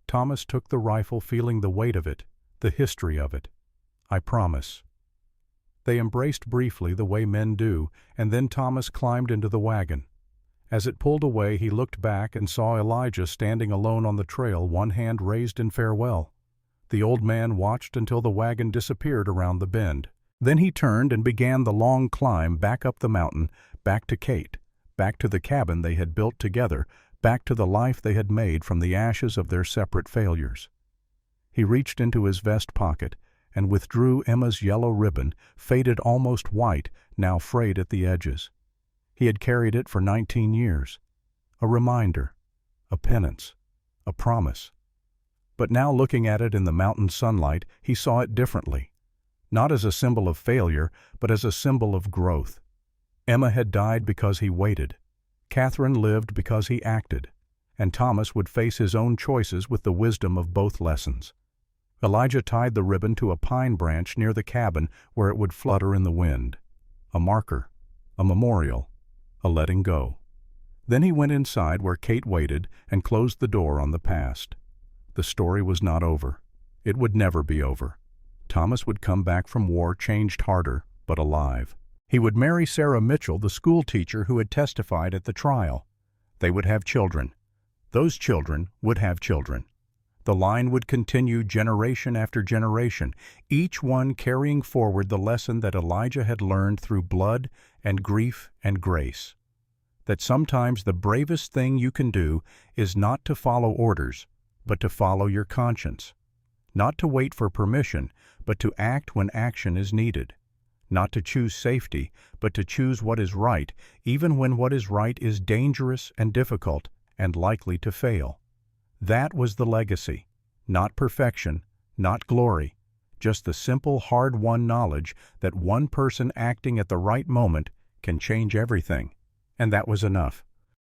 Thomas took the rifle, feeling the weight of it, the history of it. "I promise." They embraced briefly, the way men do, and then Thomas climbed into the wagon. As it pulled away, he looked back and saw Elijah standing alone on the trail, one hand raised in farewell. The old man watched until the wagon disappeared around the bend. Then he turned and began the long climb back up the mountain, back to Kate, back to the cabin they had built together, back to the life they had made from the ashes of their separate failures. He reached into his vest pocket and withdrew Emma's yellow ribbon, faded almost white, now frayed at the edges. He had carried it for 19 years. A reminder, a penance, a promise. But now, looking at it in the mountain sunlight, he saw it differently. Not as a symbol of failure, but as a symbol of growth. Emma had died because he waited. Catherine lived because he acted. And Thomas would face his own choices with the wisdom of both lessons. Elijah tied the ribbon to a pine branch near the cabin where it would flutter in the wind. A marker, a memorial, a letting go. Then he went inside where Kate waited and closed the door on the past. The story was not over. It would never be over. Thomas would come back from war changed, harder, but alive. He would marry Sarah Mitchell, the school teacher who had testified at the trial. They would have children. Those children would have children. The line would continue generation after generation, each one carrying forward the lesson that Elijah had learned through blood and grief and grace. That sometimes the bravest thing you can do is not to follow orders, but to follow your conscience. Not to wait for permission, but to act when action is needed. Not to choose safety, but to choose what is right, even when what is right is dangerous and difficult and likely to fail. That was the legacy. Not perfection, not glory, just the simple, hard-won knowledge that one person acting at the right moment can change everything. And that was enough.